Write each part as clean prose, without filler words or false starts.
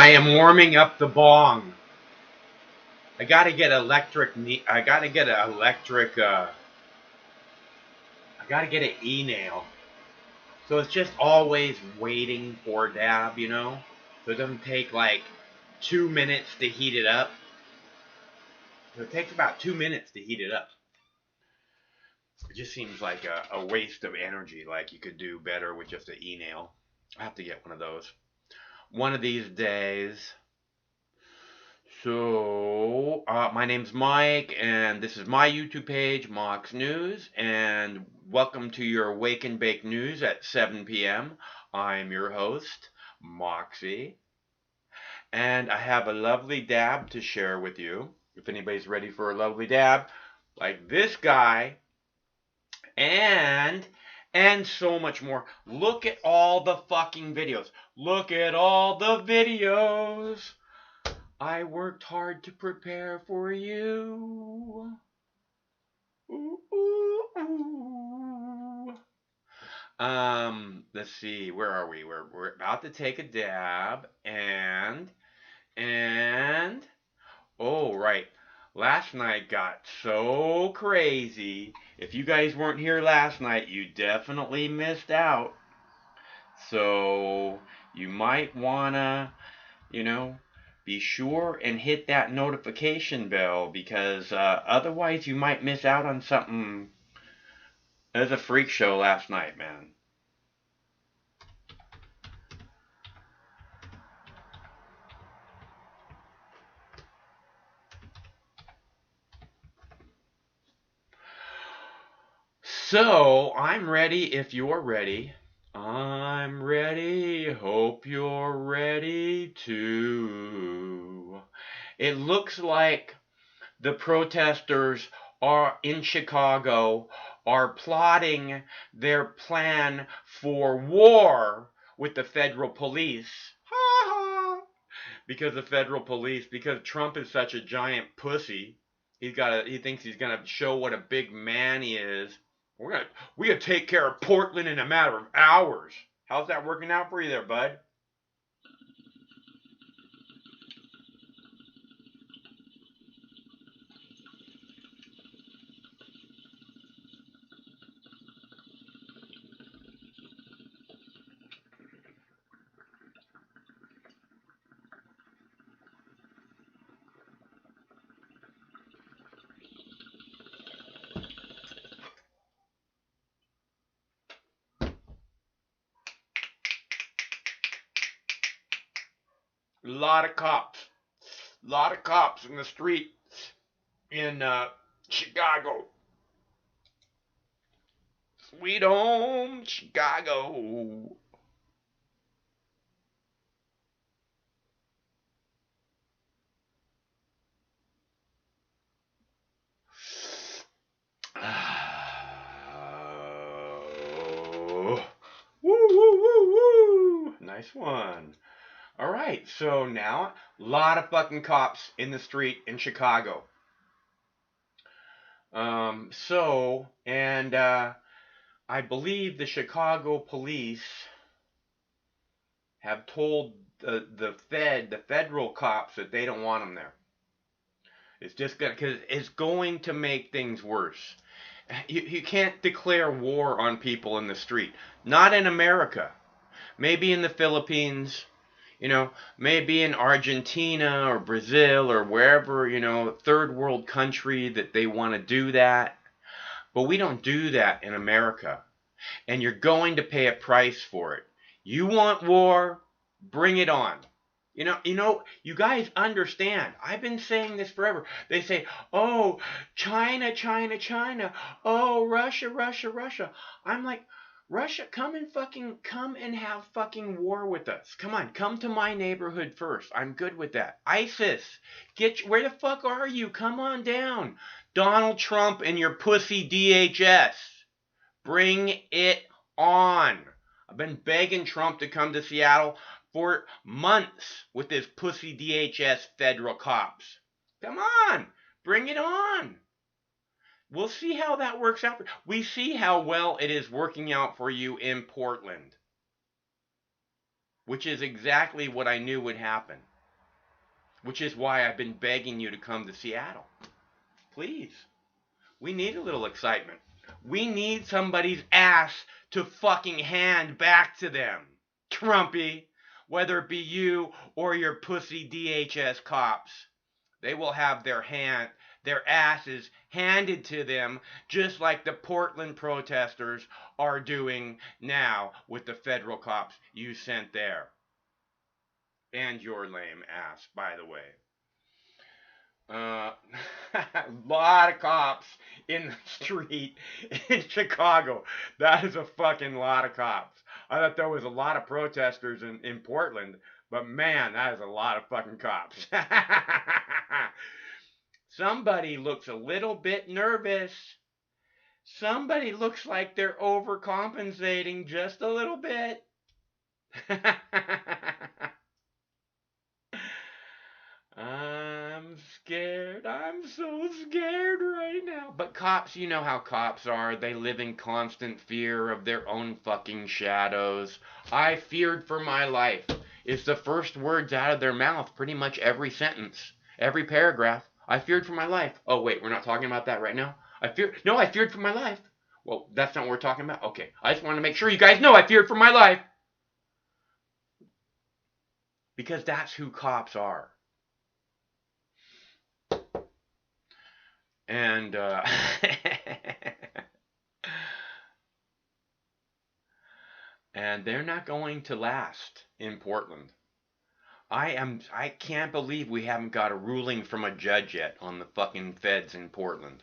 I am warming up the bong. I gotta get I gotta get an electric. I gotta get an e-nail. So it's just always waiting for dab, you know. So it doesn't take like 2 minutes to heat it up. So it takes about 2 minutes to heat it up. It just seems like a waste of energy. Like you could do better with just an e-nail. I have to get one of those one of these days. So, my name's Mike, and this is my YouTube page, Mox News, and welcome to your Wake and Bake News at 7 p.m. I'm your host, Moxie, and I have a lovely dab to share with you. If anybody's ready for a lovely dab, like this guy, and so much more. Look at all the fucking videos. Look at all the videos. I worked hard to prepare for you. Ooh, ooh, ooh. Let's see, where are we? We're about to take a dab, and, oh, right. Last night got so crazy. If you guys weren't here last night, you definitely missed out. So, you might wanna, be sure and hit that notification bell, because otherwise you might miss out on something. It was a freak show last night, man. So, I'm ready if you're ready. I'm ready, hope you're ready too. It looks like the protesters are in Chicago are plotting their plan for war with the federal police. Because Trump is such a giant pussy. He thinks he's gonna show what a big man he is. We gotta take care of Portland in a matter of hours. How's that working out for you there, bud? A lot of cops. A lot of cops in the street in Chicago. Sweet home, Chicago. Woo, woo, woo, woo. Nice one. All right, so now a lot of fucking cops in the street in Chicago. I believe the Chicago police have told the federal cops that they don't want them there. It's just because it's going to make things worse. You can't declare war on people in the street. Not in America. Maybe in the Philippines. Maybe in Argentina or Brazil or wherever, third world country that they want to do that. But we don't do that in America. And you're going to pay a price for it. You want war? Bring it on. You guys understand. I've been saying this forever. They say, oh, China, China, China. Oh, Russia, Russia, Russia. I'm like, Russia, come and have fucking war with us. Come on, come to my neighborhood first. I'm good with that. ISIS, where the fuck are you? Come on down. Donald Trump and your pussy DHS. Bring it on. I've been begging Trump to come to Seattle for months with his pussy DHS federal cops. Come on, bring it on. We'll see how that works out. We see how well it is working out for you in Portland, which is exactly what I knew would happen. which is why I've been begging you to come to Seattle. Please. We need a little excitement. We need somebody's ass to fucking hand back to them. Trumpy, whether it be you or your pussy DHS cops, they will have their asses handed to them just like the Portland protesters are doing now with the federal cops you sent there. And your lame ass, by the way. A lot of cops in the street in Chicago. That is a fucking lot of cops. I thought there was a lot of protesters in Portland, but man, that is a lot of fucking cops. Somebody looks a little bit nervous. Somebody looks like they're overcompensating just a little bit. I'm scared. I'm so scared right now. But cops, you know how cops are. They live in constant fear of their own fucking shadows. I feared for my life. It's the first words out of their mouth pretty much every sentence, every paragraph. I feared for my life. Oh, wait, we're not talking about that right now? I feared for my life. Well, that's not what we're talking about? Okay, I just want to make sure you guys know I feared for my life. Because that's who cops are. And and they're not going to last in Portland. I can't believe we haven't got a ruling from a judge yet on the fucking feds in Portland.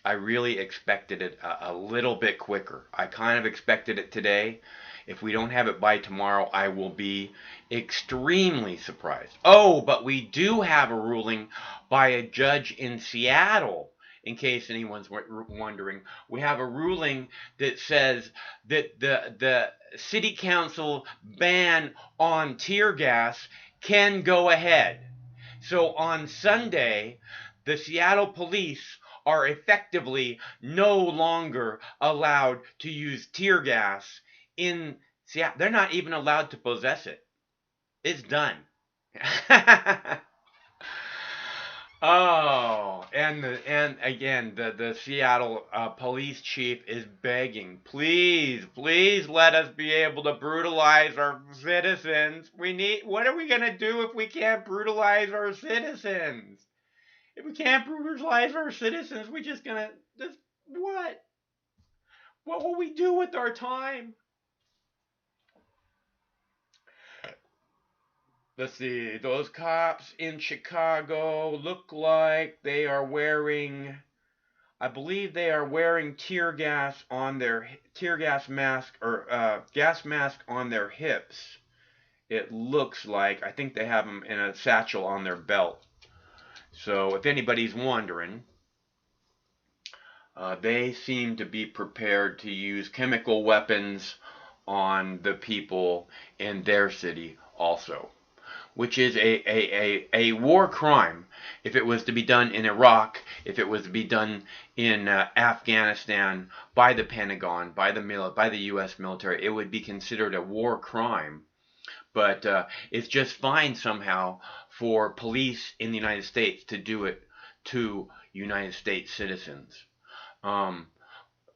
I really expected it a little bit quicker. I kind of expected it today. If we don't have it by tomorrow, I will be extremely surprised. Oh, but we do have a ruling by a judge in Seattle, in case anyone's wondering. We have a ruling that says that the city council ban on tear gas can go ahead. So on Sunday, the Seattle police are effectively no longer allowed to use tear gas in Seattle. They're not even allowed to possess it. It's done. Oh, and again, the Seattle police chief is begging, please let us be able to brutalize our citizens. What are we gonna do if we can't brutalize our citizens? If we can't brutalize our citizens, what? What will we do with our time? Let's see, those cops in Chicago look like they are wearing, I believe they are wearing tear gas mask or gas mask on their hips. It looks like, I think they have them in a satchel on their belt. So if anybody's wondering, they seem to be prepared to use chemical weapons on the people in their city also, which is a war crime. If it was to be done in Iraq, if it was to be done in Afghanistan by the Pentagon, by the U.S. military, it would be considered a war crime. But it's just fine somehow for police in the United States to do it to United States citizens.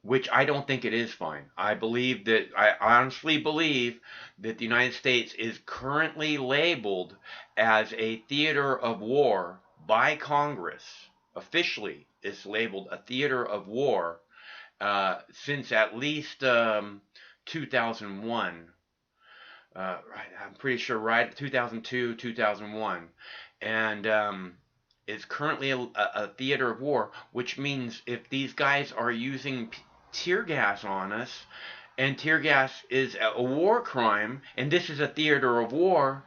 Which I don't think it is fine. I honestly believe that the United States is currently labeled as a theater of war by Congress. Officially, it's labeled a theater of war since at least 2001. I'm pretty sure right 2002, 2001. And it's currently a theater of war, which means if these guys are using tear gas on us, and tear gas is a war crime, and this is a theater of war,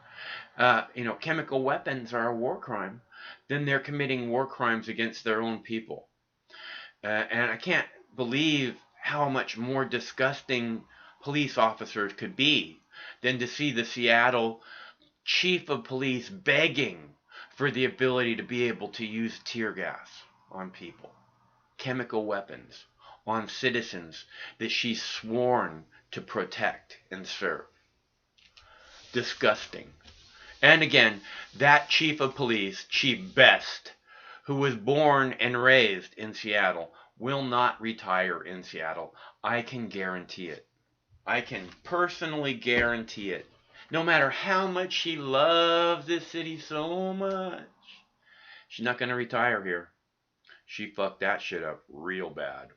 chemical weapons are a war crime, then they're committing war crimes against their own people. And I can't believe how much more disgusting police officers could be than to see the Seattle chief of police begging for the ability to be able to use tear gas on people, chemical weapons on citizens that she's sworn to protect and serve. Disgusting. And again, that chief of police, Chief Best, who was born and raised in Seattle, will not retire in Seattle. I can guarantee it. I can personally guarantee it. No matter how much she loves this city so much, she's not going to retire here. She fucked that shit up real bad.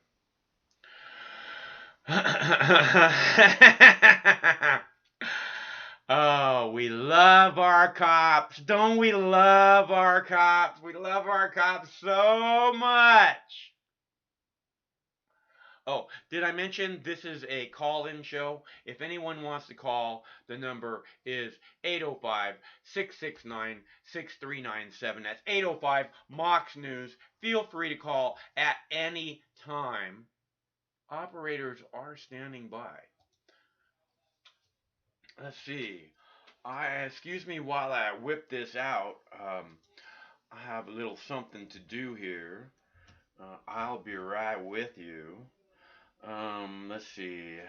Oh, we love our cops. Don't we love our cops? We love our cops so much. Oh, did I mention this is a call-in show? If anyone wants to call, the number is 805-669-6397. That's 805 Mox News. Feel free to call at any time. Operators are standing by. Let's see. Excuse me while I whip this out. I have a little something to do here. I'll be right with you. Let's see.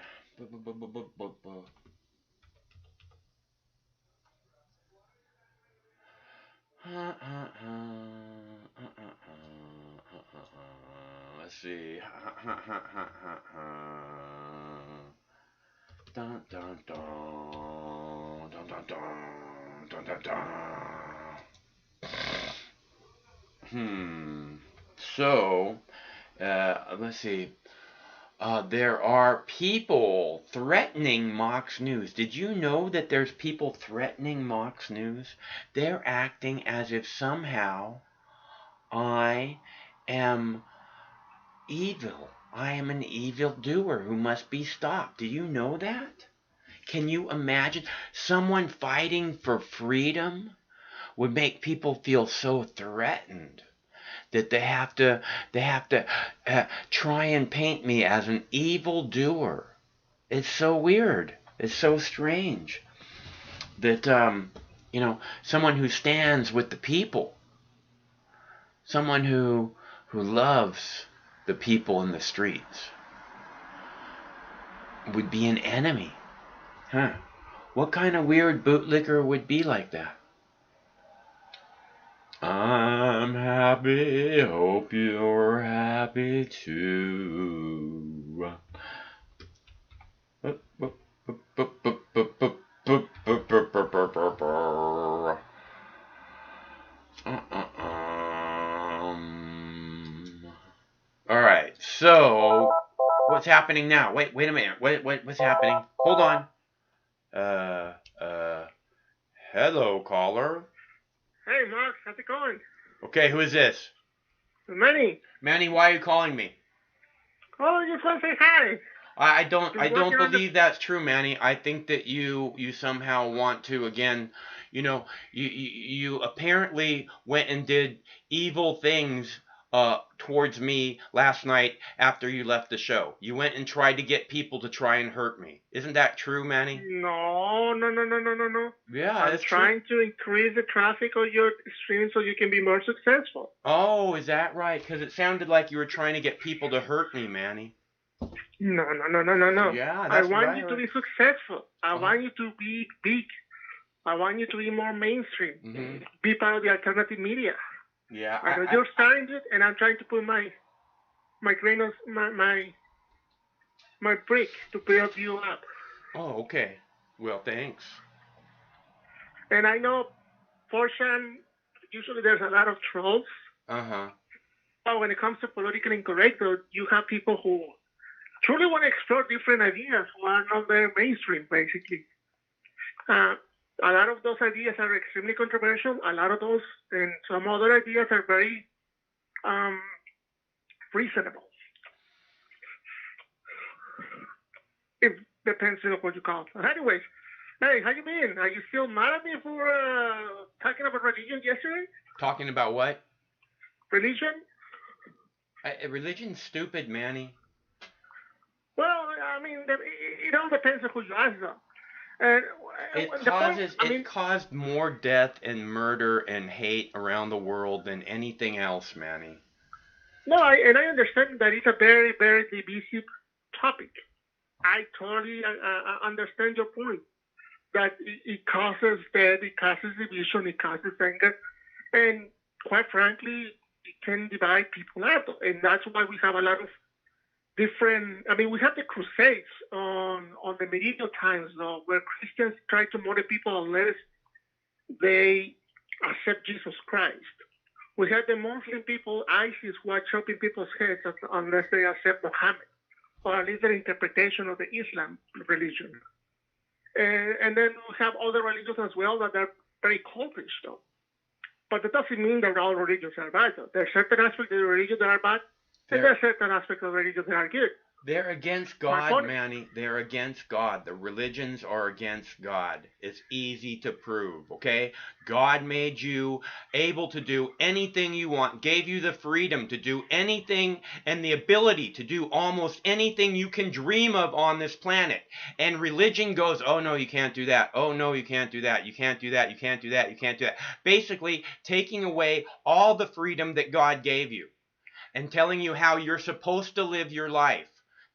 Let's see. Dun dun dun dun dun dun dun dun. So, let's see. There are people threatening Mox News. Did you know that there's people threatening Mox News? They're acting as if somehow I am evil. I am an evildoer who must be stopped. Do you know that? Can you imagine? Someone fighting for freedom would make people feel so threatened that they have to try and paint me as an evildoer. It's so weird. It's so strange that someone who stands with the people, someone who loves the people in the streets, would be an enemy. Huh? What kind of weird bootlicker would be like that? I'm happy, hope you're happy too. Alright, so what's happening now? Wait a minute. What's happening? Hold on. Hello, caller. Hey, Mark, how's it going? Okay, who is this? Manny. Manny, why are you calling me? Oh, you just want to say hi. I don't believe that's true, Manny. I think that you somehow want to, again, you apparently went and did evil things towards me last night after you left the show. You went and tried to get people to try and hurt me. Isn't that true, Manny? No. Yeah, I'm that's trying to increase the traffic on your stream so you can be more successful. Oh, is that right? Because it sounded like you were trying to get people to hurt me, Manny. No. Yeah, I want you to be successful. I want you to be big. I want you to be more mainstream. Mm-hmm. Be part of the alternative media. Yeah. I know you're starting it, and I'm trying to put my grain of my brick to build you up. Oh, okay. Well, thanks. And I know, Porsche, usually there's a lot of trolls. Uh-huh. But when it comes to politically incorrect, though, you have people who truly want to explore different ideas who are not very mainstream, basically. A lot of those ideas are extremely controversial. A lot of those and some other ideas are very reasonable. It depends on what you call it. Anyways, hey, how you been? Are you still mad at me for talking about religion yesterday? Talking about what? Religion? Religion's stupid, Manny. Well, I mean, it all depends on who you ask, though. And it caused more death and murder and hate around the world than anything else, Manny. No, I understand that it's a very, very divisive topic. I totally understand your point. that it causes death, it causes division, it causes anger, and quite frankly, it can divide people up. And that's why we have a lot of different. I mean, we have the Crusades on the medieval times, though, where Christians try to murder people unless they accept Jesus Christ. We have the Muslim people, ISIS, who are chopping people's heads unless they accept Muhammad, or at least their interpretation of the Islam religion. And then we have other religions as well that are very cultish, though. But that doesn't mean that all religions are bad, though. There are certain aspects of the religion that are bad, and there are certain aspects of the religion that are good. They're against God, Manny. They're against God. The religions are against God. It's easy to prove, okay? God made you able to do anything you want, gave you the freedom to do anything and the ability to do almost anything you can dream of on this planet. And religion goes, oh no, you can't do that. Oh no, you can't do that. You can't do that. You can't do that. You can't do that. Basically, taking away all the freedom that God gave you and telling you how you're supposed to live your life.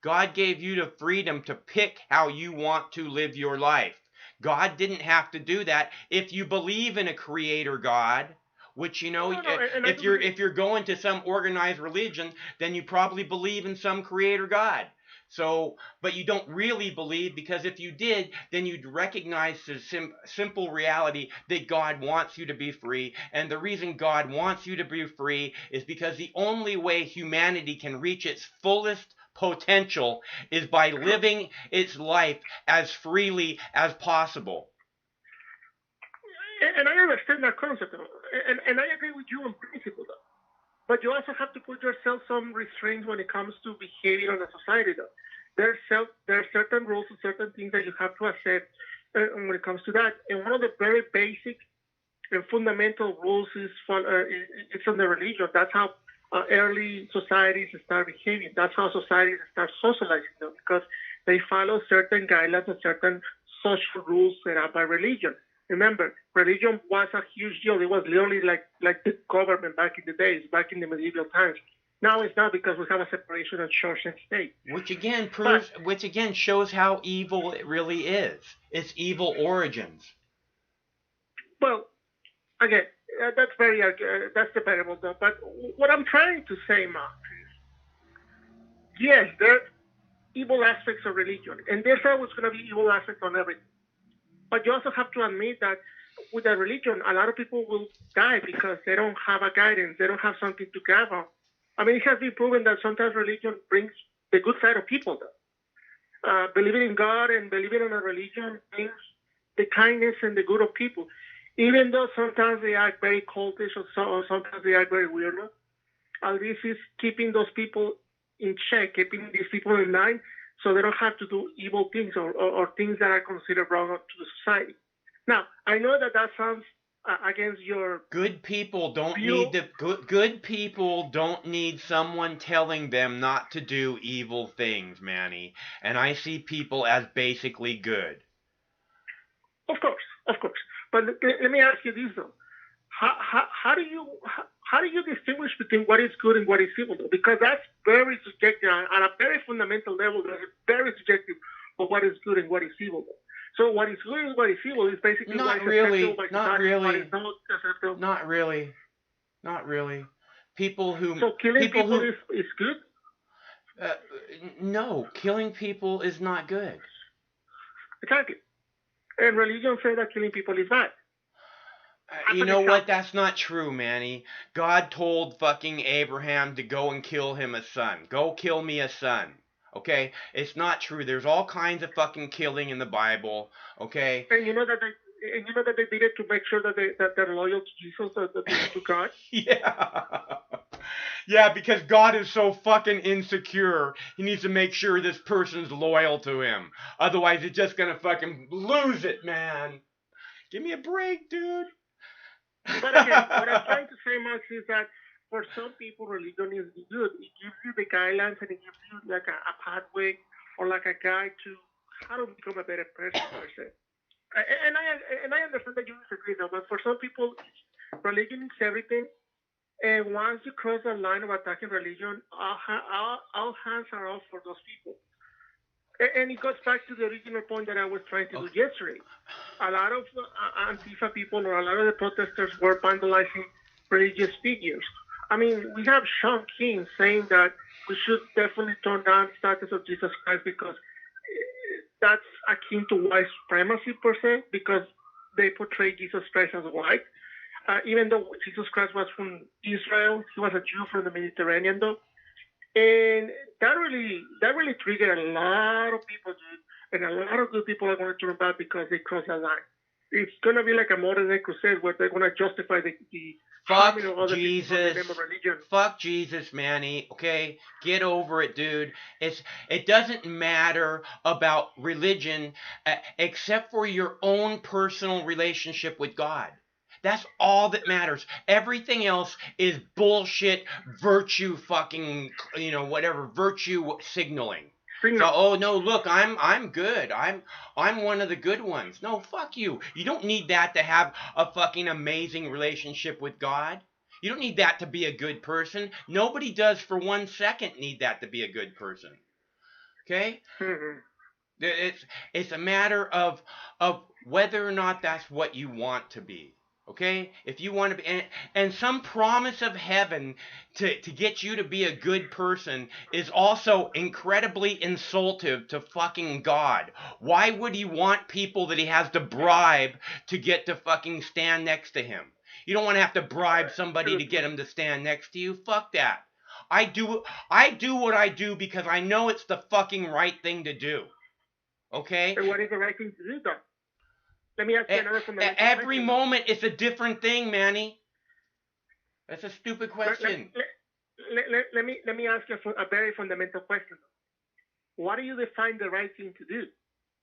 God gave you the freedom to pick how you want to live your life. God didn't have to do that. If you believe in a creator God, which if you're going to some organized religion, then you probably believe in some creator God. So, but you don't really believe, because if you did, then you'd recognize the simple reality that God wants you to be free. And the reason God wants you to be free is because the only way humanity can reach its fullest potential is by living its life as freely as possible. And I understand that concept, and I agree with you in principle, though. But you also have to put yourself some restraints when it comes to behavior in a society, though. There are certain rules and certain things that you have to accept when it comes to that. And one of the very basic and fundamental rules is it's on the religion. That's how early societies start behaving. That's how societies start socializing, though, because they follow certain guidelines and certain social rules set up by religion. Remember, religion was a huge deal. It was literally like the government back in the days, back in the medieval times. Now it's not, because we have a separation of church and state. Which again shows how evil it really is. It's evil origins. Well, again, that's debatable, though. But what I'm trying to say, Mark, is yes, there are evil aspects of religion, and there's always going to be evil aspects on everything. But you also have to admit that with a religion, a lot of people will die because they don't have a guidance. They don't have something to grab on. I mean, it has been proven that sometimes religion brings the good side of people, though. Believing in God and believing in a religion brings the kindness and the good of people. Even though sometimes they act very cultish or sometimes they act very weird, at least it's keeping those people in check, keeping these people in line, so they don't have to do evil things or things that are considered wrong to the society. Now, I know that sounds against your good people don't view. need good people don't need someone telling them not to do evil things, Manny. And I see people as basically good. Of course. But let me ask you this, though: how do you distinguish between what is good and what is evil, though? Because that's very subjective on a very fundamental level. That's very subjective of what is good and what is evil, though. So what is good and what is evil is basically not what is really, acceptable by not society, really, what is not acceptable. Not really. People who so killing people is good. No, killing people is not good. Exactly. And religion says that killing people is bad. You know what? That's not true, Manny. God told fucking Abraham to go and kill him a son. Go kill me a son. Okay? It's not true. There's all kinds of fucking killing in the Bible. Okay? And you know that they did it to make sure that they're loyal to Jesus, to God. Yeah, because God is so fucking insecure. He needs to make sure this person's loyal to him. Otherwise, he's just gonna fucking lose it, man. Give me a break, dude. But again, what I'm trying to say, Max, is that for some people, religion is good. It gives you the guidelines and it gives you like a pathway or like a guide to how to become a better person, per se. And I understand that you disagree, though. But for some people, religion is everything. And once you cross the line of attacking religion, all hands are off for those people. And it goes back to the original point that I was trying to do yesterday. A lot of Antifa people or a lot of the protesters were vandalizing religious figures. I mean, we have Sean King saying that we should definitely turn down the status of Jesus Christ because that's akin to white supremacy per se, because they portray Jesus Christ as white. Even though Jesus Christ was from Israel, he was a Jew from the Mediterranean, though. And that really triggered a lot of people, dude. And a lot of good people are going to turn back because they crossed that line. It's going to be like a modern day crusade where they're going to justify the Fuck harming of other people in the name of religion. Fuck Jesus, Manny. Okay, get over it, dude. It doesn't matter about religion except for your own personal relationship with God. That's all that matters. Everything else is bullshit, virtue fucking, whatever, virtue signaling. So, oh no, look, I'm good. I'm one of the good ones. No, fuck you. You don't need that to have a fucking amazing relationship with God. You don't need that to be a good person. Nobody does for 1 second need that to be a good person. Okay? Mm-hmm. It's a matter of whether or not that's what you want to be. Okay? If you want to be, and some promise of heaven to get you to be a good person is also incredibly insultive to fucking God. Why would he want people that he has to bribe to get to fucking stand next to him? You don't want to have to bribe somebody to get him to stand next to you. Fuck that. I do what I do because I know it's the fucking right thing to do. Okay? And what is the right thing to do, though? Let me ask you another fundamental Every question. moment it's a different thing, Manny. That's a stupid question. Let me ask you a very fundamental question. What do you define the right thing to do?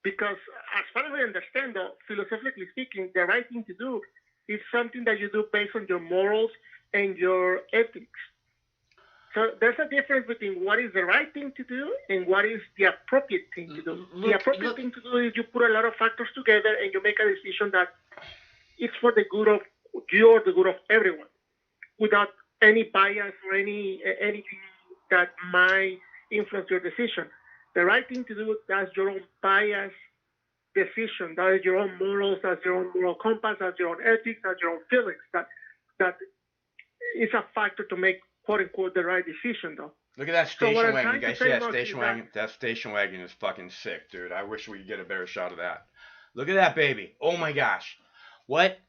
Because as far as I understand, though, philosophically speaking, the right thing to do is something that you do based on your morals and your ethics. So there's a difference between what is the right thing to do and what is the appropriate thing to do. The appropriate thing to do is you put a lot of factors together and you make a decision that it's for the good of you or the good of everyone, without any bias or anything that might influence your decision. The right thing to do, that's your own bias decision. That is your own morals, that's your own moral compass, that's your own ethics, that's your own feelings. That is a factor to make, quote unquote, the right decision, though. Look at that station wagon, you guys see that station wagon? That station wagon is fucking sick, dude. I wish we could get a better shot of that. Look at that baby. Oh my gosh. What?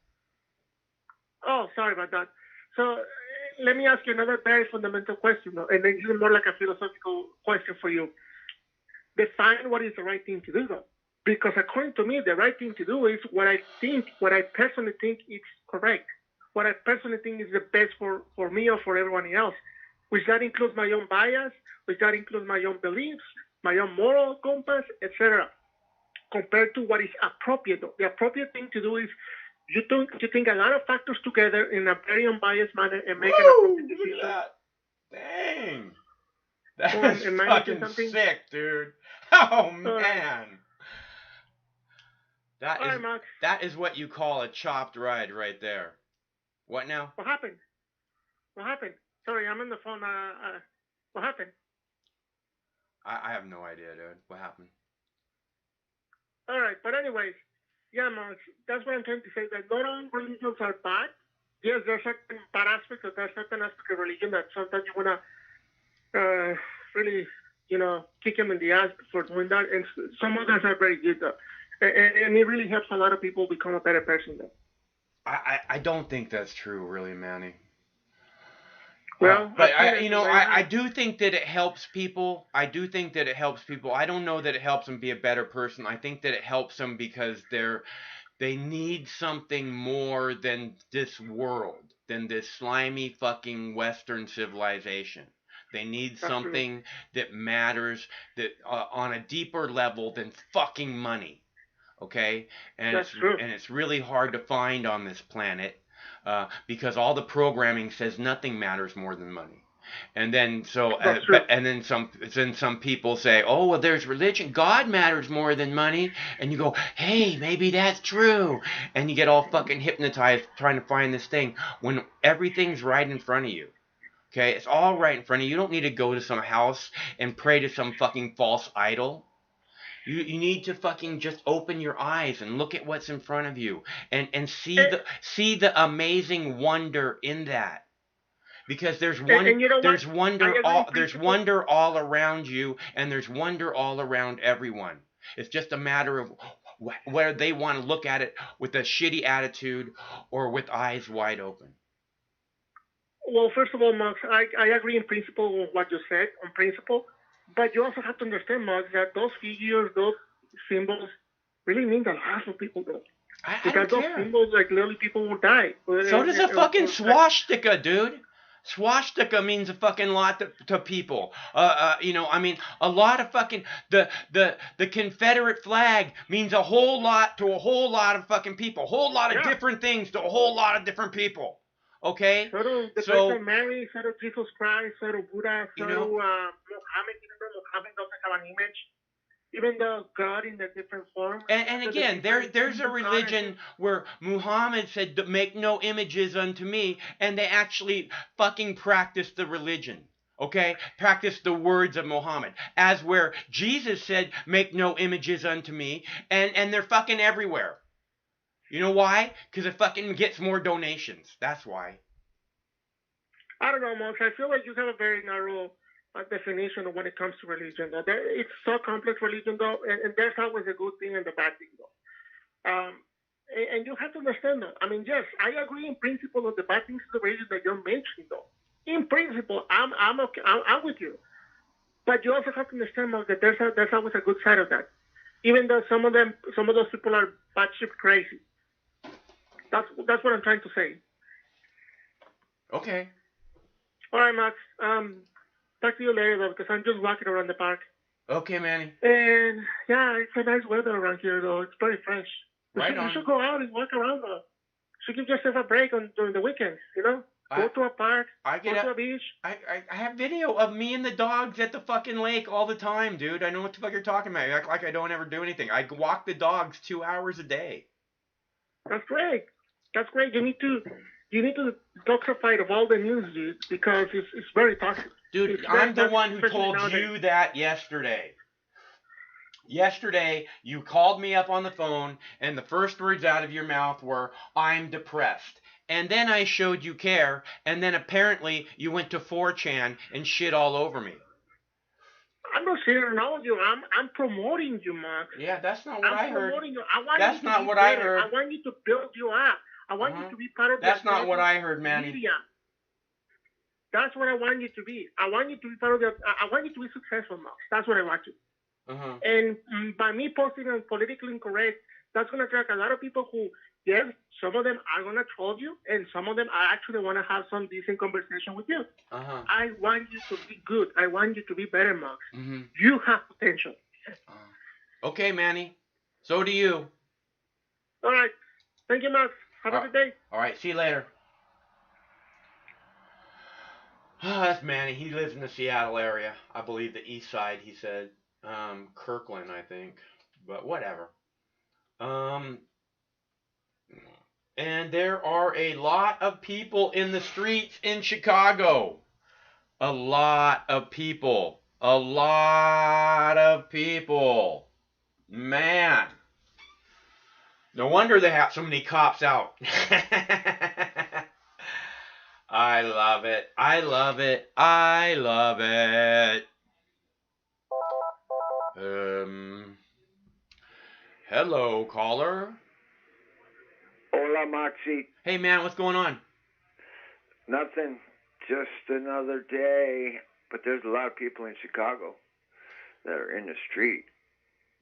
Oh, sorry about that. So let me ask you another very fundamental question, though, and this is more like a philosophical question for you. Define what is the right thing to do, though. Because according to me, the right thing to do is what I personally think is correct. What I personally think is the best for me or for everyone else, which that includes my own bias, which that includes my own beliefs, my own moral compass, etc. Compared to what is appropriate, though. The appropriate thing to do is you think a lot of factors together in a very unbiased manner and make an appropriate decision. Look at that. Dang. That's fucking sick, dude. Oh, man. That is what you call a chopped ride right there. What now? What happened? Sorry, I'm on the phone. What happened? I have no idea, dude. What happened? All right, but anyways, yeah, Max, that's what I'm trying to say, that not all religions are bad. Yes, there's certain bad aspects, or there's certain aspects of religion that sometimes you want to really, kick them in the ass for doing that, and some others are very good, though. And it really helps a lot of people become a better person, though. I don't think that's true, really, Manny. Well, but I do think that it helps people. I don't know that it helps them be a better person. I think that it helps them because they need something more than this world, than this slimy fucking Western civilization. They need something that matters, that on a deeper level than fucking money. Okay, and it's really hard to find on this planet because all the programming says nothing matters more than money. And then some people say, oh, well, there's religion, God matters more than money, and you go, hey, maybe that's true, and you get all fucking hypnotized trying to find this thing when everything's right in front of you. Okay, it's all right in front of you. You don't need to go to some house and pray to some fucking false idol. You need to fucking just open your eyes and look at what's in front of you and And, see the amazing wonder in that. Because and you know what? I agree in there's principle. wonder all around you, and there's wonder all around everyone. It's just a matter of where they want to look at it with a shitty attitude or with eyes wide open. Well, first of all, Max, I agree in principle with what you said, on principle. But you also have to understand, Max, that those figures, those symbols, really mean a lot for people, though. I Because don't those care. symbols, like, literally people will die. So does a fucking swastika, dude. Swastika means a fucking lot to people. I mean, a lot of fucking the Confederate flag means a whole lot to a whole lot of fucking people. A whole lot of Yeah. different things to a whole lot of different people. Okay, So do the so Virgin Mary, so do Jesus Christ, so do Buddha, so you do know, Muhammad, even though Muhammad doesn't have an image. Even though God in a different form. and So the again, different there's a symbols religion where Muhammad said, "Make no images unto me," and they actually fucking practice the religion. Okay, practice the words of Muhammad, as where Jesus said, "Make no images unto me," and they're fucking everywhere. You know why? Because it fucking gets more donations. That's why. I don't know, Monks. I feel like you have a very narrow definition of when it comes to religion. Though it's so complex, religion, though, and there's always a good thing and the bad thing, though. And you have to understand that. I mean, yes, I agree in principle of the bad things of the religion that you're mentioning, though. In principle, I'm okay. I'm with you. But you also have to understand that there's always a good side of that. Even though some of those people are batshit crazy. That's what I'm trying to say. Okay. All right, Max. Talk to you later, though, because I'm just walking around the park. Okay, Manny. And yeah, it's a nice weather around here, though. It's very fresh. Right You on. should go out and walk around, though. You should give yourself a break during the weekends, you know? Go to a park, go to a beach. I have video of me and the dogs at the fucking lake all the time, dude. I know what the fuck you're talking about. You act like I don't ever do anything. I walk the dogs 2 hours a day. That's great. That's great. You need to detoxify of all the news, dude, because it's very toxic. Dude, I'm the one who told you that yesterday. Yesterday, you called me up on the phone, and the first words out of your mouth were, "I'm depressed." And then I showed you care, and then apparently you went to 4chan and shit all over me. I'm not sharing all of you. I'm promoting you, Max. Yeah, that's not what I heard. I'm promoting you. I want that's you to not be what better. I heard. I want you to build you up. I want you to be part of That's not what I heard, Manny. Media. That's what I want you to be. I want you to be part of the. I want you to be successful, Max. That's what I want you. And by me posting on politically incorrect, that's going to attract a lot of people who, yes, some of them are going to troll you, and some of them are actually want to have some decent conversation with you. I want you to be good. I want you to be better, Max. You have potential. Okay, Manny. So do you. All right. Thank you, Max. Have a good day. All right. See you later. That's Manny. He lives in the Seattle area. I believe the east side, he said. Kirkland, I think. But whatever. And there are a lot of people in the streets in Chicago. A lot of people. A lot of people. Man. No wonder they have so many cops out. I love it. I love it. I love it. Hello, caller. Hola, Moxie. Hey, man, what's going on? Nothing. Just another day. But there's a lot of people in Chicago that are in the street.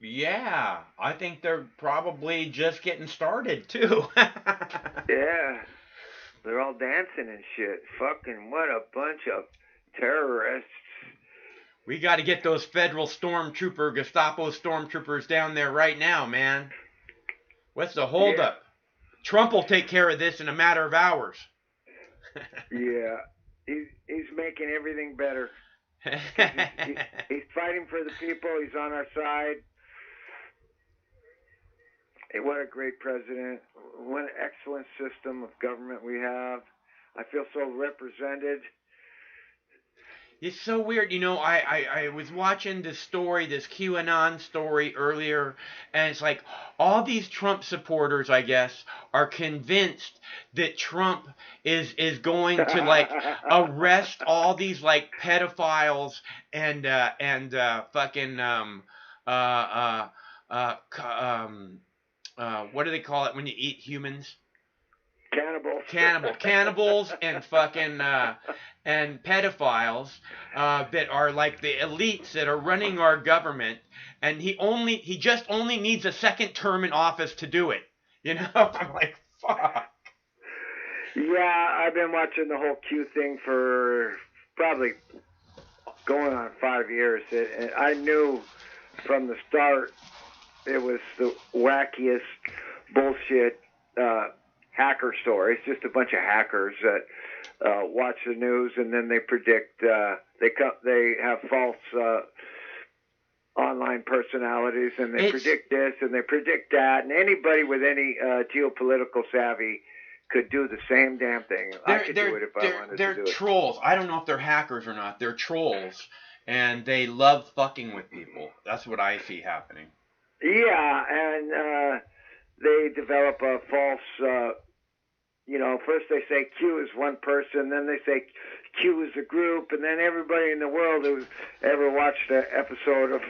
Yeah, I think they're probably just getting started, too. Yeah. They're all dancing and shit. Fucking what a bunch of terrorists. We got to get those federal Gestapo stormtroopers down there right now, man. What's the holdup? Trump will take care of this in a matter of hours. Yeah. He's making everything better. He's fighting for the people. He's on our side. Hey, what a great president. What an excellent system of government we have. I feel so represented. It's so weird. I was watching this story, this QAnon story earlier, and it's like all these Trump supporters, I guess, are convinced that Trump is going to like arrest all these like pedophiles and fucking what do they call it when you eat humans? Cannibals and fucking and pedophiles that are like the elites that are running our government, and he just only needs a second term in office to do it. I'm like, fuck. Yeah, I've been watching the whole Q thing for probably going on 5 years. And I knew from the start it was the wackiest bullshit hacker story. It's just a bunch of hackers that watch the news and then they predict. They have false online personalities, and they predict this and they predict that. And anybody with any geopolitical savvy could do the same damn thing. I could do it if I wanted to do it. They're trolls. I don't know if they're hackers or not. They're trolls, and they love fucking with people. That's what I see happening. Yeah, and they develop a false, first they say Q is one person, then they say Q is a group, and then everybody in the world who's ever watched an episode of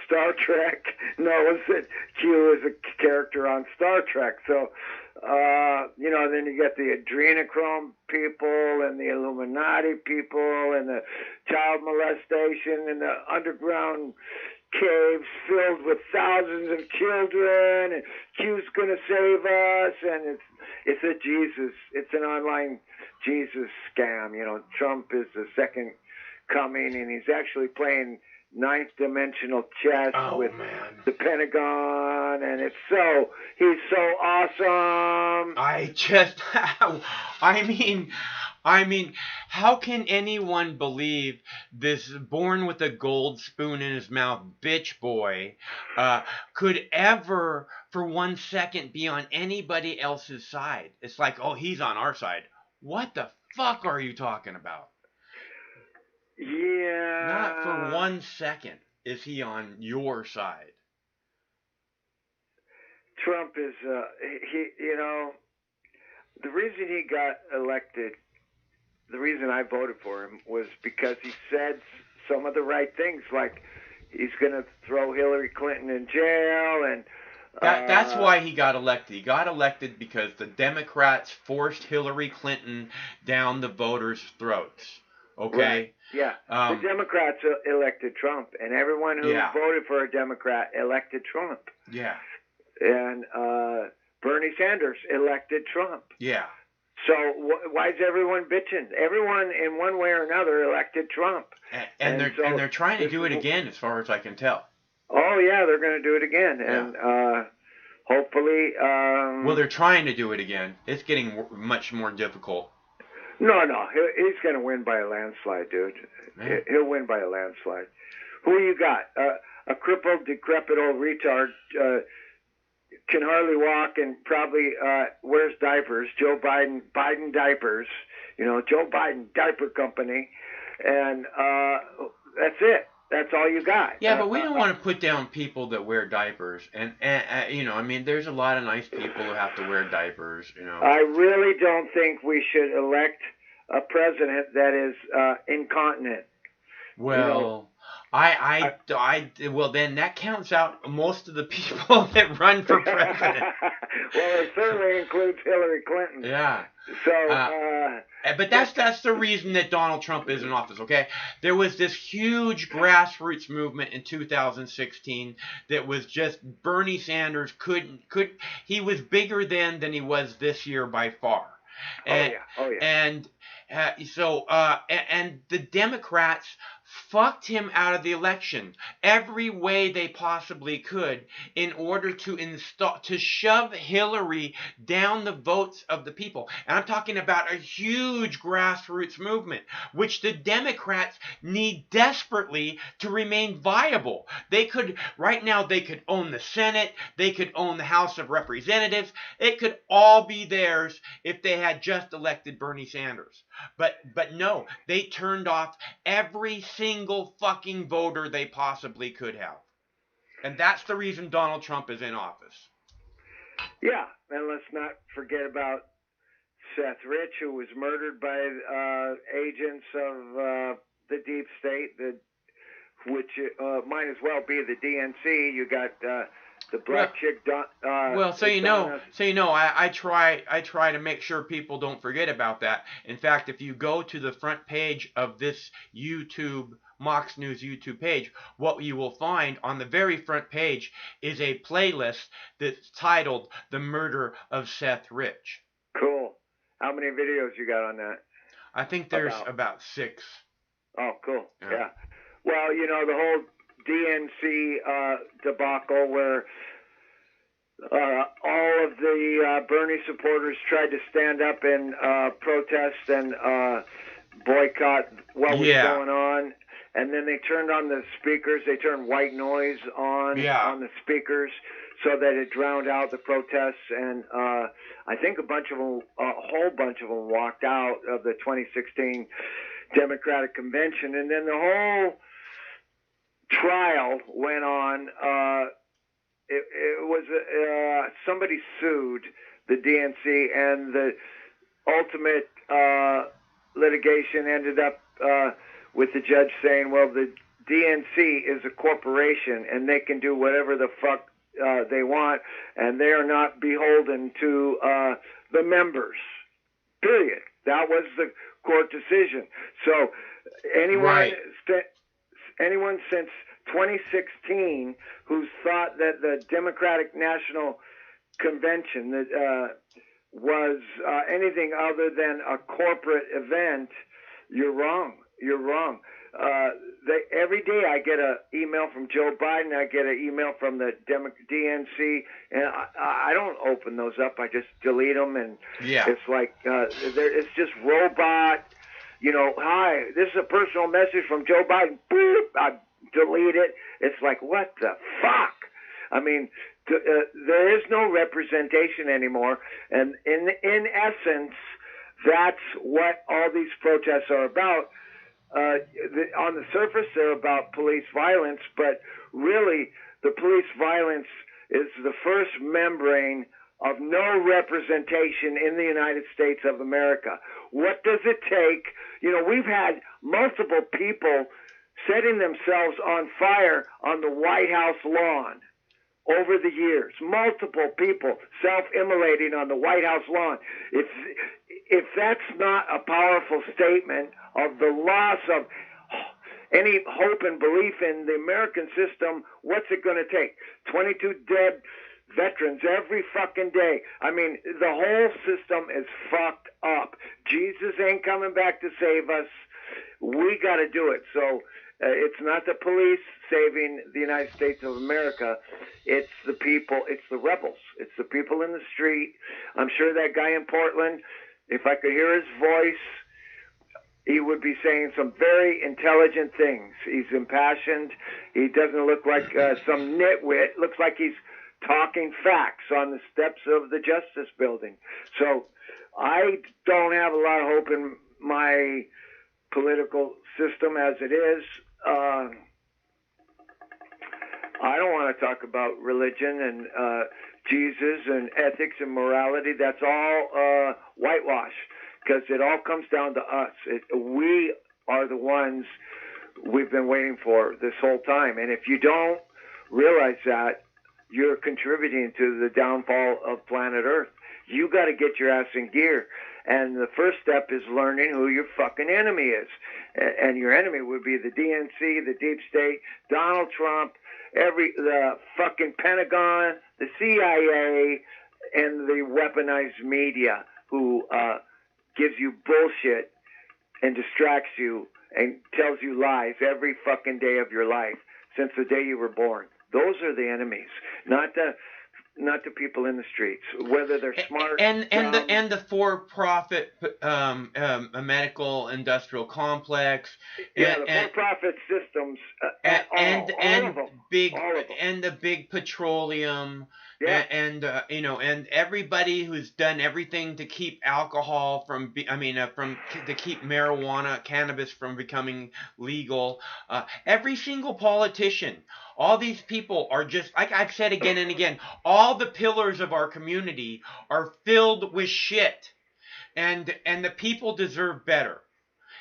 Star Trek knows that Q is a character on Star Trek. So, then you get the adrenochrome people and the Illuminati people and the child molestation and the underground caves filled with thousands of children, and Q's gonna save us, and it's a Jesus. It's an online Jesus scam. Trump is the second coming, and he's actually playing ninth dimensional chess with the Pentagon, and he's so awesome. I mean, how can anyone believe this born with a gold spoon in his mouth bitch boy could ever for 1 second be on anybody else's side? It's like, oh, he's on our side. What the fuck are you talking about? Yeah. Not for 1 second is he on your side. Trump is, the reason he got elected, the reason I voted for him was because he said some of the right things, like he's going to throw Hillary Clinton in jail, and that's why he got elected. He got elected because the Democrats forced Hillary Clinton down the voters' throats. Okay? Right. Yeah. The Democrats elected Trump, and everyone who voted for a Democrat elected Trump. Yeah. And Bernie Sanders elected Trump. Yeah. So why is everyone bitching? Everyone, in one way or another, elected Trump. And they're trying to do it again, as far as I can tell. Oh, yeah, they're going to do it again. Yeah. And hopefully... well, they're trying to do it again. It's getting much more difficult. No, he's going to win by a landslide, dude. Man. He'll win by a landslide. Who you got? A crippled, decrepit old retard can hardly walk and probably wears diapers. Joe Biden diapers. Joe Biden diaper company, and that's it. That's all you got. Yeah, but we don't want to put down people that wear diapers, and there's a lot of nice people who have to wear diapers. I really don't think we should elect a president that is incontinent. Well, well, then that counts out most of the people that run for president. Well, it certainly includes Hillary Clinton. Yeah. So, but that's the reason that Donald Trump is in office, okay? There was this huge grassroots movement in 2016 that was just Bernie Sanders he was bigger then than he was this year by far. And, oh yeah. And and the Democrats fucked him out of the election every way they possibly could in order to shove Hillary down the votes of the people. And I'm talking about a huge grassroots movement, which the Democrats need desperately to remain viable. Right now, they could own the Senate, they could own the House of Representatives, it could all be theirs if they had just elected Bernie Sanders. But no, they turned off every single fucking voter they possibly could have. And that's the reason Donald Trump is in office. Yeah, and let's not forget about Seth Rich, who was murdered by agents of the deep state, which might as well be the DNC. You got the black chick. I try to make sure people don't forget about that. In fact, if you go to the front page of this Mox News YouTube page, what you will find on the very front page is a playlist that's titled "The Murder of Seth Rich." Cool. How many videos you got on that? I think there's about 6. Oh, cool. Yeah. Well, the whole DNC debacle where all of the Bernie supporters tried to stand up and protest and boycott what was going on. And then they turned on the speakers. They turned white noise on the speakers so that it drowned out the protests. And I think a whole bunch of them walked out of the 2016 Democratic Convention. And then the whole trial went on. It was somebody sued the DNC, and the ultimate litigation ended up with the judge saying, well, the DNC is a corporation and they can do whatever the fuck they want, and they are not beholden to the members. Period. That was the court decision. So anyone since 2016 who's thought that the Democratic National Convention that was anything other than a corporate event, you're wrong. You're wrong. Every day I get an email from Joe Biden. I get an email from the DNC, and I don't open those up. I just delete them, and it's like it's just robot. Hi, this is a personal message from Joe Biden. Boop, I delete it. It's like, what the fuck? I mean, there is no representation anymore, and in essence, that's what all these protests are about. On the surface, they're about police violence, but really, the police violence is the first membrane of no representation in the United States of America. What does it take? We've had multiple people setting themselves on fire on the White House lawn over the years. Multiple people self-immolating on the White House lawn. If that's not a powerful statement of the loss of any hope and belief in the American system, what's it going to take? 22 dead veterans every fucking day. I mean, the whole system is fucked up. Jesus ain't coming back to save us. We got to do it. So it's not the police saving the United States of America. It's the people. It's the rebels. It's the people in the street. I'm sure that guy in Portland, if I could hear his voice, he would be saying some very intelligent things. He's impassioned. He doesn't look like some nitwit. Looks like he's talking facts on the steps of the Justice Building. So I don't have a lot of hope in my political system as it is. I don't want to talk about religion and Jesus and ethics and morality. That's all whitewash, because it all comes down to us. We are the ones we've been waiting for this whole time. And if you don't realize that, you're contributing to the downfall of planet Earth. You got to get your ass in gear. And the first step is learning who your fucking enemy is. And your enemy would be the DNC, the deep state, Donald Trump, the fucking Pentagon, the CIA, and the weaponized media who gives you bullshit and distracts you and tells you lies every fucking day of your life since the day you were born. Those are the enemies, not the people in the streets, whether they're smart and the for-profit medical industrial complex, the for-profit systems, and all of them. The big petroleum, yeah. and everybody who's done everything to keep alcohol to keep marijuana, cannabis from becoming legal. Every single politician. All these people are just, like I've said again and again, all the pillars of our community are filled with shit. And the people deserve better.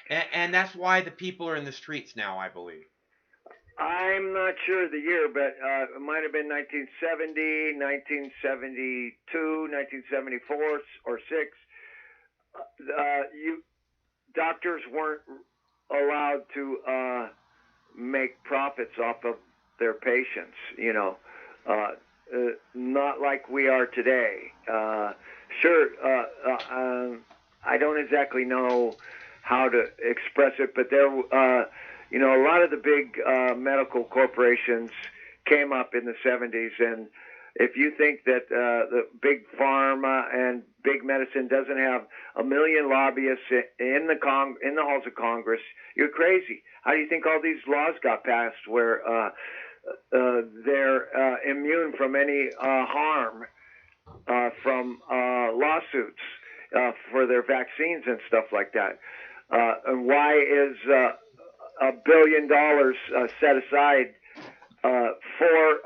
And that's why the people are in the streets now, I believe. I'm not sure the year, but it might have been 1970, 1972, 1974, or 6. Doctors weren't allowed to make profits off of their patients, not like we are today. Sure, I don't exactly know how to express it, but there, a lot of the big medical corporations came up in the 70s, and if you think that the big pharma and big medicine doesn't have a million lobbyists in the halls of Congress, you're crazy. How do you think all these laws got passed where they're immune from any harm from lawsuits for their vaccines and stuff like that? And why is $1 billion set aside for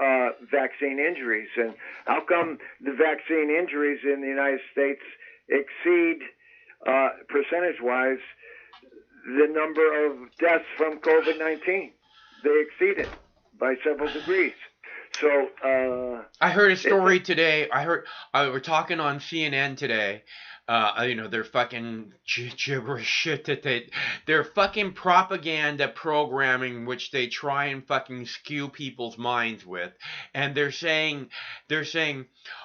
vaccine injuries? And how come the vaccine injuries in the United States exceed, percentage-wise, the number of deaths from COVID-19? They exceed it by several degrees. So I heard a story today. We're talking on CNN today. Their fucking gibberish shit that their fucking propaganda programming, which they try and fucking skew people's minds with, and they're saying,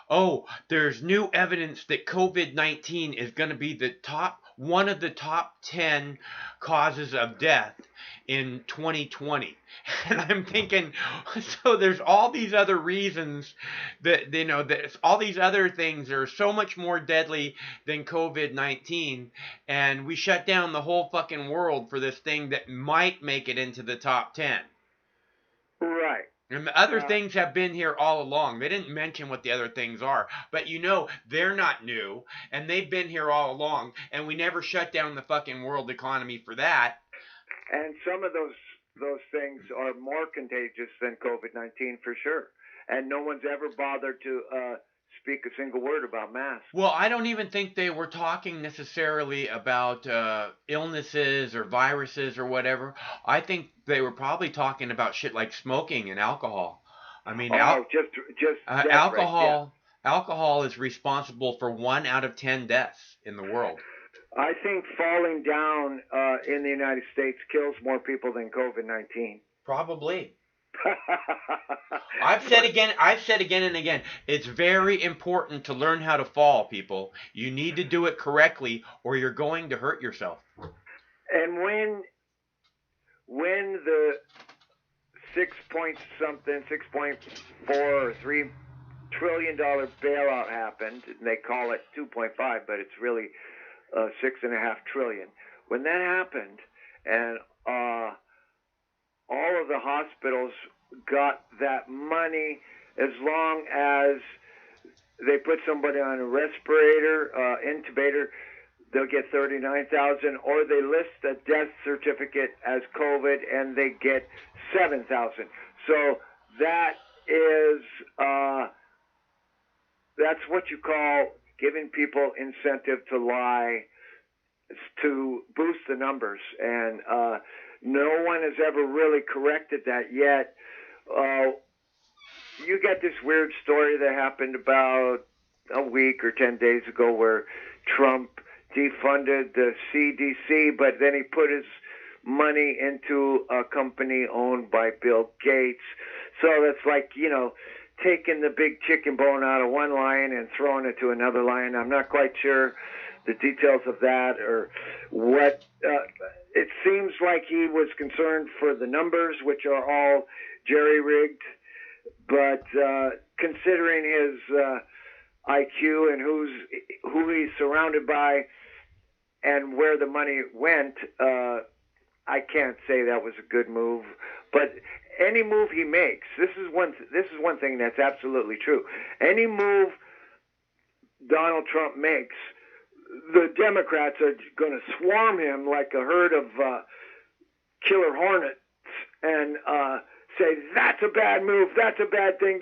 oh, there's new evidence that COVID-19 is going to be one of the top 10 causes of death in 2020. And I'm thinking, so there's all these other reasons that, that all these other things are so much more deadly than COVID-19, and we shut down the whole fucking world for this thing that might make it into the top 10. Right. And the other things have been here all along. They didn't mention what the other things are, but they're not new, and they've been here all along, and we never shut down the fucking world economy for that. And some of those things are more contagious than COVID-19 for sure. And no one's ever bothered to speak a single word about masks. Well, I don't even think they were talking necessarily about illnesses or viruses or whatever. I think they were probably talking about shit like smoking and alcohol. I mean, alcohol. Yeah. Alcohol is responsible for 1 out of 10 deaths in the world. I think falling down in the United States kills more people than COVID-19. Probably. I've said again and again, it's very important to learn how to fall, people. You need to do it correctly or you're going to hurt yourself. And when the 6.4 or $3 trillion bailout happened, and they call it 2.5, but it's really 6.5 trillion. When that happened, and all of the hospitals got that money, as long as they put somebody on a respirator, intubator, they'll get $39,000, or they list a death certificate as COVID and they get $7,000. So that is that's what you call giving people incentive to lie to boost the numbers, and no one has ever really corrected that yet. You get this weird story that happened about a week or 10 days ago where Trump defunded the CDC, but then he put his money into a company owned by Bill Gates. So that's like, taking the big chicken bone out of one lion and throwing it to another lion. I'm not quite sure the details of that or what. It seems like he was concerned for the numbers, which are all jerry-rigged. But considering his IQ and who he's surrounded by and where the money went, I can't say that was a good move. But any move he makes, this is one thing that's absolutely true. Any move Donald Trump makes, the Democrats are going to swarm him like a herd of killer hornets and say, that's a bad move, that's a bad thing,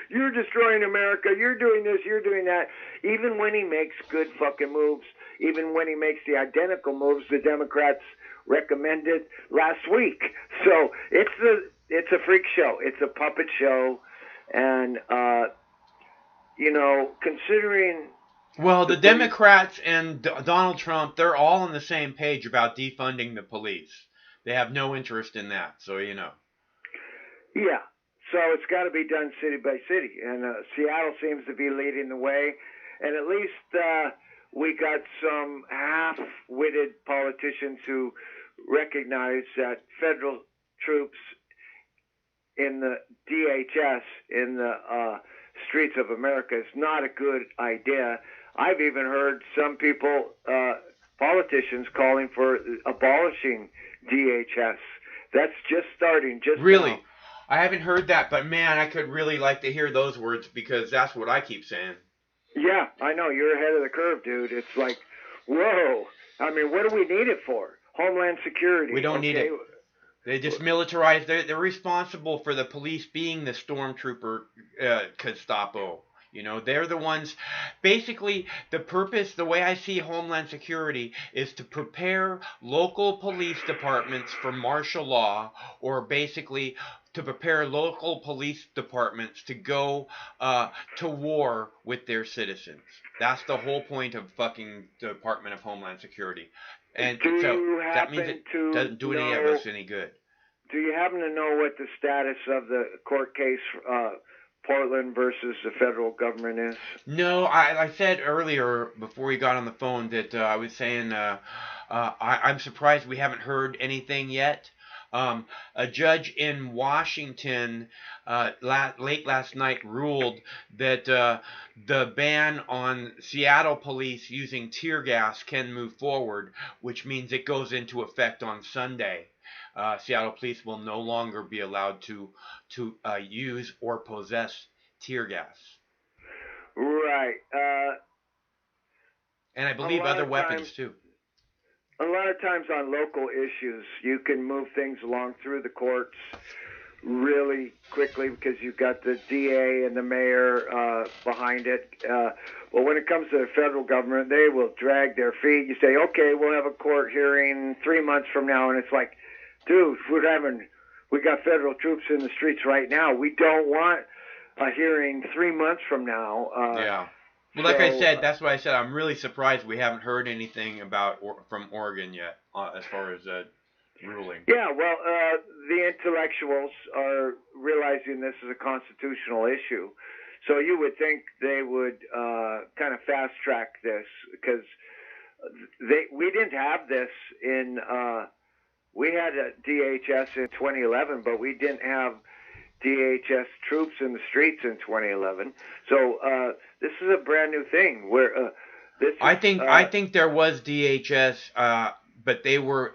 you're destroying America, you're doing this, you're doing that. Even when he makes good fucking moves, even when he makes the identical moves the Democrats recommended last week. So it's a freak show. It's a puppet show. And, considering... Well, the Democrats and Donald Trump, they're all on the same page about defunding the police. They have no interest in that, so you know. Yeah, so it's got to be done city by city, and Seattle seems to be leading the way, and at least we got some half-witted politicians who recognize that federal troops in the DHS, in the streets of America, is not a good idea. I've even heard some people, politicians, calling for abolishing DHS. That's just starting, Really? now. I haven't heard that, but man, I could really like to hear those words because that's what I keep saying. Yeah, I know. You're ahead of the curve, dude. It's like, whoa. I mean, what do we need it for? Homeland Security. We don't need it. They just militarize. They're responsible for the police being the stormtrooper Gestapo. You know, they're the ones. Basically, the purpose, the way I see Homeland Security, is to prepare local police departments for martial law, or basically to prepare local police departments to go to war with their citizens. That's the whole point of fucking Department of Homeland Security. And so that means it doesn't do any of us any good. Do you happen to know what the status of the court case, Portland versus the federal government, is? No, I said earlier before we got on the phone that I was saying I'm surprised we haven't heard anything yet. A judge in Washington late last night ruled that the ban on Seattle police using tear gas can move forward, which means it goes into effect on Sunday. Seattle police will no longer be allowed to use or possess tear gas. Right. And I believe other weapons too. A lot of times on local issues, you can move things along through the courts really quickly because you've got the DA and the mayor behind it. Well, when it comes to the federal government, they will drag their feet. You say, okay, we'll have a court hearing 3 months from now, and it's like, dude, we got federal troops in the streets right now. We don't want a hearing 3 months from now. Yeah. Well, like I said, that's what I said. I'm really surprised we haven't heard anything from Oregon yet as far as ruling. Yeah, well, the intellectuals are realizing this is a constitutional issue. So you would think they would kind of fast track this because we didn't have this in... we had a DHS in 2011, but we didn't have DHS troops in the streets in 2011. So this is a brand new thing. Where I think there was DHS, but they were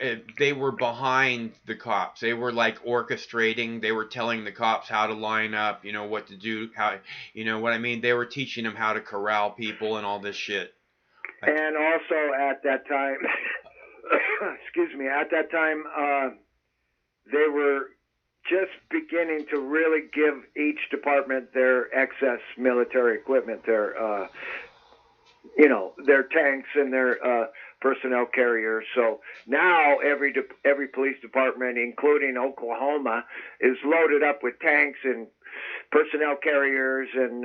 behind the cops. They were like orchestrating. They were telling the cops how to line up, you know, what to do, how, you know what I mean. They were teaching them how to corral people and all this shit. And also at that time. Excuse me, at that time, they were just beginning to really give each department their excess military equipment, their tanks and their personnel carriers. So now every police department, including Oklahoma, is loaded up with tanks and personnel carriers and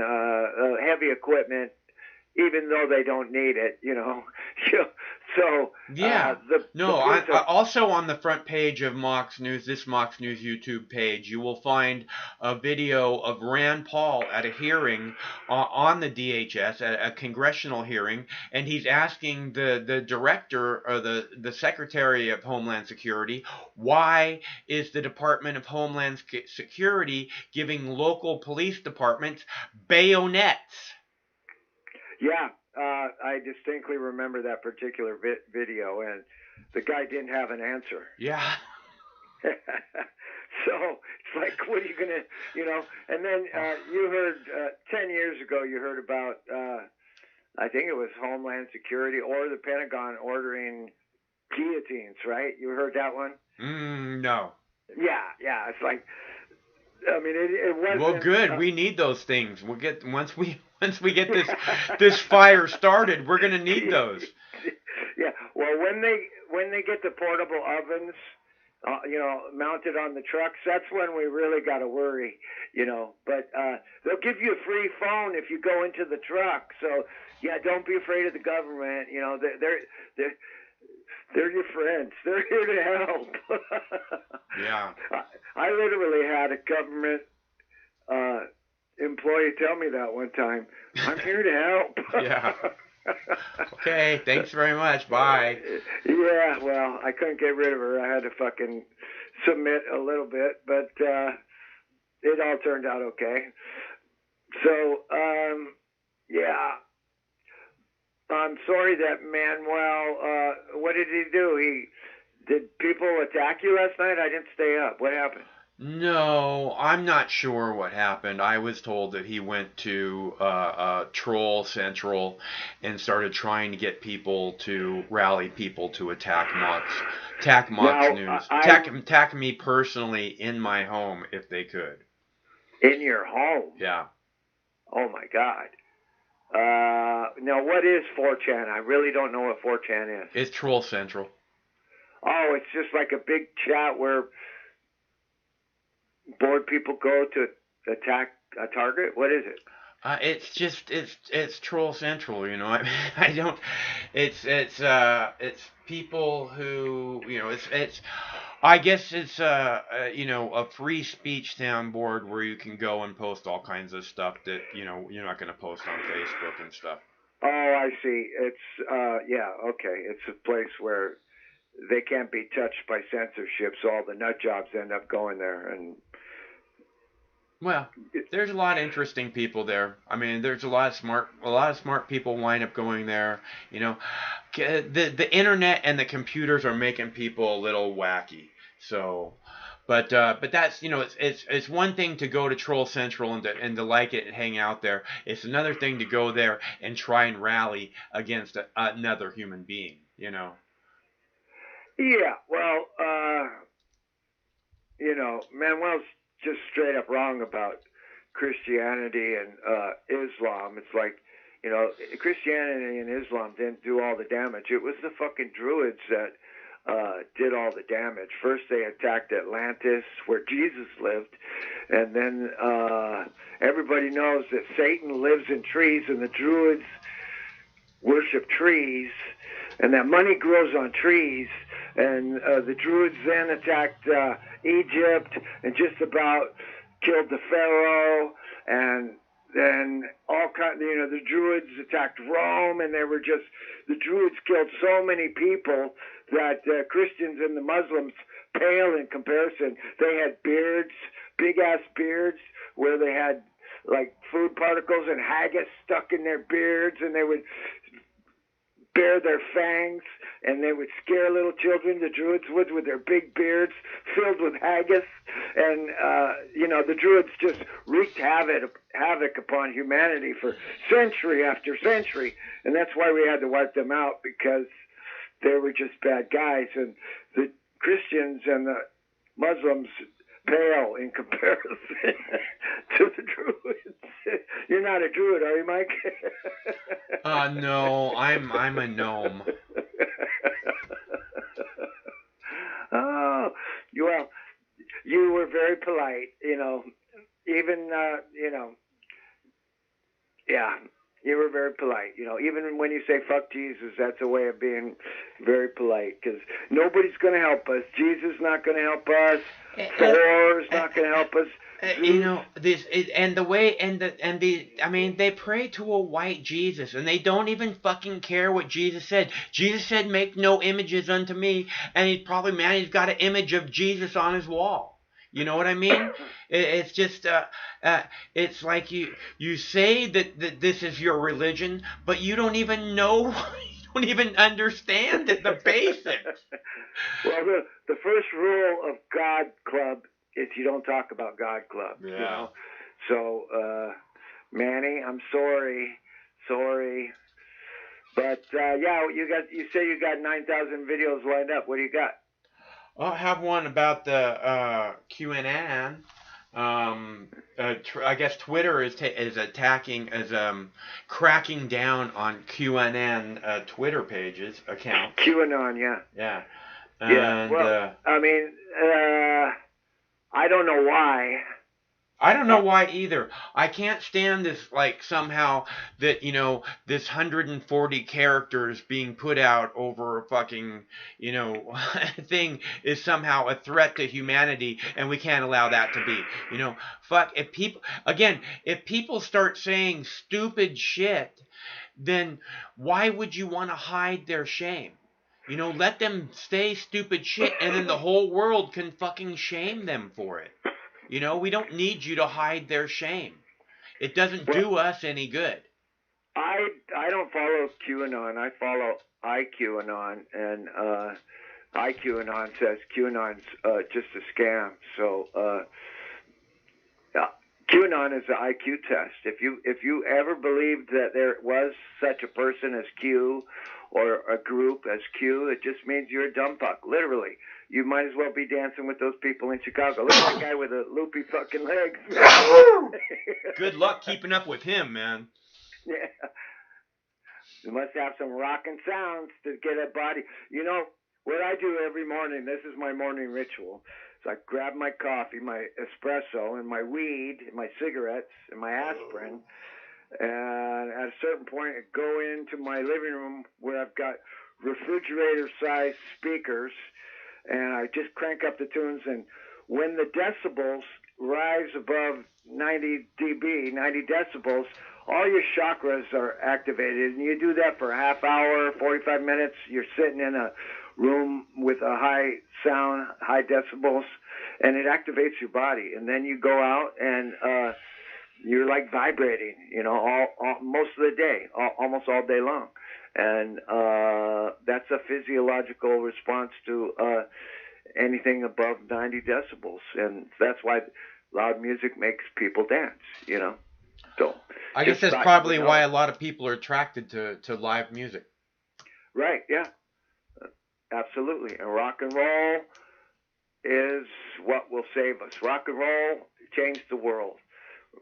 heavy equipment even though they don't need it, you know. So Yeah. the No, police I also on the front page of Mox News, this Mox News YouTube page, you will find a video of Rand Paul at a hearing on the DHS, a congressional hearing, and he's asking the director or the Secretary of Homeland Security, why is the Department of Homeland Security giving local police departments bayonets? Yeah, I distinctly remember that particular video, and the guy didn't have an answer. Yeah. So it's like, what are you gonna, you know? And then you heard 10 years ago, you heard about, I think it was Homeland Security or the Pentagon ordering guillotines, right? You heard that one? No. Yeah. It's like, I mean, it wasn't. Well, good. We need those things. We'll get once we get this fire started. We're gonna need those. Yeah. Well, when they get the portable ovens, you know, mounted on the trucks, that's when we really got to worry, you know. But they'll give you a free phone if you go into the truck. So yeah, don't be afraid of the government. You know, they're your friends. They're here to help. Yeah. I literally had a government employee tell me that one time. I'm here to help. Yeah. Okay, thanks very much. Bye. Yeah, well, I couldn't get rid of her. I had to fucking submit a little bit, but it all turned out okay. So, yeah. I'm sorry that Manuel, what did he do? Did people attack you last night? I didn't stay up. What happened? No, I'm not sure what happened. I was told that he went to Troll Central and started trying to get people to rally people to attack Mox News, attack me personally in my home if they could. In your home? Yeah. Oh my God. Now what is 4chan? I really don't know what 4chan is. It's Troll Central. Oh, it's just like a big chat where bored people go to attack a target? What is it? It's Troll Central, you know. I don't. It's people who, you know. It's. I guess it's you know, a free speech soundboard where you can go and post all kinds of stuff that, you know, you're not going to post on Facebook and stuff. Oh, I see. It's yeah, okay. It's a place where they can't be touched by censorship, so all the nut jobs end up going there. And well, there's a lot of interesting people there. I mean, there's a lot of smart people wind up going there. You know, the internet and the computers are making people a little wacky. So, but that's, you know, it's one thing to go to Troll Central and to like it and hang out there. It's another thing to go there and try and rally against another human being. You know. Yeah, well, you know, Manuel's just straight up wrong about Christianity and Islam. It's like, you know, Christianity and Islam didn't do all the damage. It was the fucking Druids that did all the damage. First they attacked Atlantis, where Jesus lived, and then everybody knows that Satan lives in trees, and the Druids worship trees, and that money grows on trees. And the Druids then attacked Egypt and just about killed the Pharaoh, and then all kind, you know, the Druids attacked Rome, and the Druids killed so many people that Christians and the Muslims pale in comparison. They had beards, big ass beards, where they had like food particles and haggis stuck in their beards, and they would bare their fangs, and they would scare little children, the Druids would, with their big beards filled with haggis. And, you know, the Druids just wreaked havoc upon humanity for century after century. And that's why we had to wipe them out, because they were just bad guys. And the Christians and the Muslims pale in comparison to the Druids. You're not a Druid, are you, Mike? No, I'm a gnome. Oh, well, you were very polite, you know, even, you know, yeah, You were very polite. You know, even when you say "fuck Jesus," that's a way of being very polite, because nobody's going to help us. Jesus is not going to help us. Thor is not going to help us. You know, I mean, they pray to a white Jesus, and they don't even fucking care what Jesus said. Jesus said, "Make no images unto me," and he's got an image of Jesus on his wall. You know what I mean? It's just, it's like you say that this is your religion, but you don't even know, you don't even understand the basics. Well, the first rule of God Club is you don't talk about God Club. Yeah. You know? So, Manny, I'm sorry, but yeah, you say you got 9,000 videos lined up. What do you got? I have one about the QAnon. I guess Twitter is cracking down on QAnon Twitter pages accounts. QAnon, yeah. Yeah. Yeah. Well, I mean, I don't know why. I don't know why either. I can't stand this, like, somehow that, you know, this 140 characters being put out over a fucking, you know, thing is somehow a threat to humanity, and we can't allow that to be. You know, fuck, if people start saying stupid shit, then why would you want to hide their shame? You know, let them say stupid shit, and then the whole world can fucking shame them for it. You know, we don't need you to hide their shame. It doesn't do us any good. I don't follow QAnon. I follow IQAnon, and IQAnon says QAnon's just a scam. So QAnon is the IQ test. If you ever believed that there was such a person as Q, or a group as Q, it just means you're a dumb fuck, literally. You might as well be dancing with those people in Chicago. Look at that guy with the loopy fucking legs. Good luck keeping up with him, man. Yeah. You must have some rockin' sounds to get a body. You know, what I do every morning, this is my morning ritual. So I grab my coffee, my espresso, and my weed, and my cigarettes, and my aspirin. And at a certain point, I go into my living room where I've got refrigerator-sized speakers, and I just crank up the tunes. And when the decibels rise above 90 dB, 90 decibels, all your chakras are activated. And you do that for a half hour, 45 minutes. You're sitting in a room with a high sound, high decibels, and it activates your body. And then you go out and you're like vibrating, you know, all most of the day, almost all day long. And that's a physiological response to anything above 90 decibels. And that's why loud music makes people dance, you know. So I guess that's probably why a lot of people are attracted to live music. Right, yeah. Absolutely. And rock and roll is what will save us. Rock and roll changed the world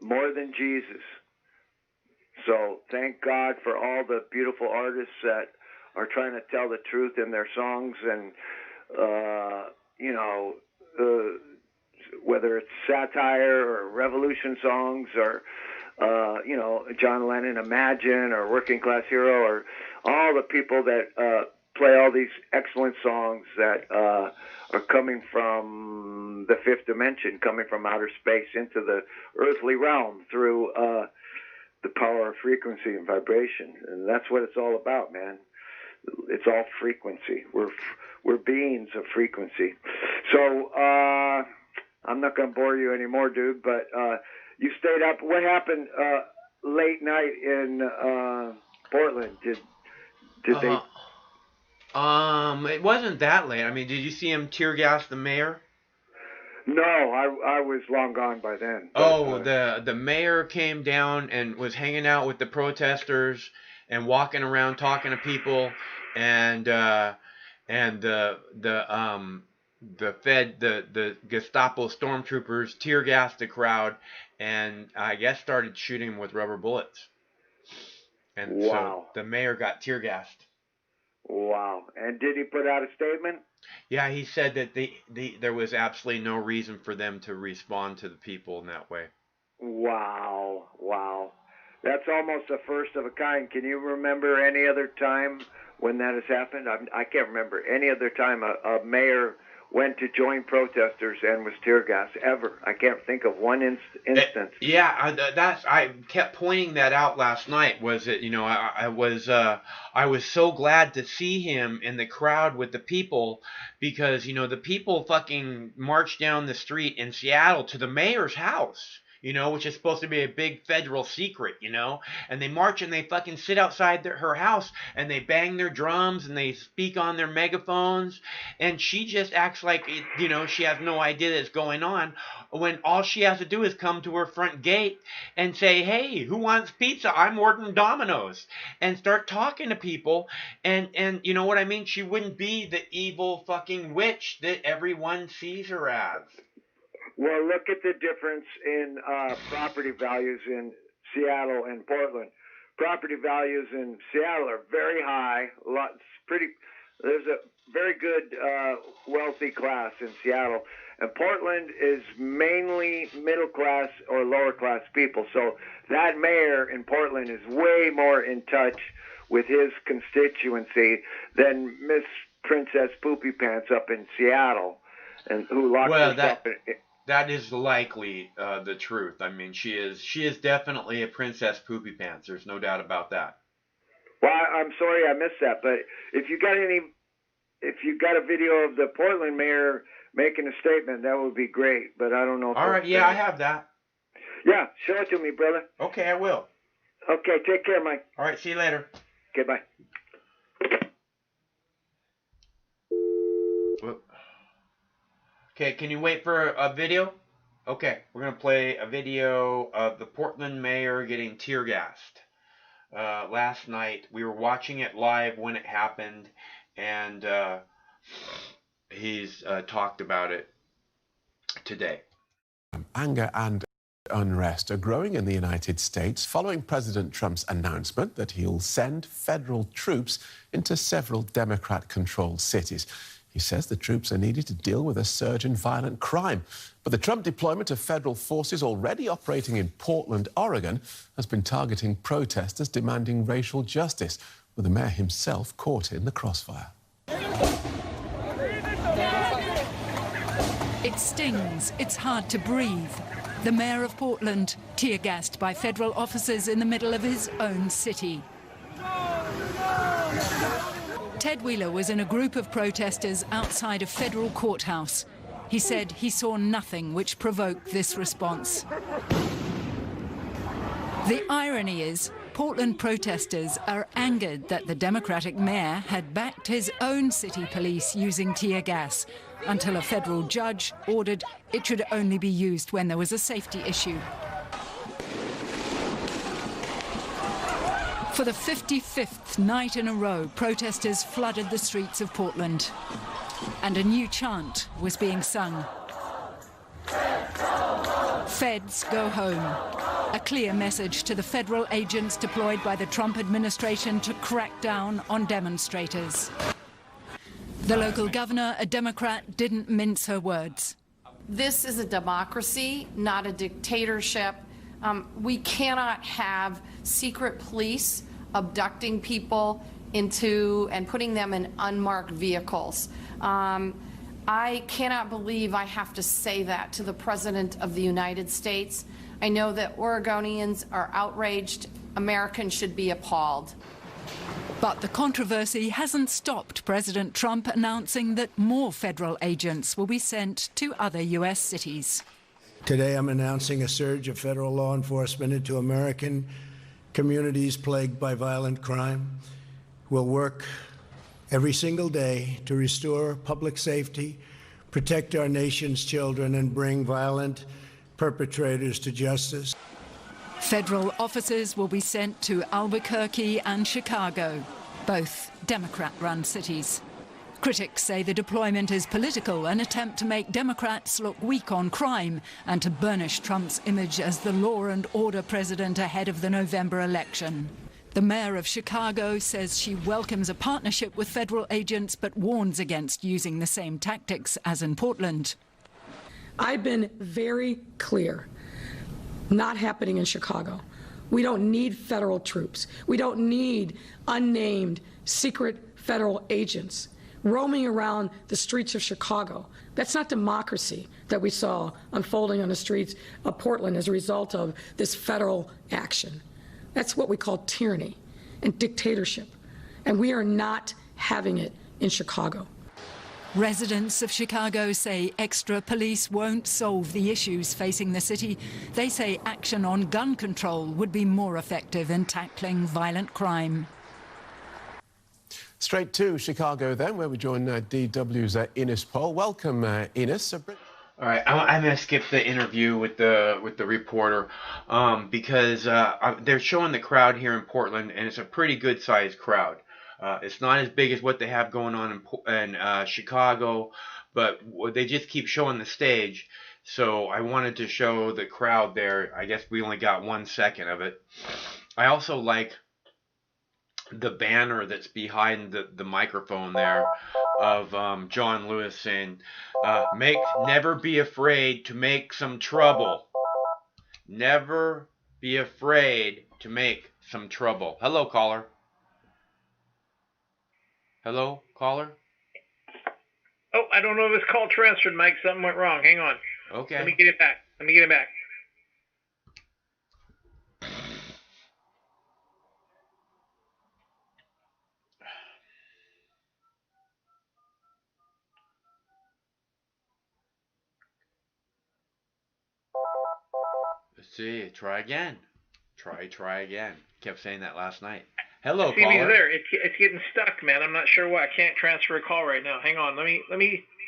more than Jesus. So thank God for all the beautiful artists that are trying to tell the truth in their songs, and you know, whether it's satire or revolution songs, or you know, John Lennon, Imagine, or Working Class Hero, or all the people that play all these excellent songs that are coming from the fifth dimension, coming from outer space into the earthly realm through the power of frequency and vibration. And that's what it's all about, man. It's all frequency. We're beings of frequency. So I'm not going to bore you anymore, dude, but you stayed up. What happened late night in Portland? Did they... It wasn't that late. I mean, did you see him tear gas the mayor? No, I was long gone by then. But, the mayor came down and was hanging out with the protesters and walking around talking to people, and the Gestapo stormtroopers tear gassed the crowd, and I guess started shooting him with rubber bullets. And wow. So the mayor got tear gassed. Wow. And did he put out a statement? Yeah, he said that there was absolutely no reason for them to respond to the people in that way. Wow. That's almost a first of a kind. Can you remember any other time when that has happened? I can't remember any other time a mayor went to join protesters and was tear gas ever. I can't think of one instance. I kept pointing that out last night. Was it, I was so glad to see him in the crowd with the people, because the people fucking marched down the street in Seattle to the mayor's house, which is supposed to be a big federal secret, and they march and they fucking sit outside her house and they bang their drums and they speak on their megaphones, and she just acts like, she has no idea that's going on, when all she has to do is come to her front gate and say, hey, who wants pizza? I'm ordering Domino's, and start talking to people, and you know what I mean? She wouldn't be the evil fucking witch that everyone sees her as. Well, look at the difference in property values in Seattle and Portland. Property values in Seattle are very high. There's a very good wealthy class in Seattle, and Portland is mainly middle class or lower class people. So that mayor in Portland is way more in touch with his constituency than Miss Princess Poopy Pants up in Seattle, and who locked herself in. That is likely the truth. I mean, she is definitely a Princess Poopy Pants. There's no doubt about that. Well, I'm sorry I missed that, but if you got a video of the Portland mayor making a statement, that would be great. But I don't know. All right, yeah, I have that. Yeah, show it to me, brother. Okay, I will. Okay, take care, Mike. All right, see you later. Okay, bye. Okay, can you wait for a video? Okay, we're going to play a video of the Portland mayor getting tear gassed. Last night, we were watching it live when it happened, and he's talked about it today. Anger and unrest are growing in the United States following President Trump's announcement that he'll send federal troops into several Democrat-controlled cities. He says the troops are needed to deal with a surge in violent crime. But the Trump deployment of federal forces already operating in Portland, Oregon, has been targeting protesters demanding racial justice, with the mayor himself caught in the crossfire. It stings. It's hard to breathe. The mayor of Portland, tear-gassed by federal officers in the middle of his own city. Ted Wheeler was in a group of protesters outside a federal courthouse. He said he saw nothing which provoked this response. The irony is, Portland protesters are angered that the Democratic mayor had backed his own city police using tear gas, until a federal judge ordered it should only be used when there was a safety issue. For the 55th night in a row, protesters flooded the streets of Portland, and a new chant was being sung. Feds go home. A clear message to the federal agents deployed by the Trump administration to crack down on demonstrators. The local governor, a Democrat, didn't mince her words. This is a democracy, not a dictatorship. We cannot have secret police abducting people and putting them in unmarked vehicles. I cannot believe I have to say that to the President of the United States. I know that Oregonians are outraged. Americans should be appalled. But the controversy hasn't stopped President Trump announcing that more federal agents will be sent to other U.S. cities. Today, I'm announcing a surge of federal law enforcement into American communities plagued by violent crime. We'll work every single day to restore public safety, protect our nation's children, and bring violent perpetrators to justice. Federal officers will be sent to Albuquerque and Chicago, both Democrat-run cities. Critics say the deployment is political, an attempt to make Democrats look weak on crime and to burnish Trump's image as the law and order president ahead of the November election. The mayor of Chicago says she welcomes a partnership with federal agents but warns against using the same tactics as in Portland. I've been very clear, not happening in Chicago. We don't need federal troops. We don't need unnamed secret federal agents roaming around the streets of Chicago. That's not democracy that we saw unfolding on the streets of Portland as a result of this federal action. That's what we call tyranny and dictatorship. And we are not having it in Chicago. Residents of Chicago say extra police won't solve the issues facing the city. They say action on gun control would be more effective in tackling violent crime. Straight to Chicago then, where we join DW's Ines Paul. Welcome, Ines. All right, I'm gonna skip the interview with the reporter because they're showing the crowd here in Portland, and it's a pretty good sized crowd. It's not as big as what they have going on in Chicago, but they just keep showing the stage. So I wanted to show the crowd there. I guess we only got 1 second of it. I also like the banner that's behind the microphone there of John Lewis saying, never be afraid to make some trouble. Never be afraid to make some trouble. Hello, caller. Hello, caller? Oh, I don't know if this call transferred, Mike. Something went wrong. Hang on. Okay. Let me get it back. Let's see. Try again. Try again. Kept saying that last night. Hello, See caller. me there. It's getting stuck, man. I'm not sure why. I can't transfer a call right now. Hang on. Let me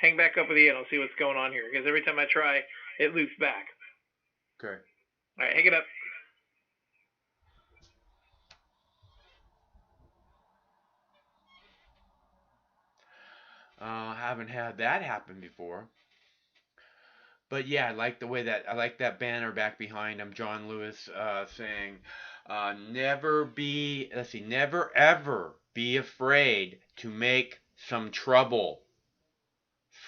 hang back up with you and I'll see what's going on here. Because every time I try, it loops back. Okay. All right, hang it up. Haven't had that happen before. But yeah, I like that banner back behind him, John Lewis, saying, never ever be afraid to make some trouble.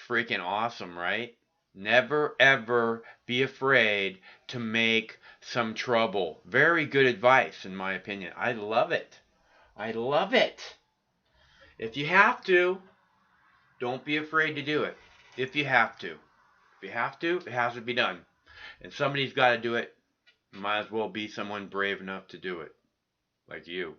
Freaking awesome, right? Never ever be afraid to make some trouble. Very good advice, in my opinion. I love it. If you have to, don't be afraid to do it. If you have to. If you have to, it has to be done. And somebody's got to do it. Might as well be someone brave enough to do it. Like you.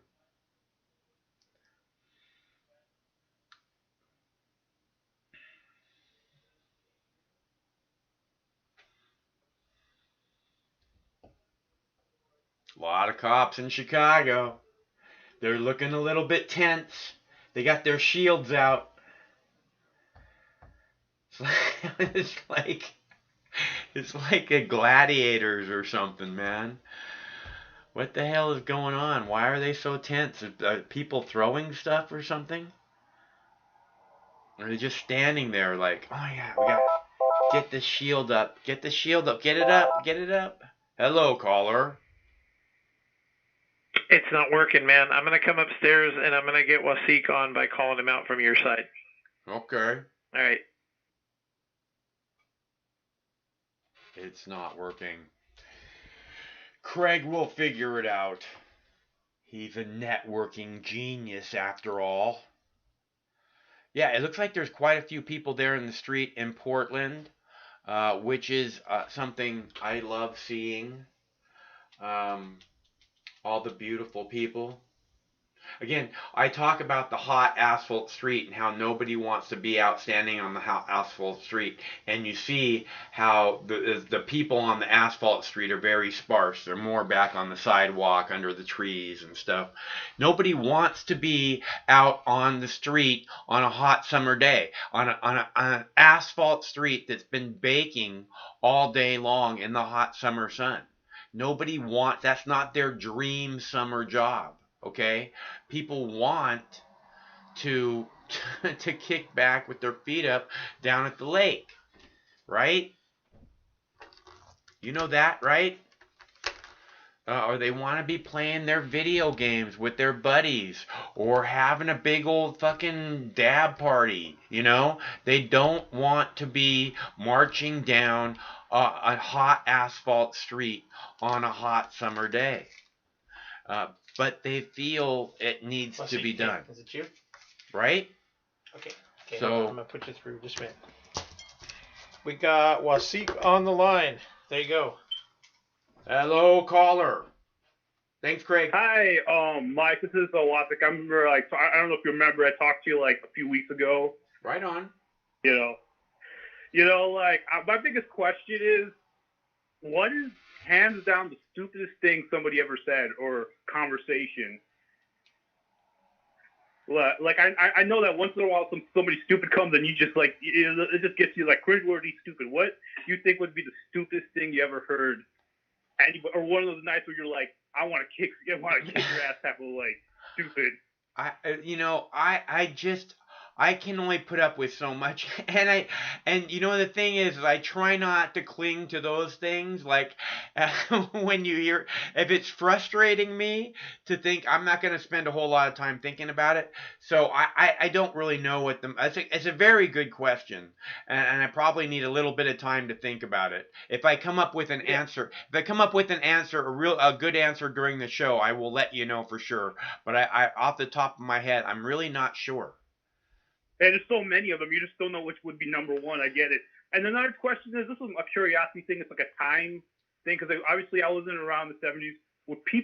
A lot of cops in Chicago. They're looking a little bit tense. They got their shields out. It's like a gladiators or something, man. What the hell is going on? Why are they so tense? Are people throwing stuff or something? Or are they just standing there like, oh yeah, we got get the shield up. Get the shield up. Get it up. Get it up. Hello, caller. It's not working, man. I'm going to come upstairs and I'm going to get Wasik on by calling him out from your side. Okay. All right. It's not working. Craig will figure it out. He's a networking genius after all. Yeah, it looks like there's quite a few people there in the street in Portland, which is something I love seeing. All the beautiful people. Again, I talk about the hot asphalt street and how nobody wants to be out standing on the asphalt street. And you see how the people on the asphalt street are very sparse. They're more back on the sidewalk under the trees and stuff. Nobody wants to be out on the street on a hot summer day. On an asphalt street that's been baking all day long in the hot summer sun. Nobody wants, that's not their dream summer job. Okay, people want to kick back with their feet up down at the lake, right? You know that, right? Or they want to be playing their video games with their buddies, or having a big old fucking dab party. You know, they don't want to be marching down a hot asphalt street on a hot summer day. but they feel it needs to be done. Is it you? Right? Okay. So I'm gonna put you through just a minute. We got Wasik on the line. There you go. hello, caller. Thanks, Craig. Hi, Mike. This is Wasik. I remember, I don't know if you remember, I talked to you like a few weeks ago. Right on. My biggest question is, what is hands down the stupidest thing somebody ever said or conversation? I know that once in a while somebody stupid comes and you just it just gets you like cringeworthy stupid. What do you think would be the stupidest thing you ever heard? Or one of those nights where you're like, I want to kick your ass type of like stupid. I can only put up with so much, and the thing is I try not to cling to those things. Like when you hear, if it's frustrating me to think, I'm not going to spend a whole lot of time thinking about it. So I don't really know what it's a very good question, and I probably need a little bit of time to think about it. If I come up with an answer, a good answer during the show, I will let you know for sure. But I off the top of my head, I'm really not sure. And there's so many of them, you just don't know which would be number one. I get it. And another question is, this is a curiosity thing. It's like a time thing, because obviously I wasn't around the 70s.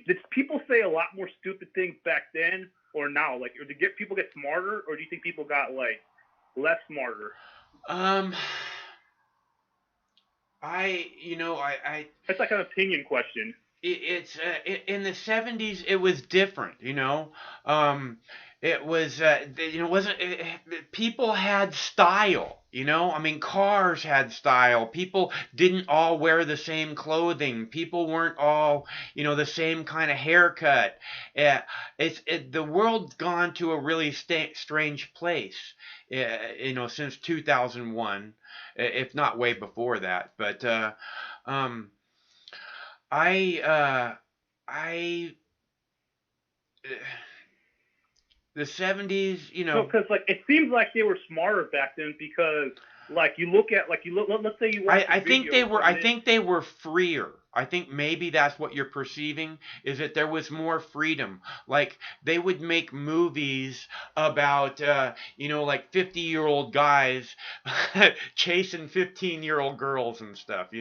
Did people say a lot more stupid things back then or now? Like, or did people get smarter, or do you think people got like less smarter? It's like an opinion question. It's in the 70s it was different, it was people had style, I mean, cars had style. People didn't all wear the same clothing. People weren't all the same kind of haircut. The world's gone to a really strange place, since 2001, if not way before that. But the 70s, because it seems like they were smarter back then, because let's say you watch I think they were freer. I think maybe that's what you're perceiving, is that there was more freedom. Like, they would make movies about, 50-year-old guys chasing 15-year-old girls and stuff,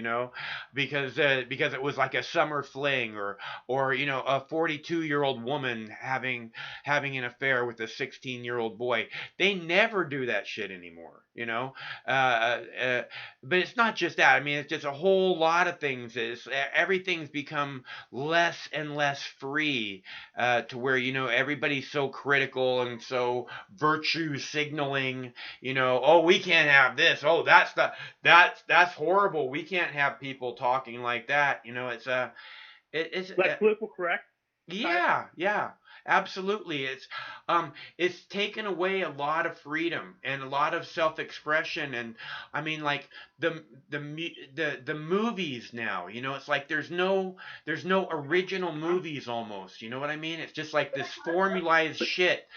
because it was like a summer fling, or a 42-year-old woman having an affair with a 16-year-old boy. They never do that shit anymore, but it's not just that. I mean, it's just a whole lot of things. Everything's become less and less free, to where everybody's so critical and so virtue signaling. Oh, we can't have this. Oh, that's horrible. We can't have people talking like that. It's like political correct. Yeah. Absolutely. It's taken away a lot of freedom and a lot of self-expression, and I mean, like the movies now, it's like there's no original movies almost, you know what I mean? It's just like this formalized shit,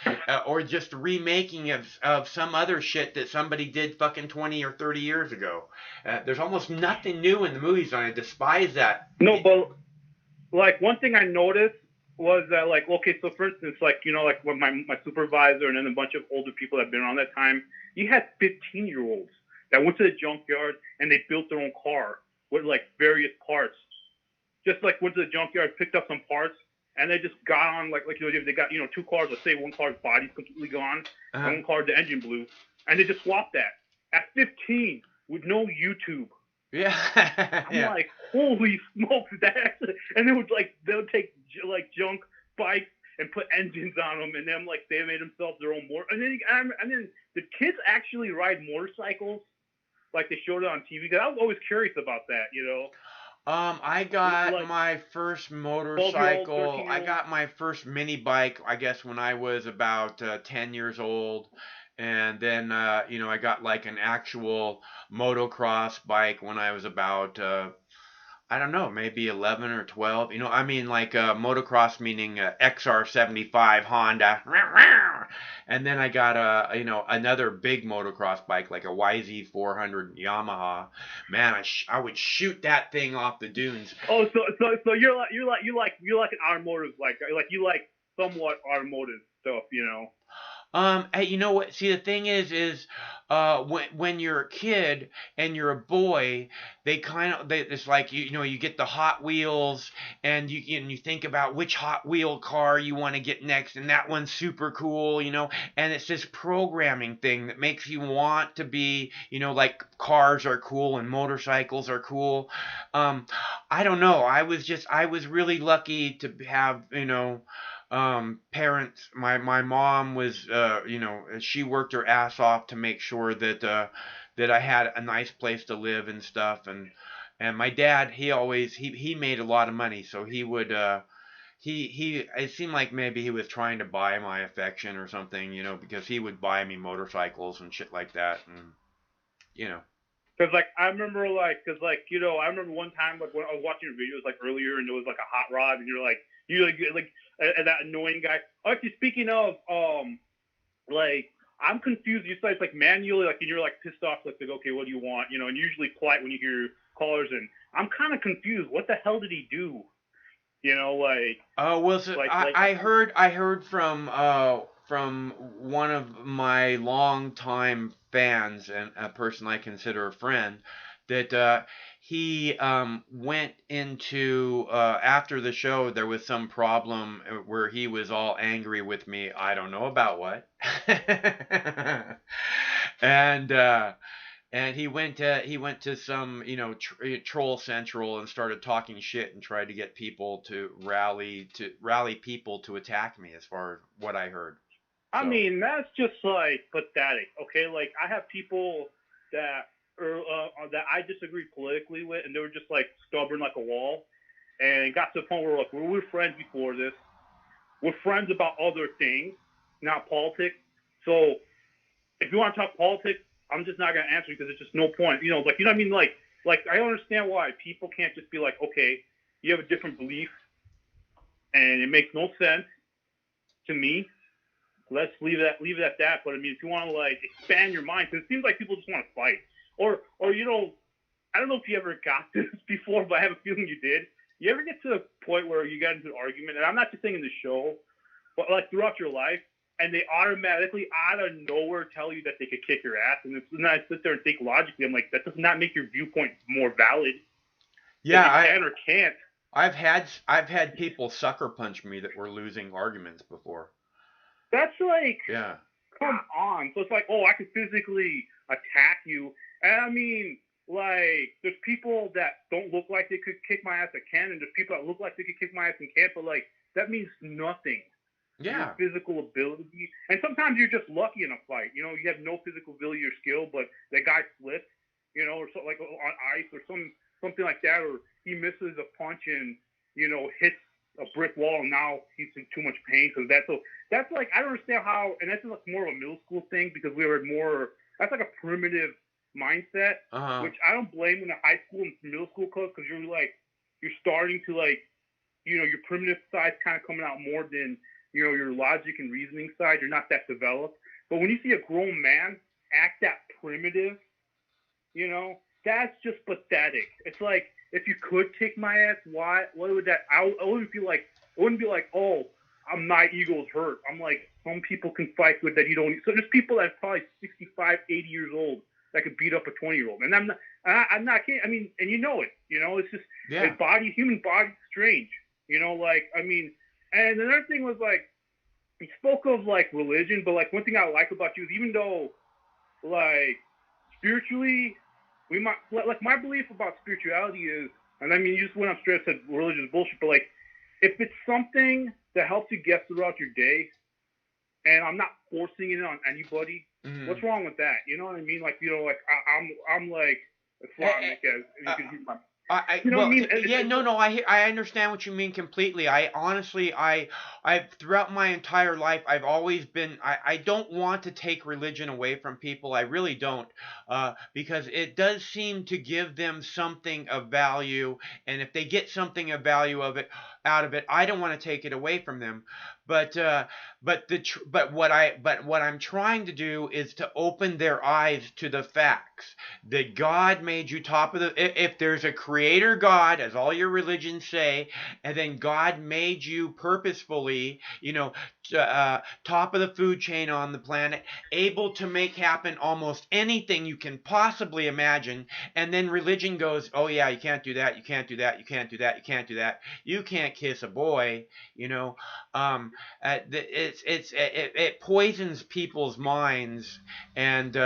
or just remaking of some other shit that somebody did fucking 20 or 30 years ago. There's almost nothing new in the movies, and I despise that. No, but like one thing I noticed was that, so for instance, when my supervisor and then a bunch of older people that have been around that time, you had 15-year-olds that went to the junkyard and they built their own car with various parts. Just went to the junkyard, picked up some parts, and they just got on they got two cars. Let's say one car's body's completely gone, and one car the engine blew, and they just swapped that at 15 with no YouTube. Yeah. I'm like, holy smokes, and they'll take junk bikes and put engines on them, and then they made themselves their own and then the kids actually ride motorcycles, like they showed it on TV. Because I was always curious about that, I got my first motorcycle. I got my first mini bike, I guess, when I was about 10 years old. And then, I got an actual motocross bike when I was about, I don't know, maybe 11 or 12. You know, I mean, like motocross meaning XR75 Honda. And then I got another big motocross bike, like a YZ400 Yamaha. Man, I would shoot that thing off the dunes. Oh, so you like an automotive, like you like somewhat automotive stuff, you know? Hey, you know what? See, the thing is, when you're a kid and you're a boy, it's like you get the Hot Wheels, and you think about which Hot Wheel car you want to get next, and that one's super cool, and it's this programming thing that makes you want to be, like cars are cool and motorcycles are cool. I don't know. I was really lucky to have, parents. My mom was, she worked her ass off to make sure that I had a nice place to live and stuff. And my dad, he made a lot of money, so he would, it seemed like maybe he was trying to buy my affection or something, because he would buy me motorcycles and shit like that. And, Cause like I remember I remember one time like when I was watching your videos like earlier and there was like a hot rod and you're like that annoying guy. Actually, speaking of like I'm confused. You said it's like manually like and you're like pissed off like okay, what do you want? And usually polite when you hear callers, and I'm kind of confused. What the hell did he do? Like. Oh well, so I heard from one of my longtime fans and a person I consider a friend that he went into after the show there was some problem where he was all angry with me. I don't know about what. And he went to some troll central and started talking shit and tried to get people to rally people to attack me, as far as what I heard. I mean, that's just like pathetic. Okay, like I have people that that I disagree politically with, and they were just like stubborn like a wall, and it got to the point where like we were friends before this. We're friends about other things, not politics. So if you want to talk politics, I'm just not gonna answer because it's just no point. Like what I mean? Like I don't understand why people can't just be like, okay, you have a different belief, and it makes no sense to me. Let's leave it at that. But I mean, if you want to like expand your mind, because it seems like people just want to fight, or I don't know if you ever got this before, but I have a feeling you did. You ever get to the point where you got into an argument, and I'm not just saying in the show, but like throughout your life, and they automatically out of nowhere tell you that they could kick your ass, and I sit there and think logically, I'm like, that does not make your viewpoint more valid. Yeah, I can or can't. I've had people sucker punch me that were losing arguments before. That's like, yeah. Come on. So it's like, oh, I could physically attack you. And I mean, like, there's people that don't look like they could kick my ass that can, and there's people that look like they could kick my ass and can't, but like, that means nothing. Yeah. Your physical ability. And sometimes you're just lucky in a fight. You have no physical ability or skill, but that guy slipped, or something like on ice or something like that, or he misses a punch and, hits a brick wall, and now he's in too much pain because that's like, I don't understand how, and that's like more of a middle school thing because we were that's like a primitive mindset, which I don't blame in the high school and middle school clubs because you're starting to like, your primitive side's kind of coming out more than, your logic and reasoning side. You're not that developed. But when you see a grown man act that primitive, that's just pathetic. It's like, if you could kick my ass, why? What would that? I wouldn't be like, oh, my ego's hurt. I'm like, some people can fight with that you don't. So there's people that's probably 65, 80 years old that could beat up a 20-year-old, and I'm not kidding. I mean, and it's just human body's strange. I mean, and another thing was like, he spoke of like religion, but like one thing I like about you is even though like spiritually. We might like my belief about spirituality is, and I mean you just went up straight and said religion is bullshit, but like if it's something that helps you get throughout your day, and I'm not forcing it on anybody, what's wrong with that? You know what I mean? Like like I'm like Islamic as you can hear You know what I mean? I understand what you mean completely. I honestly, I've throughout my entire life, I've always been, I don't want to take religion away from people. I really don't, because it does seem to give them something of value, and if they get something of value out of it, I don't want to take it away from them. But what I'm trying to do is to open their eyes to the facts that God made you top of the. If there's a creator God, as all your religions say, and then God made you purposefully, top of the food chain on the planet, able to make happen almost anything you can possibly imagine, and then religion goes, oh yeah, you can't do that, you can't do that, you can't do that, you can't do that, you can't kiss a boy, it poisons people's minds and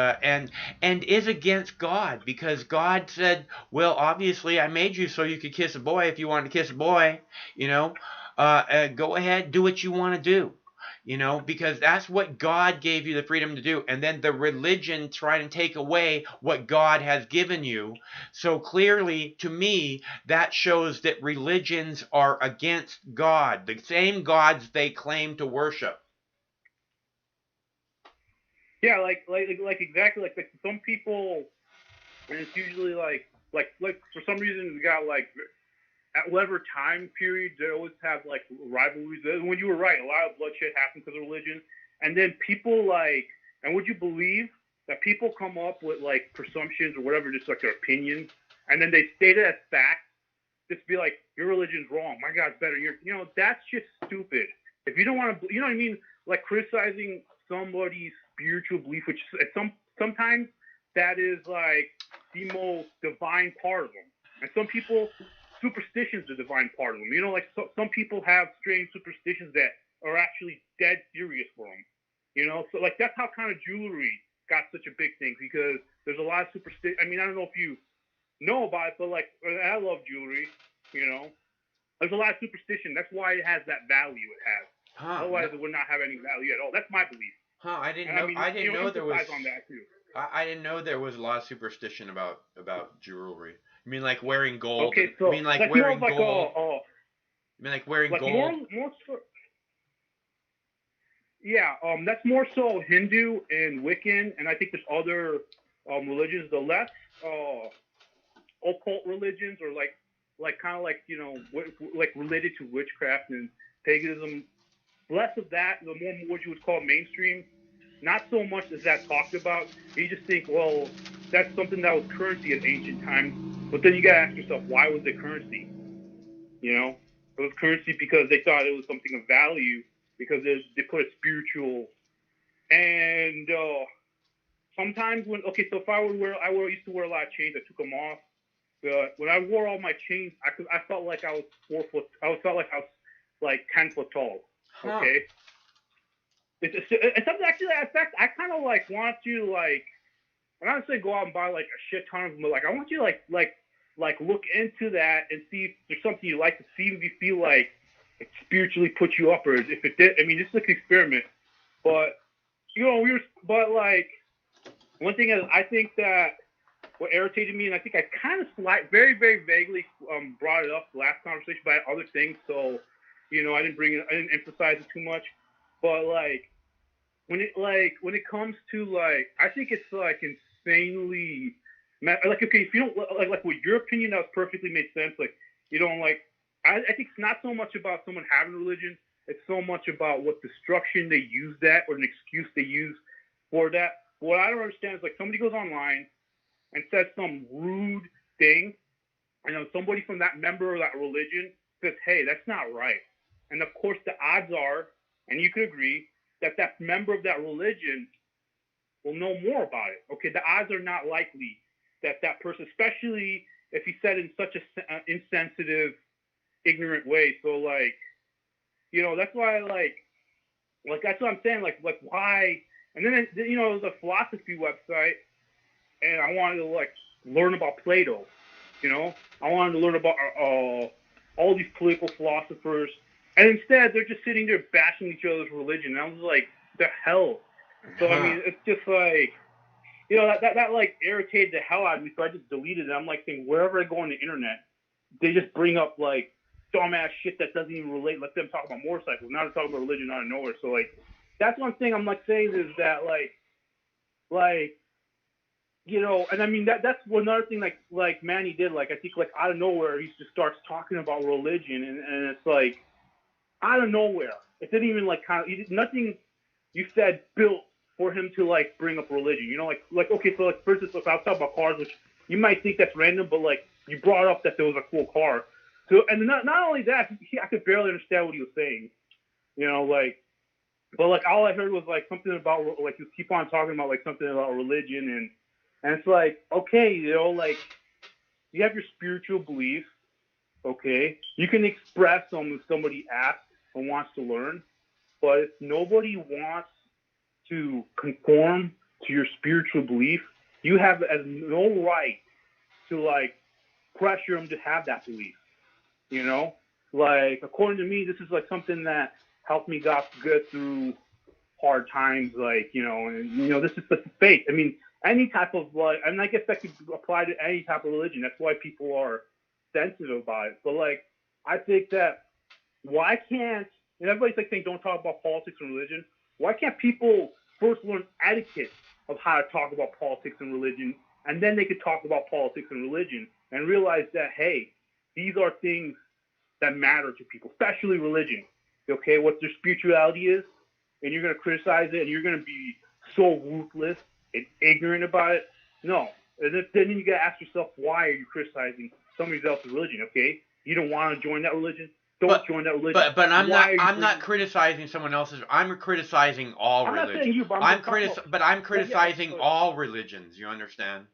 is against God, because God said, well, obviously I made you so you could kiss a boy. If you wanted to kiss a boy, go ahead, do what you want to do. Because that's what God gave you the freedom to do. And then the religion try to take away what God has given you. So clearly, to me, that shows that religions are against God, the same gods they claim to worship. Yeah, like exactly like some people, and it's usually like for some reason we got like at whatever time period they always have like rivalries. When you were right, a lot of bloodshed happens because of religion, and then people like, and would you believe that people come up with like presumptions or whatever, just like their opinions, and then they state it as fact, just be like, your religion's wrong, my God's better. That's just stupid. If you don't want to, you know what I mean, like criticizing somebody's spiritual belief, which sometimes that is like the most divine part of them, and some people. Superstitions are the divine part of them. Like some people have strange superstitions that are actually dead serious for them. So like that's how kind of jewelry got such a big thing, because there's a lot of superstition. I mean, I don't know if you know about it, but like I love jewelry. There's a lot of superstition. That's why it has that value it has. Otherwise, it would not have any value at all. That's my belief. I didn't know there was. On that too. I didn't know there was a lot of superstition about jewelry. You mean like wearing gold? Okay, so you mean like wearing gold? You mean like wearing like gold? More so, yeah, that's more so Hindu and Wiccan, and I think there's other religions. The less occult religions, or like kind of like like related to witchcraft and paganism. Less of that, the more what you would call mainstream. Not so much as that talked about. You just think, well, that's something that was currency in ancient times. But then you gotta ask yourself, why was it currency? It was currency because they thought it was something of value, because they put a spiritual. And sometimes if I would wear, I used to wear a lot of chains. I took them off. When I wore all my chains, I felt like I was 4 foot. I felt like I was like 10 foot tall. Okay. It's something actually that affects. I kind of like want you like. I'm not gonna say go out and buy like a shit ton of them, but like I want you to like look into that and see if there's something you like to see, if you feel like it spiritually put you up, or if it did. I mean, just like an experiment. But but like one thing is, I think that what irritated me, and I think I kind of very very vaguely brought it up last conversation, but I had other things, so I didn't emphasize it too much. But like when it comes to like, I think it's like insanely like, okay, if you don't like with your opinion, that was perfectly made sense. Like you don't like, I think it's not so much about someone having a religion. It's so much about what destruction they use that, or an excuse they use for that. What I don't understand is like somebody goes online and says some rude thing, and somebody from that member of that religion says, hey, that's not right. And of course the odds are, and you could agree, that member of that religion will know more about it. Okay, the odds are not likely that person, especially if he said it in such an insensitive, ignorant way. So like, that's why like that's what I'm saying. Like why? And then it was a philosophy website, and I wanted to like learn about Plato. I wanted to learn about all these political philosophers. And instead, they're just sitting there bashing each other's religion. And I was like, the hell? So, I mean, it's just like, that like irritated the hell out of me. So I just deleted it. I'm like saying, wherever I go on the internet, they just bring up like dumbass shit that doesn't even relate. Let them talk about motorcycles. Now they're talking about religion out of nowhere. So like, that's one thing I'm like saying is that like you know, and I mean that's another thing like Manny did. Like I think like out of nowhere he just starts talking about religion, and it's like out of nowhere. It didn't even like kind of nothing you said built for him to like bring up religion. You know, like okay, so like for instance, if I was talking about cars, which you might think that's random, but like you brought up that there was a cool car. So and not only that, I could barely understand what he was saying. You know, like, but like all I heard was like something about like you keep on talking about like something about religion and it's like okay, you know, like you have your spiritual beliefs, okay, you can express them if somebody asks and wants to learn, but if nobody wants to conform to your spiritual belief, you have as no right to like pressure them to have that belief. You know, like according to me, this is like something that helped me get through hard times. Like and this is the faith. I mean, any type of like, and I guess that could apply to any type of religion. That's why people are sensitive about it. But like, I think that why can't, and everybody's like saying don't talk about politics and religion. Why can't people first learn etiquette of how to talk about politics and religion, and then they could talk about politics and religion and realize that, hey, these are things that matter to people, especially religion. Okay, what their spirituality is, and you're going to criticize it, and you're going to be so ruthless and ignorant about it. No. And then you got to ask yourself, why are you criticizing somebody else's religion? Okay, you don't want to join that religion. Don't join that religion. But I'm not criticizing someone else's. I'm criticizing all religions. I'm not saying you, but I'm criticizing all religions. You understand?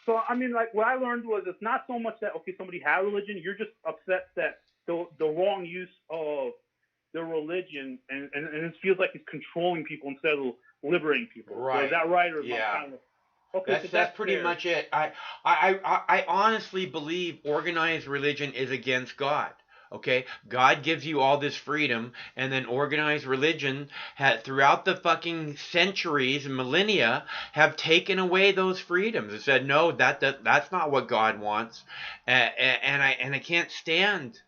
So I mean, like what I learned was it's not so much that okay, somebody had religion. You're just upset that the wrong use of their religion and it feels like it's controlling people instead of liberating people. Right? So is that right? Or yeah. Kind of, okay, that's pretty much it. I honestly believe organized religion is against God. Okay, God gives you all this freedom, and then organized religion throughout the fucking centuries and millennia have taken away those freedoms and said, no, that's not what God wants, and I can't stand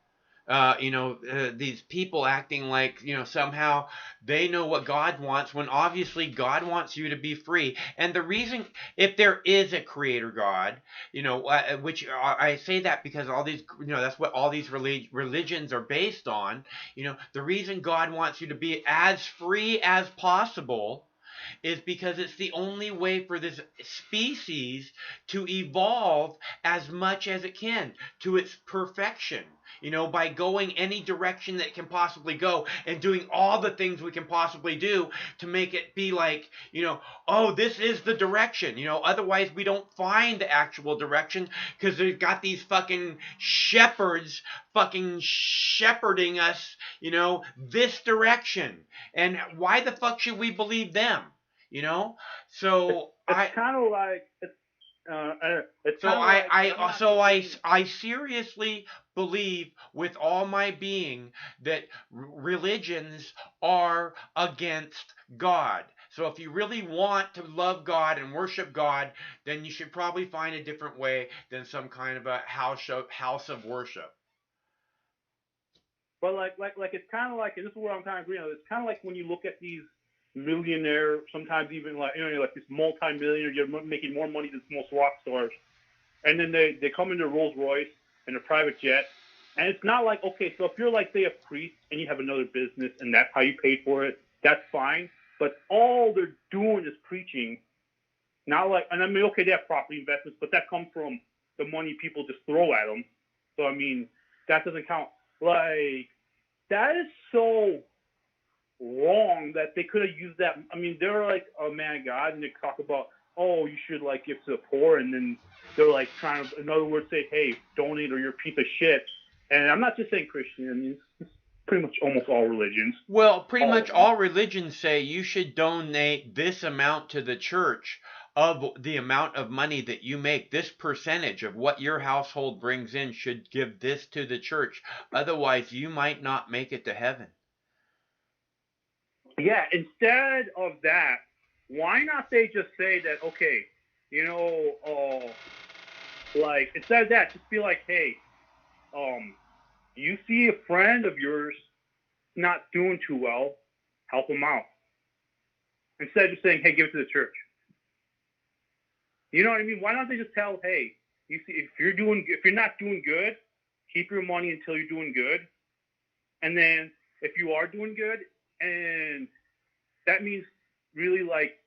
these people acting like, somehow they know what God wants when obviously God wants you to be free. And the reason, if there is a creator God, which I say that because all these, that's what all these religions are based on, the reason God wants you to be as free as possible is because it's the only way for this species to evolve as much as it can to its perfection, by going any direction that it can possibly go and doing all the things we can possibly do to make it be like, oh, this is the direction, otherwise we don't find the actual direction because they've got these fucking shepherds fucking shepherding us, this direction. And why the fuck should we believe them? So it's kind of like I seriously believe with all my being that religions are against God. So if you really want to love God and worship God, then you should probably find a different way than some kind of a house of worship. But like it's kind of like, and this is where I'm kind of agreeing. It's kind of like when you look at these millionaire, sometimes even like like this multi-millionaire, you're making more money than most rock stars, and then they come into Rolls Royce and a private jet, and it's not like, okay, so if you're like say a priest and you have another business and that's how you paid for it, that's fine. But all they're doing is preaching, not like, and I mean, okay, they have property investments, but that comes from the money people just throw at them. So I mean, that doesn't count. Like that is so wrong that they could have used that. I mean, they're like a man of God, and they talk about, oh, you should like give to the poor, and then they're like trying to, in other words, say, hey, donate or you're a piece of shit. And I'm not just saying Christian. I mean, it's pretty much almost all religions. Well, pretty much all religions say you should donate this amount to the church of the amount of money that you make. This percentage of what your household brings in should give this to the church. Otherwise, you might not make it to heaven. Yeah, instead of that, why not they just say that, okay, Like, instead of that, just be like, hey, you see a friend of yours not doing too well, help them out. Instead of just saying, hey, give it to the church. You know what I mean? Why don't they just tell, hey, you see, if you're not doing good, keep your money until you're doing good. And then if you are doing good, and that means really like,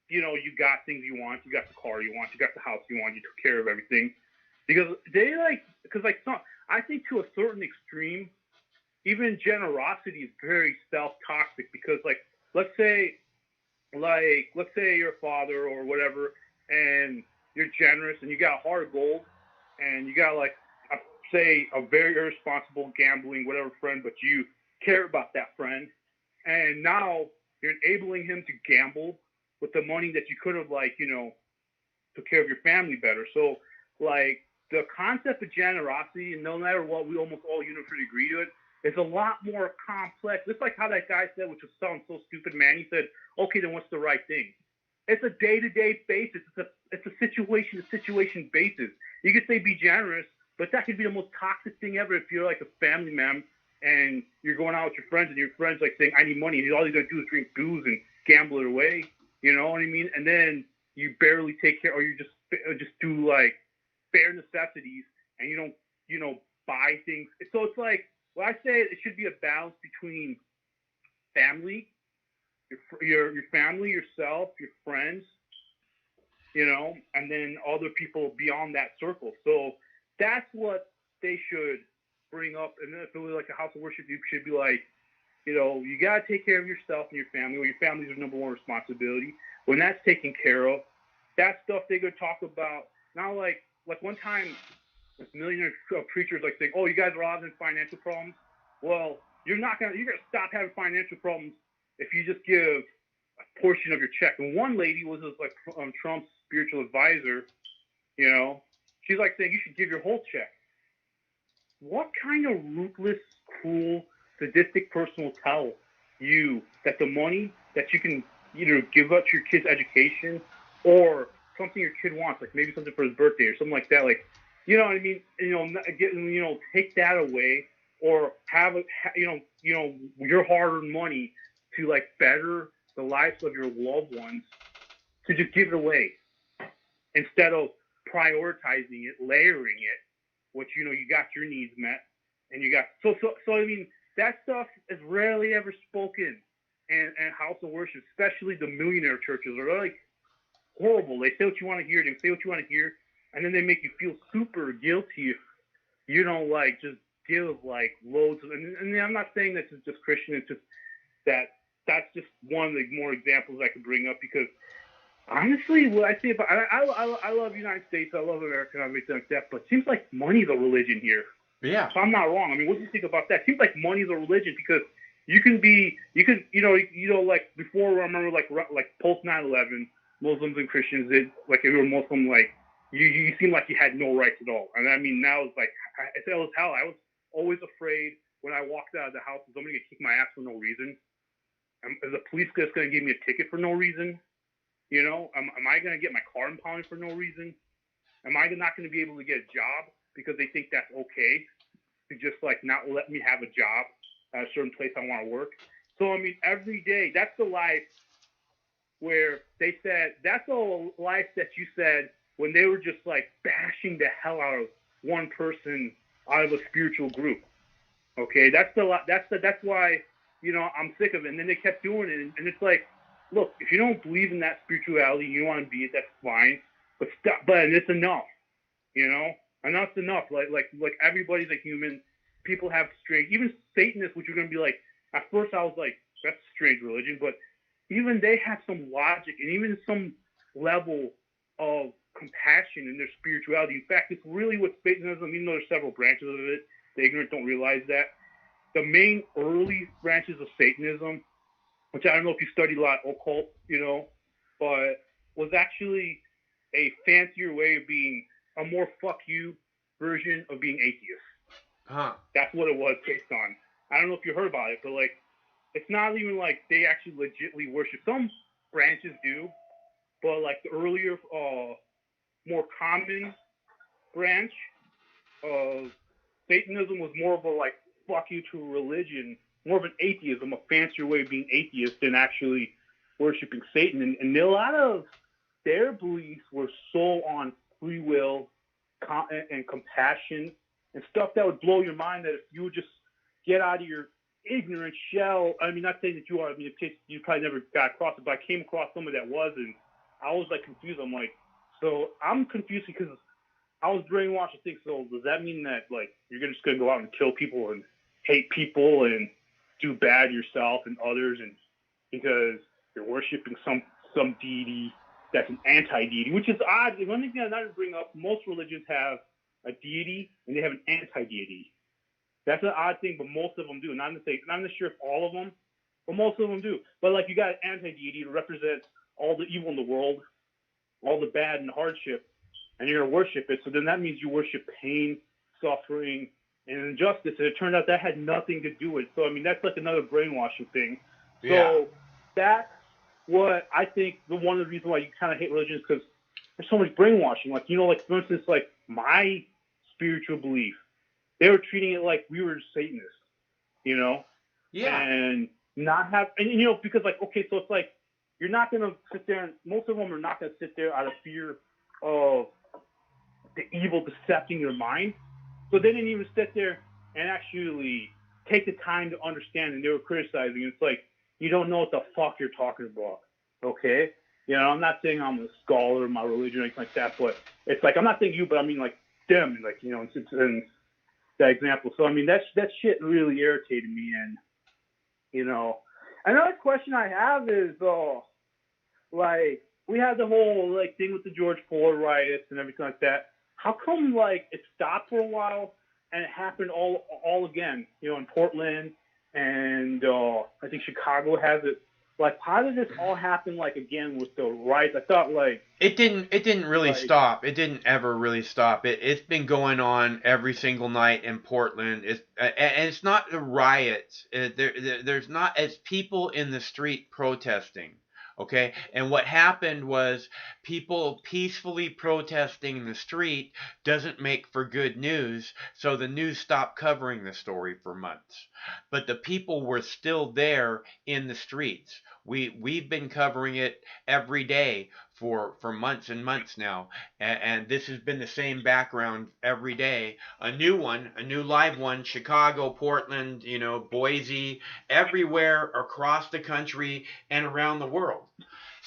you know, you got things you want, you got the car you want, you got the house you want, you took care of everything. Because I think to a certain extreme, even generosity is very self-toxic because like, let's say you're a father or whatever, and you're generous and you got a heart of gold and you got like, say a very irresponsible gambling, whatever friend, but you care about that friend. And now you're enabling him to gamble with the money that you could have, like, you know, took care of your family better. So like the concept of generosity, and no matter what, we almost all universally agree to it, is a lot more complex. Just like how that guy said, which was sounding so stupid, man. He said, okay, then what's the right thing? It's a day-to-day basis. It's a situation-to-situation basis. You could say be generous, but that could be the most toxic thing ever if you're like a family man and you're going out with your friends and your friends like saying, I need money. And all you're going to do is drink booze and gamble it away. You know what I mean? And then you barely take care, or you just do like bare necessities and you don't, you know, buy things. So it's like, well, I say it should be a balance between family, your family, yourself, your friends, you know, and then other people beyond that circle. So that's what they should bring up. And then if it was like a house of worship, you should be like, you know, you got to take care of yourself and your family. Well, your family's your number one responsibility. When that's taken care of, that stuff they could talk about. Now, like one time, this millionaire preachers like saying, oh, you guys are all having financial problems. Well, you're going to stop having financial problems if you just give a portion of your check. And one lady was like Trump's spiritual advisor, you know, she's like saying you should give your whole check. What kind of ruthless, cruel, sadistic person will tell you that the money that you can either give up to your kid's education or something your kid wants, like maybe something for his birthday or something like that, like, you know what I mean? You know, take that away, or have your hard-earned money to like better the lives of your loved ones, to just give it away instead of prioritizing it, layering it, which, you know, you got your needs met, and you got so I mean, that stuff is rarely ever spoken in house of worship, especially the millionaire churches are like horrible. They say what you want to hear, they say what you want to hear, and then they make you feel super guilty if you don't like just give like loads of, and I'm not saying this is just Christian, it's just that's just one of the more examples I could bring up, because honestly, what I say about I love the United States, I love America and everything like that, but it seems like money's a religion here. Yeah. If I'm not wrong. I mean, what do you think about that? It seems like money's a religion, because you can like before, I remember like post 9/11, Muslims and Christians did, like if you were Muslim, like you seemed like you had no rights at all. And I mean, now it's like, it was hell. I was always afraid when I walked out of the house, is somebody gonna kick my ass for no reason? Is the police just gonna give me a ticket for no reason? You know, am I gonna get my car impounded for no reason? Am I not gonna be able to get a job because they think that's okay to just like not let me have a job at a certain place I want to work? So I mean, every day, that's the life where they said, that's the life that you said when they were just like bashing the hell out of one person out of a spiritual group. Okay, that's why, you know, I'm sick of it. And then they kept doing it, and it's like, look, if you don't believe in that spirituality, you don't want to be it, that's fine. But stop. But it's enough, you know. Enough's enough. Like everybody's a human. People have strange, even Satanists, which are going to be like, at first I was like, that's a strange religion, but even they have some logic and even some level of compassion in their spirituality. In fact, it's really what Satanism, even though there's several branches of it, the ignorant don't realize that. The main early branches of Satanism, which I don't know if you studied a lot occult, you know, but was actually a fancier way of being a more fuck you version of being atheist. Huh. That's what it was based on. I don't know if you heard about it, but like, it's not even like they actually legitimately worship. Some branches do, but like the earlier, more common branch of Satanism was more of a like fuck you to religion, more of an atheism, a fancier way of being atheist than actually worshiping Satan. And a lot of their beliefs were so on free will and compassion and stuff that would blow your mind, that if you would just get out of your ignorant shell, I mean, not saying that you are, I mean, you probably never got across it, but I came across someone that was, and I was like confused. I'm like, so I'm confused because I was brainwashed to think, so does that mean that like you're just going to go out and kill people and hate people and do bad yourself and others, and because you're worshiping some deity that's an anti-deity, which is odd. One thing that I didn't bring up, most religions have a deity and they have an anti-deity. That's an odd thing, but most of them do. Not sure if all of them, but most of them do. But like you got an anti-deity to represent all the evil in the world, all the bad and hardship, and you're going to worship it. So then that means you worship pain, suffering, and injustice. And it turned out that had nothing to do with it. So, I mean, that's like another brainwashing thing. Yeah. So that's what I think one of the reasons why you kind of hate religion is because there's so much brainwashing. Like, like, for instance, like my spiritual belief, they were treating it like we were Satanists, Yeah. And not have, and because like, okay, so it's like, you're not going to sit there, and most of them are not going to sit there out of fear of the evil decepting your mind. So they didn't even sit there and actually take the time to understand, and they were criticizing. It's like, you don't know what the fuck you're talking about, okay? I'm not saying I'm a scholar in my religion or anything like that, but it's like, I'm not saying you, but I mean like them, like, and that example. So, I mean, that shit really irritated me. And, another question I have is, like, we had the whole, like, thing with the George Floyd riots and everything like that. How come, like, it stopped for a while and it happened all again, in Portland, and I think Chicago has it. Like, how did this all happen, like, again with the riots? I thought, like... It didn't really stop. It didn't ever really stop. It's been going on every single night in Portland. And it's not the riots. There's not as people in the street protesting. Okay, and what happened was people peacefully protesting in the street doesn't make for good news, so the news stopped covering the story for months. But the people were still there in the streets. We've been covering it every day for months and months now, and this has been the same background every day. A new live one, Chicago, Portland, Boise, everywhere across the country and around the world.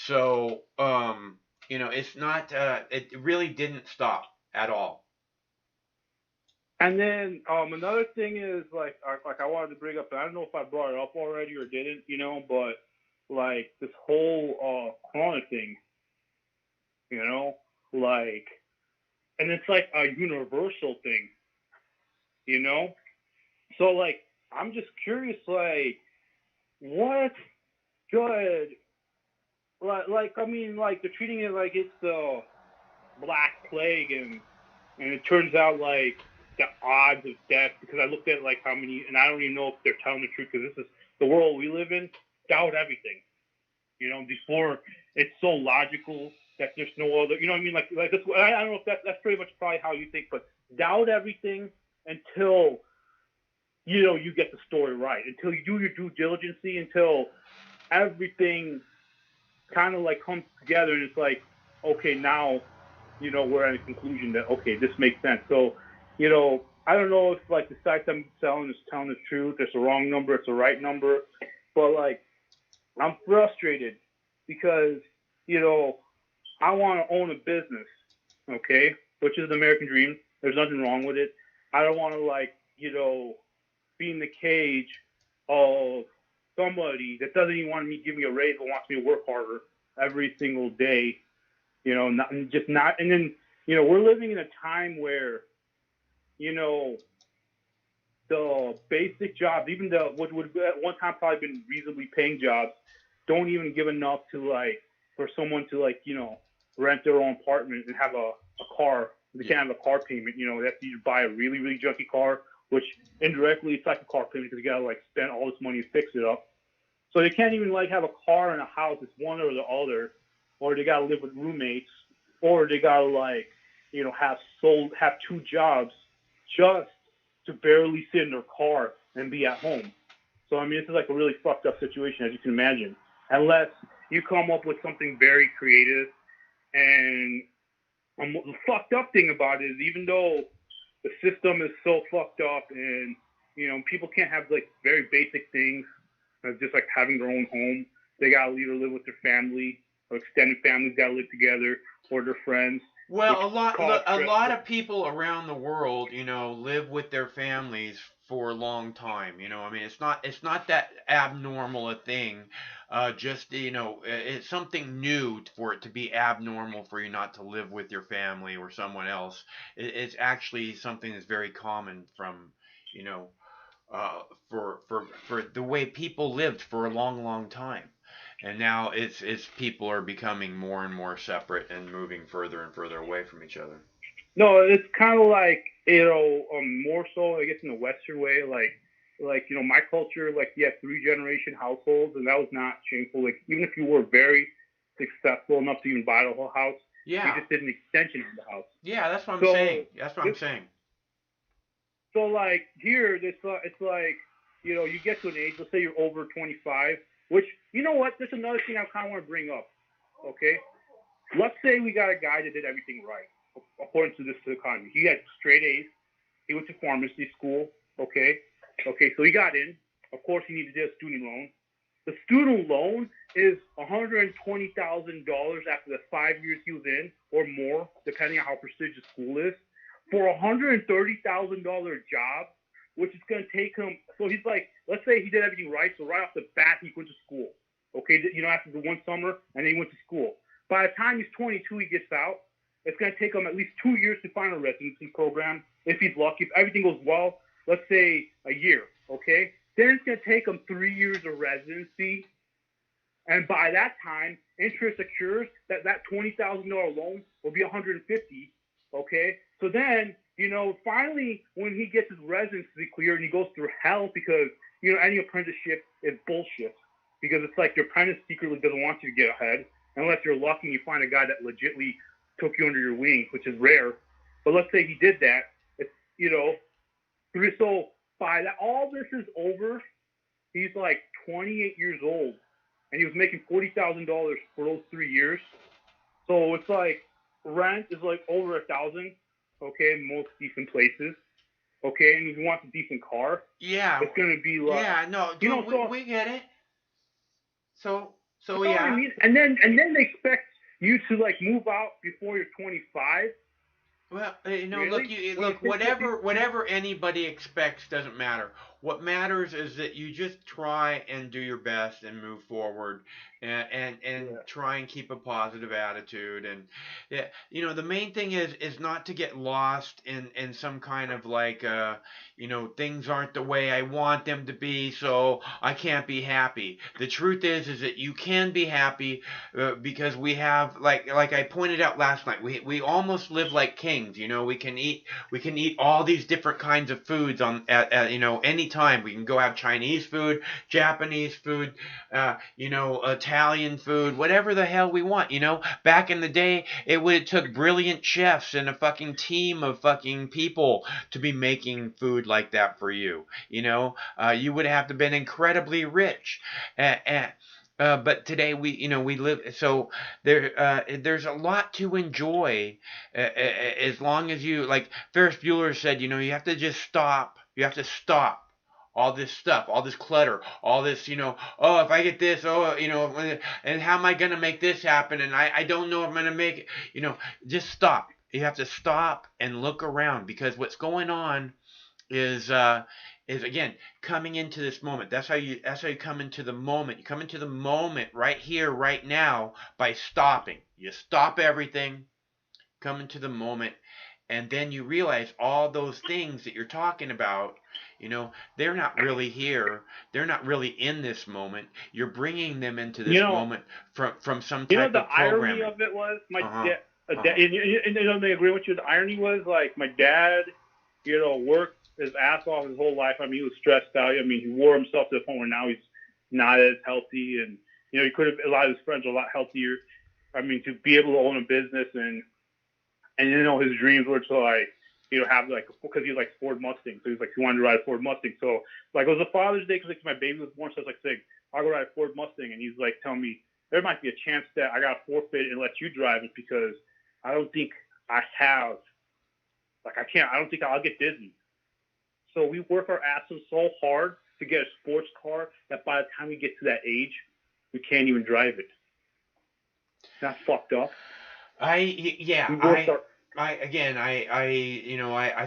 So, it's not, it really didn't stop at all. And then another thing is, like I wanted to bring up, and I don't know if I brought it up already or didn't, but like this whole corona thing, like, and it's like a universal thing, So like, I'm just curious, like, what good, like I mean, like they're treating it like it's the Black Plague, and it turns out like the odds of death, because I looked at like how many, and I don't even know if they're telling the truth, because this is the world we live in. Doubt everything, before it's so logical that there's no other, what I mean? Like this, I don't know if that's pretty much probably how you think, but doubt everything until, you get the story right, until you do your due diligence, until everything kind of like comes together, and it's like, okay, now, we're at a conclusion that, okay, this makes sense. So, I don't know if like the site I'm selling is telling the truth. It's the wrong number. It's the right number. But like, I'm frustrated because, I want to own a business, okay, which is the American dream. There's nothing wrong with it. I don't want to like, be in the cage of somebody that doesn't even want me to give me a raise, but wants me to work harder every single day, and then, we're living in a time where, the basic jobs, even what would at one time probably been reasonably paying jobs, don't even give enough to like, for someone to like, rent their own apartment and have a car. They can't have a car payment, they have to either buy a really, really junky car, which indirectly it's like a car payment because you gotta like spend all this money to fix it up. So they can't even like have a car and a house. It's one or the other, or they gotta live with roommates, or they gotta like, have 2 jobs just to barely sit in their car and be at home. So I mean, this is like a really fucked up situation, as you can imagine, unless you come up with something very creative. And the fucked up thing about it is, even though the system is so fucked up, and people can't have like very basic things, just like having their own home. They gotta either live with their family, or extended families gotta live together, or their friends. Well, a lot of people around the world, live with their families for a long time. I mean, it's not that abnormal a thing. It's something new for it to be abnormal for you not to live with your family or someone else. It's actually something that's very common from, for the way people lived for a long, long time. And now it's people are becoming more and more separate and moving further and further away from each other. No, it's kind of like more so, I guess, in the Western way, like my culture, like you have 3-generation households, and that was not shameful. Like even if you were very successful enough to even buy the whole house, yeah, you just did an extension of the house. Yeah, that's what I'm saying. I'm saying. So like here, it's like you get to an age, let's say you're over 25. Which, you know what, there's another thing I kind of want to bring up, okay? Let's say we got a guy that did everything right, according to this economy. He had straight A's. He went to pharmacy school, okay? Okay, so he got in. Of course, he needed to get a student loan. The student loan is $120,000 after the 5 years he was in, or more, depending on how prestigious school is, for a $130,000 job, which is going to take him, so he's like, let's say he did everything right, so right off the bat, he went to school, okay, after the one summer, and then he went to school. By the time he's 22, he gets out. It's going to take him at least 2 years to find a residency program, if he's lucky. If everything goes well, let's say a year, okay? Then it's going to take him 3 years of residency, and by that time, interest accrues that $20,000 loan will be $150,000, okay? So then, finally, when he gets his residency clear and he goes through hell because, any apprenticeship is bullshit, because it's like your apprentice secretly doesn't want you to get ahead unless you're lucky and you find a guy that legitly took you under your wing, which is rare. But let's say he did that. It's, so by that, all this is over, he's like 28 years old, and he was making $40,000 for those 3 years. So it's like rent is like over $1,000. Okay, in most decent places. Okay, and if you want a decent car, yeah, it's gonna be like, yeah, no, dude, we get it. So yeah. I mean, and then they expect you to like move out before you're 25. Well, really? look, whatever anybody expects doesn't matter. What matters is that you just try and do your best and move forward, and try and keep a positive attitude. And the main thing is not to get lost in some kind of like things aren't the way I want them to be, so I can't be happy. The truth is that you can be happy because we have like I pointed out last night, we almost live like kings. We can eat all these different kinds of foods at any time. We can go have Chinese food, Japanese food, Italian food, whatever the hell we want. Back in the day, it took brilliant chefs and a fucking team of fucking people to be making food like that for you. You would have to been incredibly rich. But today we live, so there's a lot to enjoy as long as you, like Ferris Bueller said, you have to just stop. You have to stop all this stuff, all this clutter, all this, oh, if I get this, and how am I going to make this happen? And I don't know if I'm going to make it, just stop. You have to stop and look around, because what's going on is again coming into this moment. That's how you come into the moment. You come into the moment right here, right now, by stopping. You stop everything, come into the moment, and then you realize all those things that you're talking about, they're not really here. They're not really in this moment. You're bringing them into this moment from some type of programming. The irony of it was and they agree with you. The irony was like my dad, worked his ass off his whole life. I mean, he was stressed out. I mean, he wore himself to the point where now he's not as healthy, and he could have, a lot of his friends are a lot healthier. I mean, to be able to own a business And his dreams were to like, have like, because he likes Ford Mustang, so he wanted to ride a Ford Mustang. So like it was a Father's Day because my baby was born, so I was like saying, I'll go ride a Ford Mustang, and he's like telling me there might be a chance that I got to forfeit and let you drive it because I don't think I have, like I don't think I'll get dizzy. So we work our asses so hard to get a sports car that by the time we get to that age, we can't even drive it. That's fucked up. I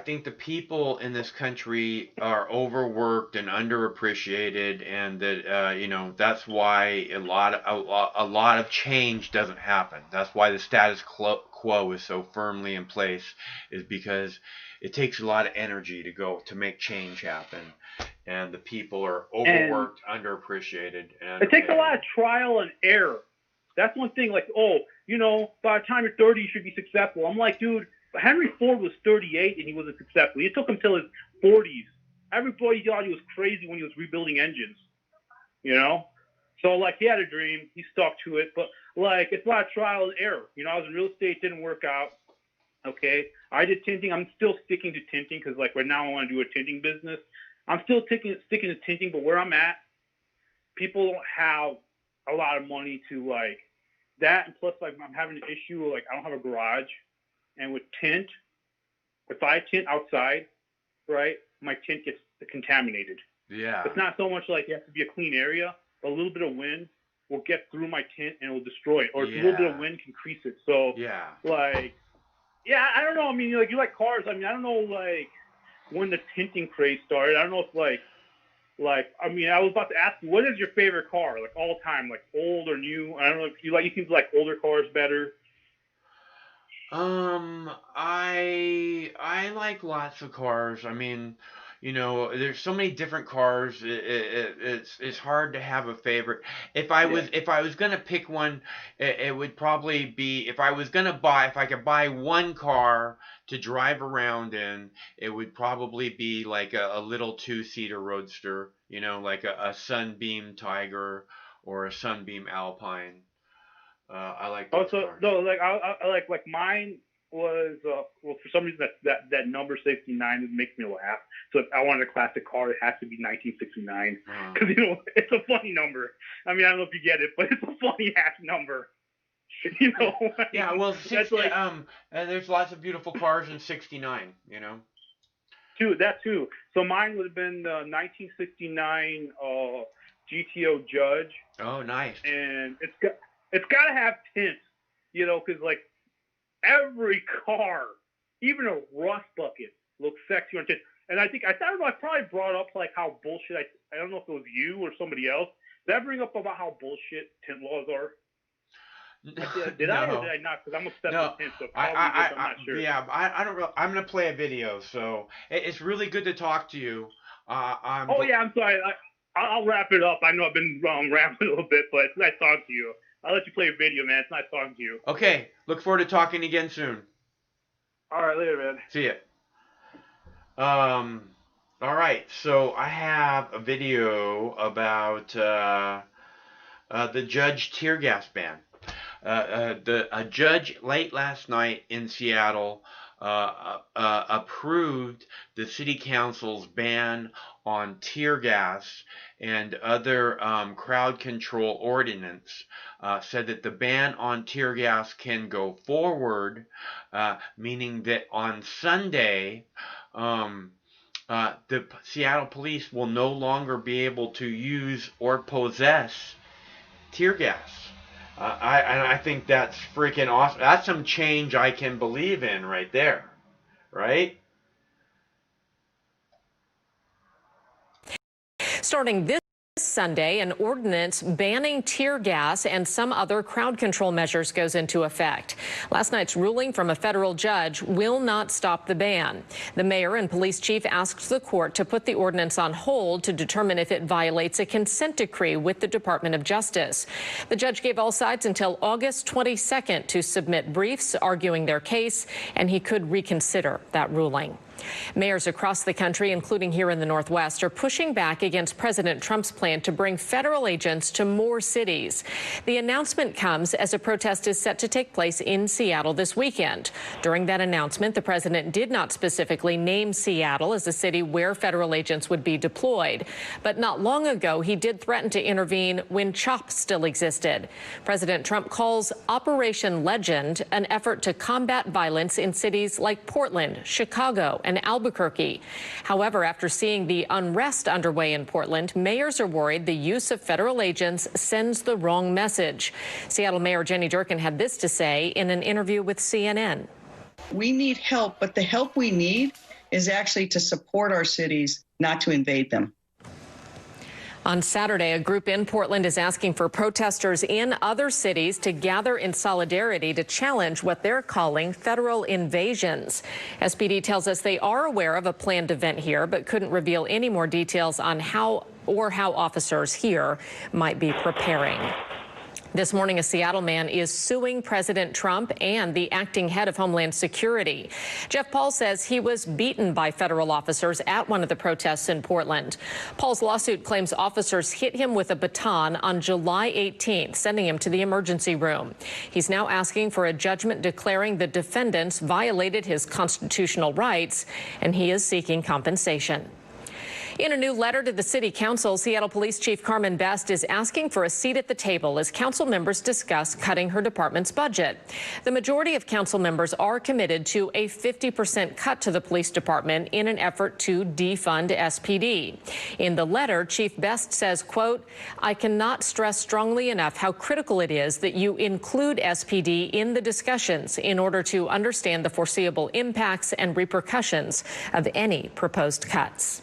think the people in this country are overworked and underappreciated, and that that's why a lot of change doesn't happen. That's why the status quo is so firmly in place, is because it takes a lot of energy to make change happen, and the people are overworked, underappreciated, and it takes a lot of trial and error. That's one thing, like, by the time you're 30, you should be successful. I'm like, dude, Henry Ford was 38 and he wasn't successful. It took him till his 40s. Everybody thought he was crazy when he was rebuilding engines, So, like, he had a dream. He stuck to it. But, like, it's a lot of trial and error. I was in real estate, didn't work out. Okay? I did tinting. I'm still sticking to tinting because, like, right now I want to do a tinting business. I'm still sticking to tinting, but where I'm at, people don't have a lot of money to like that, and plus like I'm having an issue like I don't have a garage, and with tint, if I tint outside, right, my tint gets contaminated. Yeah. It's not so much like it has to be a clean area, but a little bit of wind will get through my tint and it will destroy it, or a little bit of wind can crease it. So I don't know. I mean, like you like cars. I mean, I don't know like when the tinting craze started. I don't know if I was about to ask you, what is your favorite car, like all time, like old or new? I don't know if you seem to like older cars better. I like lots of cars. I mean, there's so many different cars. It's hard to have a favorite. If I was gonna pick one, it would probably be if I could buy one car to drive around in, it would probably be like a little 2-seater roadster, like a Sunbeam Tiger or a Sunbeam Alpine. I like those cars. No, like I like mine was for some reason that number 69 makes me laugh. So if I wanted a classic car, it has to be 1969 because it's a funny number. I mean, I don't know if you get it, but it's a funny ass number. Yeah, well, there's lots of beautiful cars in 69. Too. So mine would have been the 1969 GTO Judge. Oh, nice. And it's got to have tint, because like every car, even a rust bucket, looks sexy on tint. And I don't know, I probably brought up like how bullshit, I don't know if it was you or somebody else. Did I bring up about how bullshit tint laws are? Did I or did I not? Because I'm obsessed with tint, so probably I'm not sure. Yeah, I don't really, I'm going to play a video, so it's really good to talk to you. I'm sorry. I'll wrap it up. I know I've been rambling a little bit, but it's nice talking to you. I'll let you play a video, man. It's nice talking to you. Okay. Look forward to talking again soon. All right. Later, man. See ya. All right. So I have a video about the judge tear gas ban. A judge late last night in Seattle approved the city council's ban on tear gas and other crowd control ordinance. Said that the ban on tear gas can go forward, meaning that on Sunday, the Seattle police will no longer be able to use or possess tear gas. I think that's freaking awesome. That's some change I can believe in right there, right? Starting this Sunday, an ordinance banning tear gas and some other crowd control measures goes into effect. Last night's ruling from a federal judge will not stop the ban. The mayor and police chief asked the court to put the ordinance on hold to determine if it violates a consent decree with the Department of Justice. The judge gave all sides until August 22nd to submit briefs arguing their case, and he could reconsider that ruling. Mayors across the country, including here in the Northwest, are pushing back against President Trump's plan to bring federal agents to more cities. The announcement comes as a protest is set to take place in Seattle this weekend. During that announcement, the president did not specifically name Seattle as a city where federal agents would be deployed. But not long ago, he did threaten to intervene when CHOP still existed. President Trump calls Operation Legend an effort to combat violence in cities like Portland, Chicago, and Albuquerque. However, after seeing the unrest underway in Portland, mayors are worried the use of federal agents sends the wrong message. Seattle Mayor Jenny Durkan had this to say in an interview with CNN. We need help, but the help we need is actually to support our cities, not to invade them. On Saturday, a group in Portland is asking for protesters in other cities to gather in solidarity to challenge what they're calling federal invasions. SPD tells us they are aware of a planned event here, but couldn't reveal any more details on how officers here might be preparing. This morning, a Seattle man is suing President Trump and the acting head of Homeland Security. Jeff Paul says he was beaten by federal officers at one of the protests in Portland. Paul's lawsuit claims officers hit him with a baton on July 18th, sending him to the emergency room. He's now asking for a judgment declaring the defendants violated his constitutional rights, and he is seeking compensation. In a new letter to the City Council, Seattle Police Chief Carmen Best is asking for a seat at the table as council members discuss cutting her department's budget. The majority of council members are committed to a 50% cut to the police department in an effort to defund SPD. In the letter, Chief Best says, quote, "I cannot stress strongly enough how critical it is that you include SPD in the discussions in order to understand the foreseeable impacts and repercussions of any proposed cuts."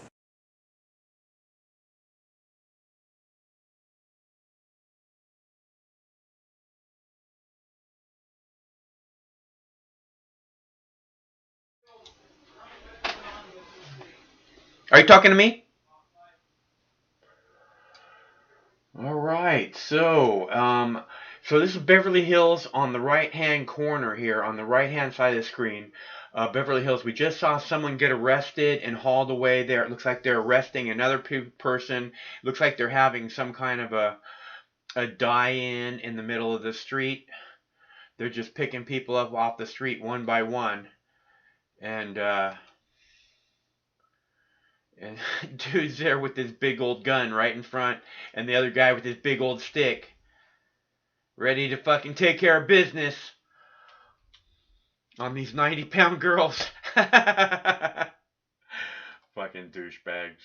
Are you talking to me? All right. So this is Beverly Hills on the right-hand corner here, on the right-hand side of the screen. Beverly Hills. We just saw someone get arrested and hauled away there. It looks like they're arresting another person. It looks like they're having some kind of a die-in in the middle of the street. They're just picking people up off the street one by one. And dude's there with his big old gun right in front, and the other guy with his big old stick, ready to fucking take care of business on these 90-pound girls. Fucking douchebags.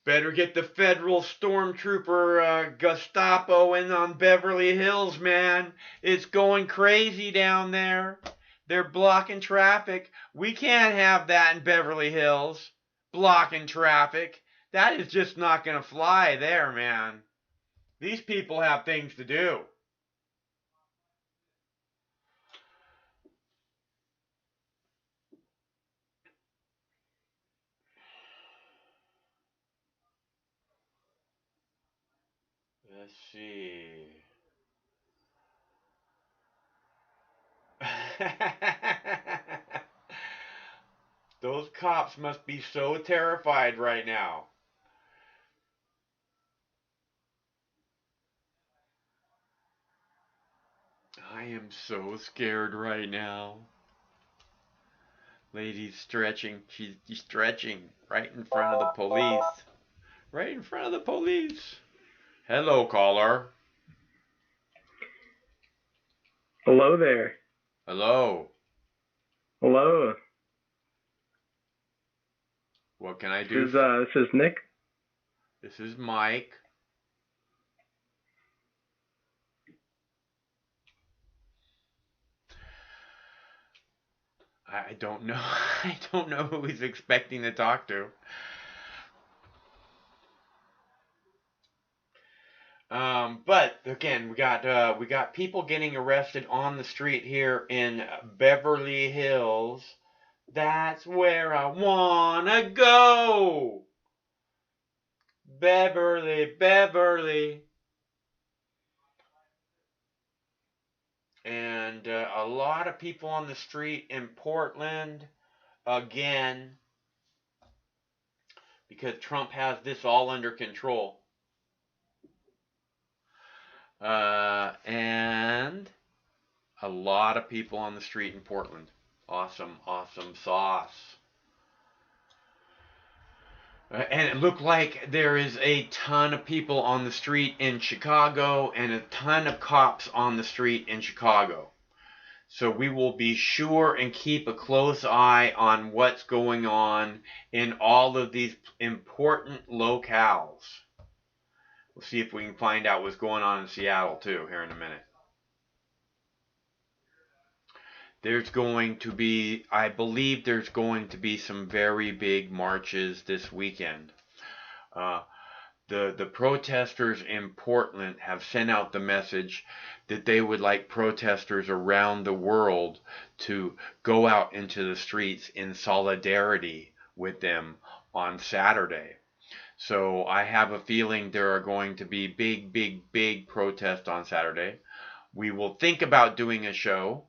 Better get the federal stormtrooper Gestapo in on Beverly Hills, man. It's going crazy down there. They're blocking traffic. We can't have that in Beverly Hills. Blocking traffic. That is just not going to fly there, man. These people have things to do. Let's see. Those cops must be so terrified right now. I am so scared right now. Lady's stretching. She's stretching right in front of the police. Right in front of the police. Hello, caller. Hello there. Hello. Hello. What can I do? This is Nick. This is Mike. I don't know. I don't know who he's expecting to talk to. But again, we got people getting arrested on the street here in Beverly Hills. That's where I wanna go. Beverly, Beverly. And a lot of people on the street in Portland, again, because Trump has this all under control. And a lot of people on the street in Portland. Awesome, awesome sauce. And it looked like there is a ton of people on the street in Chicago and a ton of cops on the street in Chicago. So we will be sure and keep a close eye on what's going on in all of these important locales. We'll see if we can find out what's going on in Seattle too here in a minute. There's going to be, I believe there's going to be some very big marches this weekend. The protesters in Portland have sent out the message that they would like protesters around the world to go out into the streets in solidarity with them on Saturday. So I have a feeling there are going to be big protests on Saturday. We will think about doing a show.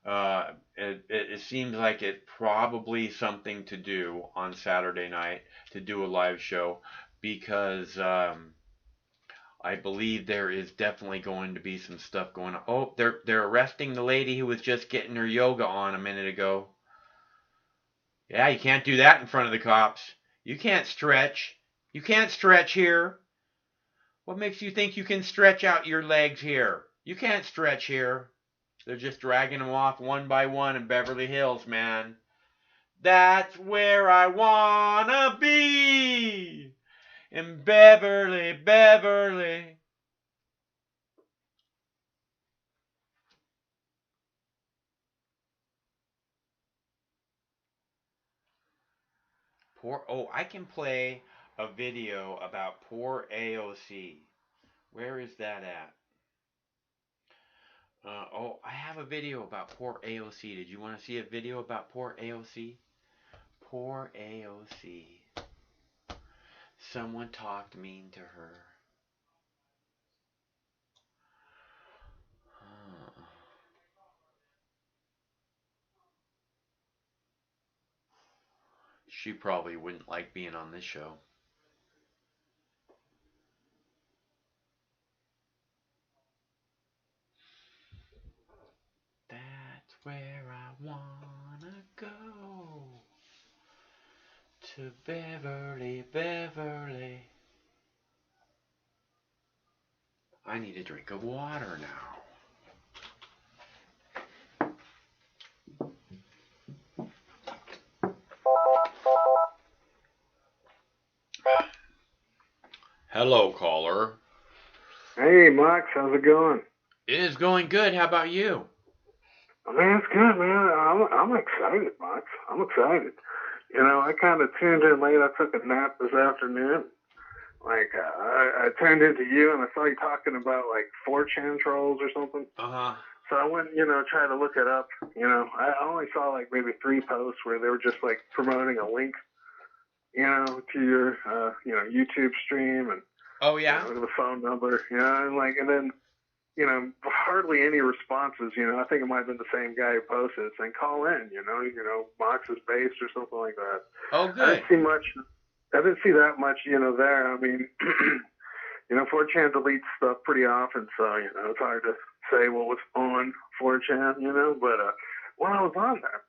It seems like it's probably something to do on Saturday night, to do a live show, because I believe there is definitely going to be some stuff going on. Oh, they're arresting the lady who was just getting her yoga on a minute ago. Yeah, you can't do that in front of the cops. You can't stretch. You can't stretch here. What makes you think you can stretch out your legs here? You can't stretch here. They're just dragging them off one by one in Beverly Hills, man. That's where I wanna be. In Beverly. I can play a video about poor AOC. Where is that at? I have a video about poor AOC. Did you want to see a video about poor AOC? Poor AOC. Someone talked mean to her. She probably wouldn't like being on this show. That's where I wanna go. To Beverly. I need a drink of water now. Hello, caller. Hey, Max, how's it going? It is going good. How about you? Man, it's good, man. I'm excited, Max. I'm excited. You know, I kind of tuned in late. I took a nap this afternoon. I tuned into you, and I saw you talking about, 4chan trolls or something. Uh-huh. So I went, trying to look it up. I only saw, maybe 3 posts where they were just, promoting a link, to your, YouTube stream and oh, yeah? the phone number, and then, hardly any responses, I think it might have been the same guy who posted it saying, call in, Mox is based or something like that. Oh, good. I didn't see that much, there. I mean, 4chan deletes stuff pretty often, so, it's hard to say what was on 4chan, but when I was on there,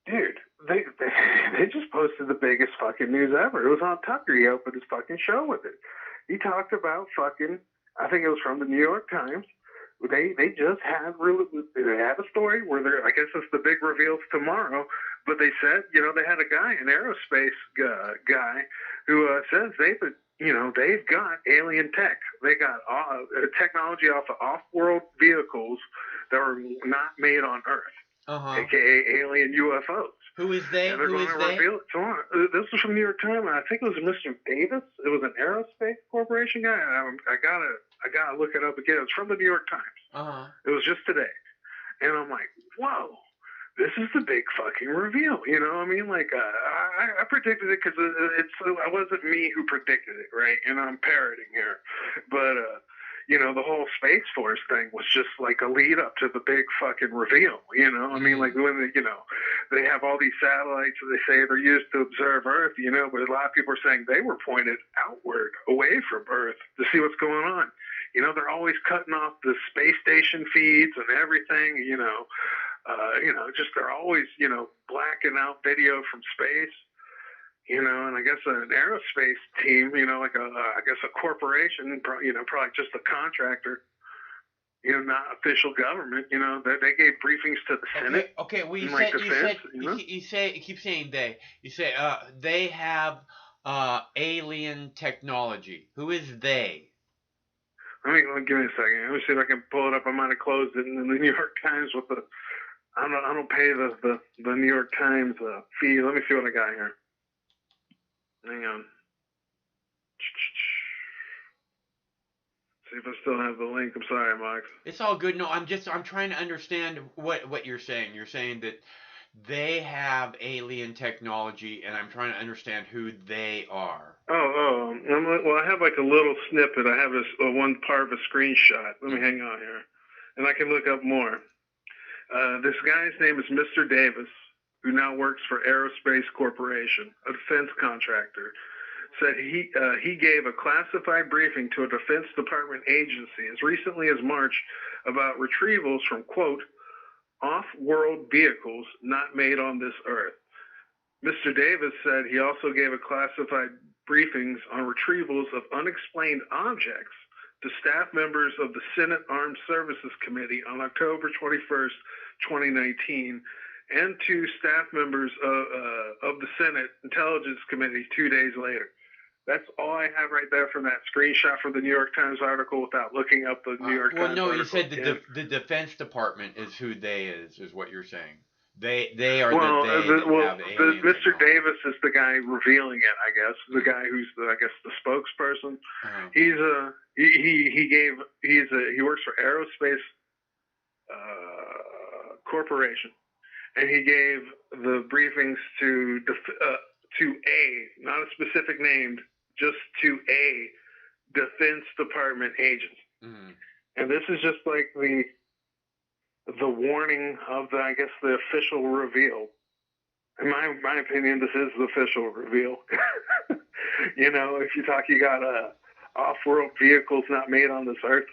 dude, they just posted the biggest fucking news ever. It was on Tucker. He opened his fucking show with it. He talked about fucking, I think it was from the New York Times. They just had they had a story where I guess it's the big reveals tomorrow, but they said, they had a guy, an aerospace guy, who says they've got alien tech. They got technology off of off-world vehicles that are not made on Earth, aka alien UFOs. Who is they? And they're going to reveal it tomorrow. This was from New York Times, and I think it was Mr. Davis. It was an aerospace corporation guy. I gotta look it up again. It's from the New York Times. It was just today, and I'm like, whoa, this is the big fucking reveal. You know what I mean? I predicted it because it wasn't me who predicted it, right? And I'm parroting here, but the whole Space Force thing was just like a lead up to the big fucking reveal, I mean, like when they have all these satellites that they say they're used to observe Earth, but a lot of people are saying they were pointed outward, away from Earth to see what's going on. They're always cutting off the space station feeds and everything, just they're always, blacking out video from space. And I guess an aerospace team, like I guess a corporation, probably just a contractor, not official government, that they gave briefings to the Senate. Okay. Well, you keep saying they. You say they have alien technology. Who is they? Give me a second. Let me see if I can pull it up. I might have closed it in the New York Times with the. I don't pay the New York Times fee. Let me see what I got here. Hang on. See if I still have the link. I'm sorry, Max. It's all good. No, I'm trying to understand what you're saying. You're saying that they have alien technology, and I'm trying to understand who they are. Well, I have like a little snippet. I have this one part of a screenshot. Let me hang on here, and I can look up more. This guy's name is Mr. Davis, who now works for Aerospace Corporation, a defense contractor, said he gave a classified briefing to a Defense Department agency as recently as March about retrievals from, quote, off-world vehicles not made on this Earth. Mr. Davis said he also gave a classified briefings on retrievals of unexplained objects to staff members of the Senate Armed Services Committee on October 21st, 2019, and to staff members of the Senate Intelligence Committee 2 days later. That's all I have right there from that screenshot from the New York Times article without looking up the New York Times article. Well, no, you said the Defense Department is who they is what you're saying. They are Mr. Davis is the guy revealing it, I guess. The guy who's the spokesperson. Uh-huh. He works for Aerospace Corporation, and he gave the briefings to not a specific name, just to a Defense Department agent. Mm-hmm. And this is just like the warning of the official reveal. In my opinion, this is the official reveal. If you got off-world vehicles not made on this Earth,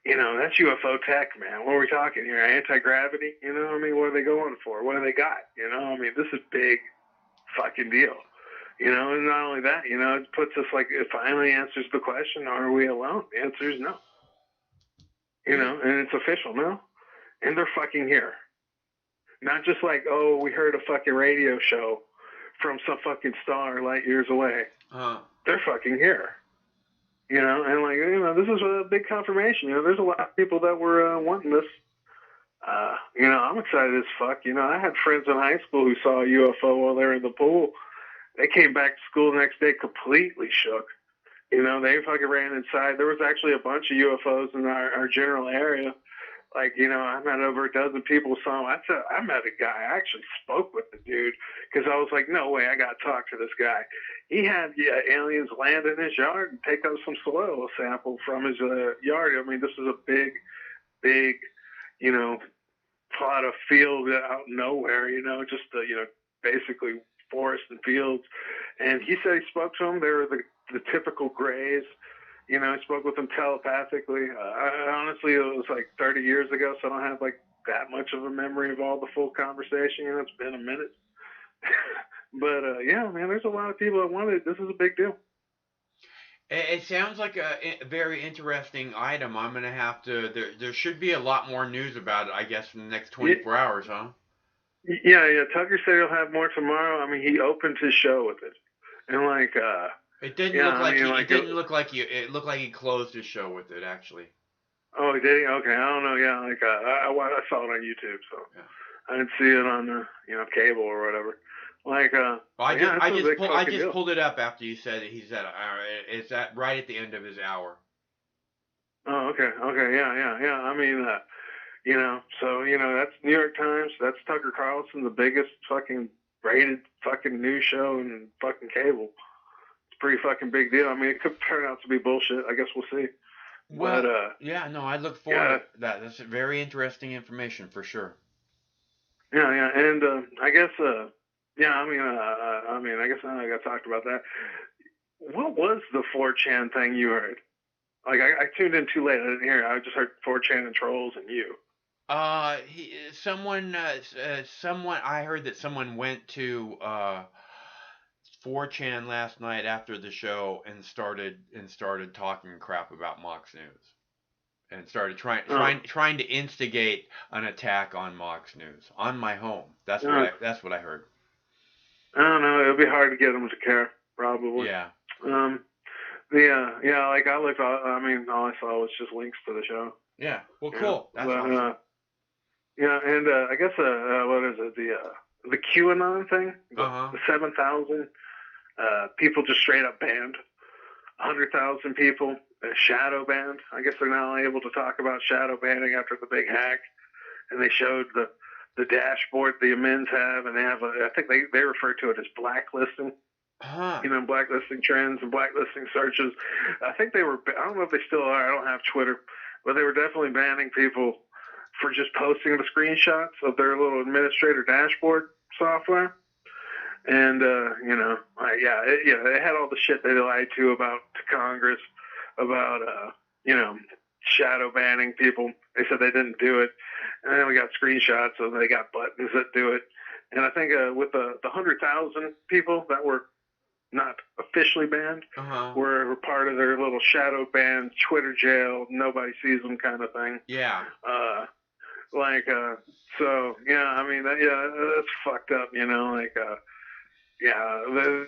that's UFO tech, man. What are we talking here? Anti-gravity? What are they going for? What do they got? This is big fucking deal. And not only that, it puts us it finally answers the question, are we alone? The answer is no. And it's official now. And they're fucking here. Not just we heard a fucking radio show from some fucking star light years away. They're fucking here. And this is a big confirmation. There's a lot of people that were wanting this. I'm excited as fuck. I had friends in high school who saw a UFO while they were in the pool. They came back to school the next day completely shook. They fucking ran inside. There was actually a bunch of UFOs in our general area. I met over a dozen people who saw them. I met a guy. I actually spoke with the dude because I was like, no way, I got to talk to this guy. He had aliens land in his yard and take up some soil sample from his yard. This is a big, plot of field out in nowhere, just basically forest and fields. And he said he spoke to them. They were the typical grays. He spoke with them telepathically. Honestly, it was 30 years ago, so I don't have that much of a memory of all the full conversation. It's been a minute. But yeah, man, there's a lot of people that want it. This is a big deal. It sounds like a very interesting item. I'm going to have to... There should be a lot more news about it, I guess, in the next 24 hours, huh? Yeah. Tucker said he'll have more tomorrow. He opened his show with it. And, it didn't look like it looked like he closed his show with it, actually. Oh, did he? Okay, I don't know. Yeah, I saw it on YouTube, so yeah. I didn't see it on the cable or whatever. I just pulled it up after you said it. He said, it's right at the end of his hour. Oh, okay, yeah. So that's New York Times. That's Tucker Carlson, the biggest fucking rated fucking news show in fucking cable. Pretty fucking big deal. It could turn out to be bullshit. I guess we'll see. Well, But yeah, no, I look forward to that. That's very interesting information for sure. yeah, and I guess yeah, I guess I got talked about that. What was the 4chan thing you heard? Like I tuned in too late. I didn't hear it. I just heard 4chan and trolls and you. Someone, I heard that someone went to 4chan last night after the show and started talking crap about Mox News and started trying to instigate an attack on Mox News on my home. That's what I heard. I don't know. It'd be hard to get them to care, probably. Yeah. Yeah, like I looked. I mean, all I saw was just links to the show. Yeah. Well, cool. That's awesome. Yeah, and I guess what is it? The QAnon thing. The 7,000 people just straight up banned. 100,000 people shadow banned. I guess they're now able to talk about shadow banning after the big hack, and they showed the dashboard the admins have, and they have I think they refer to it as blacklisting. You know, blacklisting trends and blacklisting searches. I think I don't know if they still are. I don't have Twitter, but they were definitely banning people for just posting the screenshots of their little administrator dashboard software. And you know, they had all the shit they lied to Congress about you know, shadow banning people. They said they didn't do it, and then we got screenshots, so they got buttons that do it. And I think with the 100,000 people that were not officially banned, were part of their little shadow ban, Twitter jail, nobody sees them kind of thing. Yeah. So yeah, I mean, that's fucked up, you know, the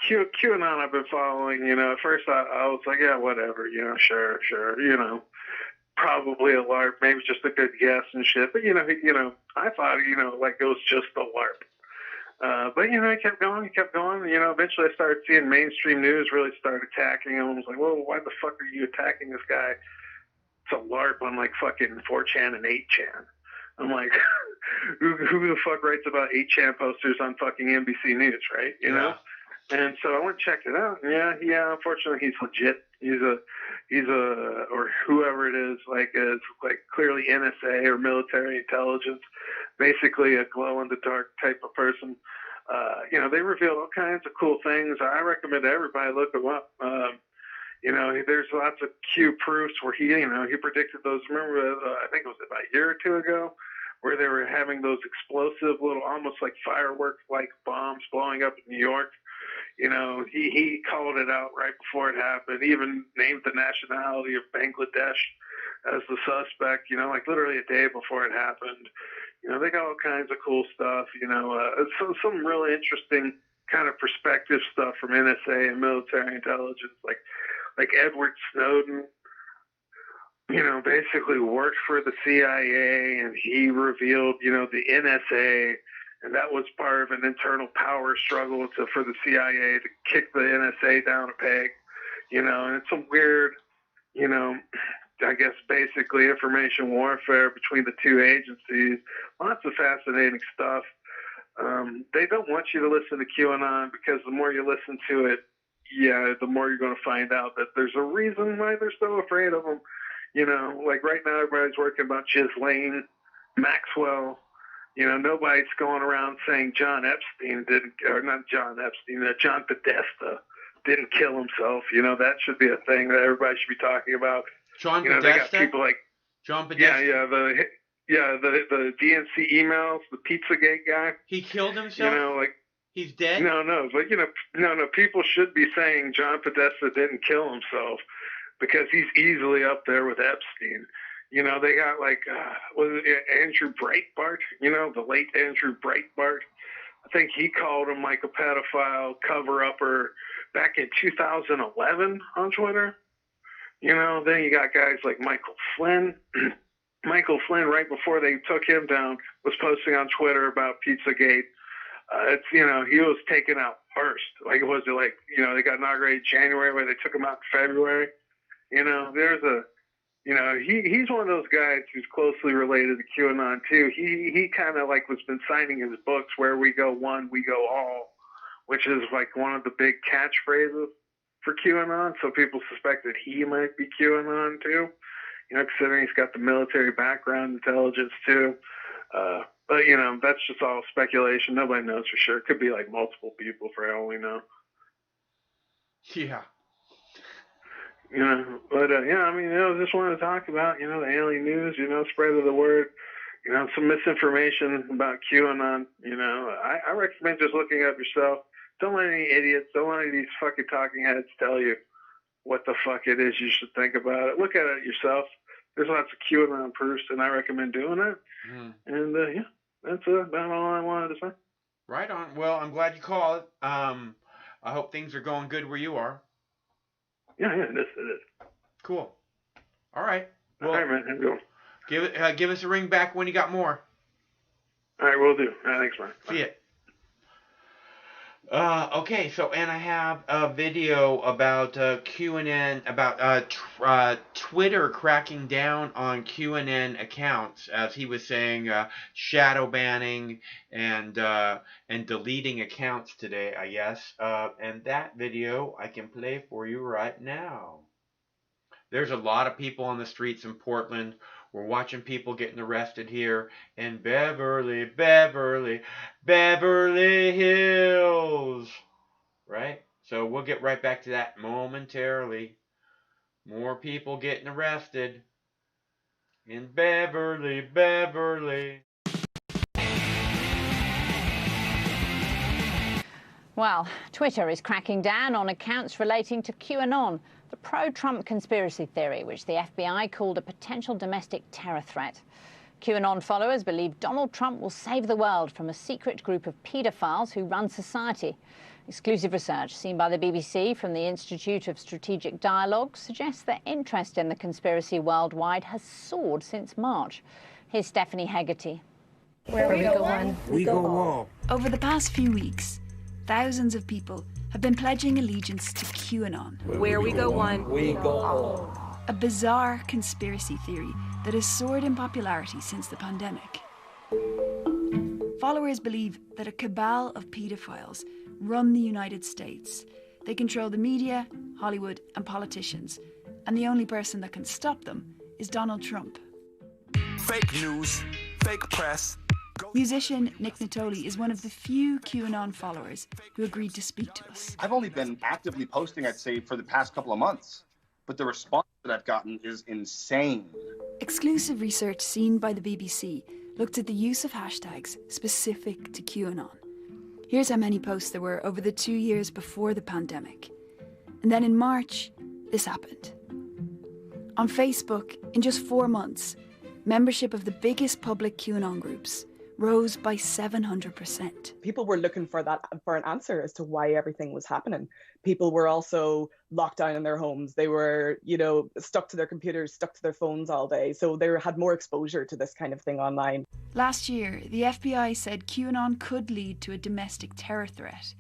QAnon I've been following, you know, at first I was like, yeah, whatever, you know, sure, you know, probably a LARP, maybe just a good guess and shit, but you know, I thought, you know, like it was just a LARP. But you know, it kept going. You know, eventually I started seeing mainstream news really start attacking him. I was like, well, why the fuck are you attacking this guy? It's a LARP on like fucking 4chan and 8chan. I'm like, who the fuck writes about 8chan posters on fucking NBC News, right? You know? And so I went and checked it out. Yeah. Unfortunately, he's legit. He's a or whoever it is, is clearly NSA or military intelligence, basically a glow in the dark type of person. You know, they reveal all kinds of cool things. I recommend everybody look them up. You know, there's lots of Q proofs where he predicted those. Remember, I think it was about a year or two ago, where they were having those explosive little, almost like fireworks-like bombs blowing up in New York. You know, he called it out right before it happened. He even named the nationality of Bangladesh as the suspect, you know, like literally a day before it happened. You know, they got all kinds of cool stuff, you know, some really interesting kind of perspective stuff from NSA and military intelligence, like Edward Snowden, you know, basically worked for the CIA, and he revealed, you know, the NSA, and that was part of an internal power struggle for the CIA to kick the NSA down a peg, you know, and it's some weird, you know, I guess basically information warfare between the two agencies. Lots of fascinating stuff. They don't want you to listen to QAnon because the more you listen to it, the more you're going to find out that there's a reason why they're so afraid of them. You know, like right now everybody's working about Ghislaine Maxwell. You know, nobody's going around saying John Podesta didn't kill himself. You know, that should be a thing that everybody should be talking about. John Podesta? They got people like John Podesta? The DNC emails, the Pizzagate guy. He killed himself? You know, like he's dead? No, but you know, no, people should be saying John Podesta didn't kill himself because he's easily up there with Epstein. You know, they got Andrew Breitbart, you know, the late Andrew Breitbart. I think he called him like a pedophile cover-upper back in 2011 on Twitter. You know, then you got guys like Michael Flynn. Michael Flynn, right before they took him down, was posting on Twitter about Pizzagate. It's, you know, he was taken out first. They got inaugurated January, where they took him out in February. You know, he's one of those guys who's closely related to QAnon too. He kind of was been signing his books, "Where we go one, we go all," which is like one of the big catchphrases for QAnon, so people suspect that he might be QAnon too. You know, considering he's got the military background, intelligence too. But you know, that's just all speculation. Nobody knows for sure. It could be like multiple people for all we know. Yeah. You know, but yeah, I mean, you know, just wanted to talk about, you know, the alien news, you know, spread of the word, you know, some misinformation about QAnon. You know, I recommend just looking up yourself. Don't let any idiots, don't let any of these fucking talking heads tell you what the fuck it is you should think about it. Look at it yourself. There's lots of QAnon proofs, and I recommend doing it. And yeah, that's about all I wanted to say. Right on. Well, I'm glad you called. I hope things are going good where you are. Yeah, it is. Cool. All right. Well, all right, man. Have a good one. Give us a ring back when you got more. All right, will do. All right, thanks, man. See ya. Okay, so, and I have a video about QAnon, about Twitter cracking down on QAnon accounts, as he was saying, shadow banning and deleting accounts today, I guess. And that video I can play for you right now. There's a lot of people on the streets in Portland. We're watching people getting arrested here in Beverly Hills. Right? So we'll get right back to that momentarily. More people getting arrested in Beverly. Well, Twitter is cracking down on accounts relating to QAnon, the pro-Trump conspiracy theory, which the FBI called a potential domestic terror threat. QAnon followers believe Donald Trump will save the world from a secret group of paedophiles who run society. Exclusive research seen by the BBC from the Institute of Strategic Dialogue suggests that interest in the conspiracy worldwide has soared since March. Here's Stephanie Hegarty. Where we go one, we go all. Over the past few weeks, thousands of people have been pledging allegiance to QAnon. Where we go one, we go all. A bizarre conspiracy theory that has soared in popularity since the pandemic. Followers believe that a cabal of paedophiles run the United States. They control the media, Hollywood, and politicians. And the only person that can stop them is Donald Trump. Fake news, fake press. Musician Nick Natoli is one of the few QAnon followers who agreed to speak to us. I've only been actively posting, I'd say, for the past couple of months. But the response that I've gotten is insane. Exclusive research seen by the BBC looked at the use of hashtags specific to QAnon. Here's how many posts there were over the 2 years before the pandemic. And then in March, this happened. On Facebook, in just 4 months, membership of the biggest public QAnon groups rose by 700%. People were looking for an answer as to why everything was happening. People were also locked down in their homes. They were, stuck to their computers, stuck to their phones all day. So they had more exposure to this kind of thing online. Last year, the FBI said QAnon could lead to a domestic terror threat.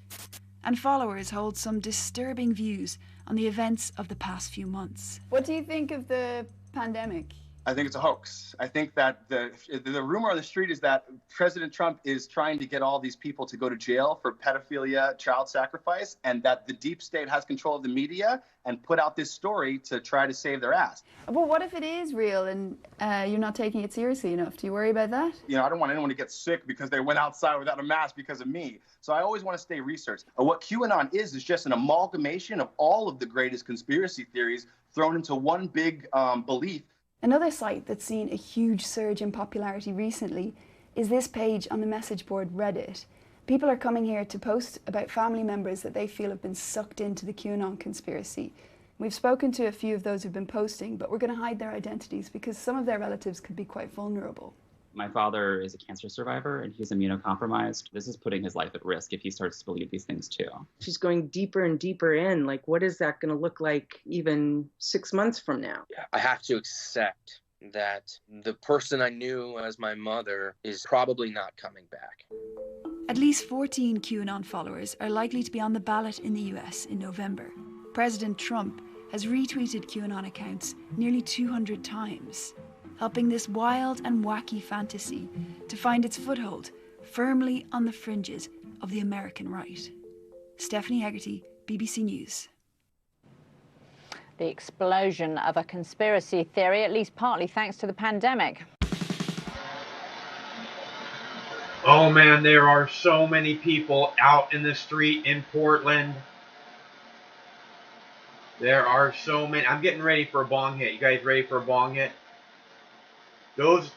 And followers hold some disturbing views on the events of the past few months. What do you think of the pandemic? I think it's a hoax. I think that the rumor on the street is that President Trump is trying to get all these people to go to jail for pedophilia, child sacrifice, and that the deep state has control of the media and put out this story to try to save their ass. But what if it is real and you're not taking it seriously enough? Do you worry about that? I don't want anyone to get sick because they went outside without a mask because of me. So I always want to stay researched. What QAnon is just an amalgamation of all of the greatest conspiracy theories thrown into one big belief. Another site that's seen a huge surge in popularity recently is this page on the message board Reddit. People are coming here to post about family members that they feel have been sucked into the QAnon conspiracy. We've spoken to a few of those who've been posting, but we're going to hide their identities because some of their relatives could be quite vulnerable. My father is a cancer survivor and he's immunocompromised. This is putting his life at risk if he starts to believe these things too. She's going deeper and deeper in. Like, what is that going to look like even 6 months from now? I have to accept that the person I knew as my mother is probably not coming back. At least 14 QAnon followers are likely to be on the ballot in the US in November. President Trump has retweeted QAnon accounts nearly 200 times. Helping this wild and wacky fantasy to find its foothold firmly on the fringes of the American right. Stephanie Hegarty, BBC News. The explosion of a conspiracy theory, at least partly thanks to the pandemic. Oh man, there are so many people out in the street in Portland. There are so many. I'm getting ready for a bong hit. You guys ready for a bong hit? Those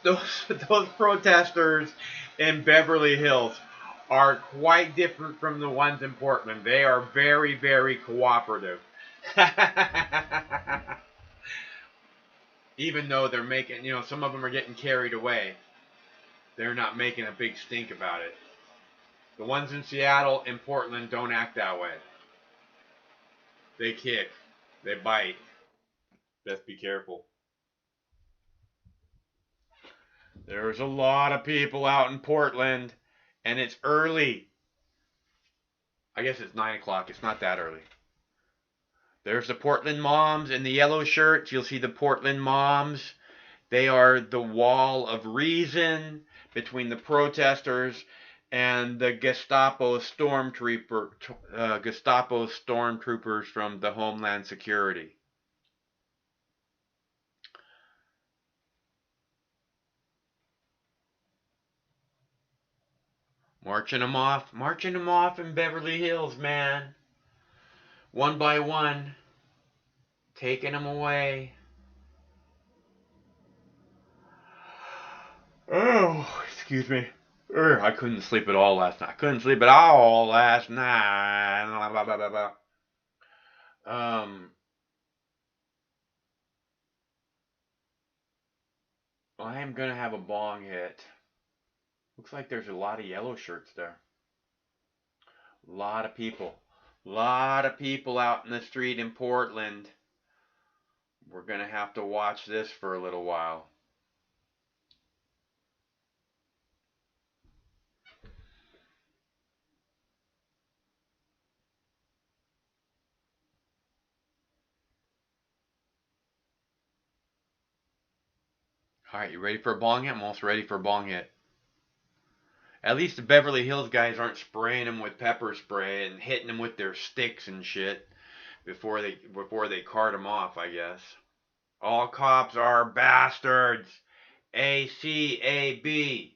protesters in Beverly Hills are quite different from the ones in Portland. They are very, very cooperative. Even though they're making, some of them are getting carried away. They're not making a big stink about it. The ones in Seattle and Portland don't act that way. They kick. They bite. Just be careful. There's a lot of people out in Portland, and it's early. I guess it's 9 o'clock. It's not that early. There's the Portland moms in the yellow shirts. You'll see the Portland moms. They are the wall of reason between the protesters and the Gestapo stormtroopers from the Homeland Security. Marching them off in Beverly Hills, man. One by one, taking them away. Oh, excuse me. I couldn't sleep at all last night. Blah, blah, blah, blah. I am gonna have a bong hit. Looks like there's a lot of yellow shirts there. A lot of people. A lot of people out in the street in Portland. We're gonna have to watch this for a little while. Alright, you ready for a bong hit? I'm almost ready for a bong hit. At least the Beverly Hills guys aren't spraying them with pepper spray and hitting them with their sticks and shit before they cart them off, I guess. All cops are bastards. ACAB.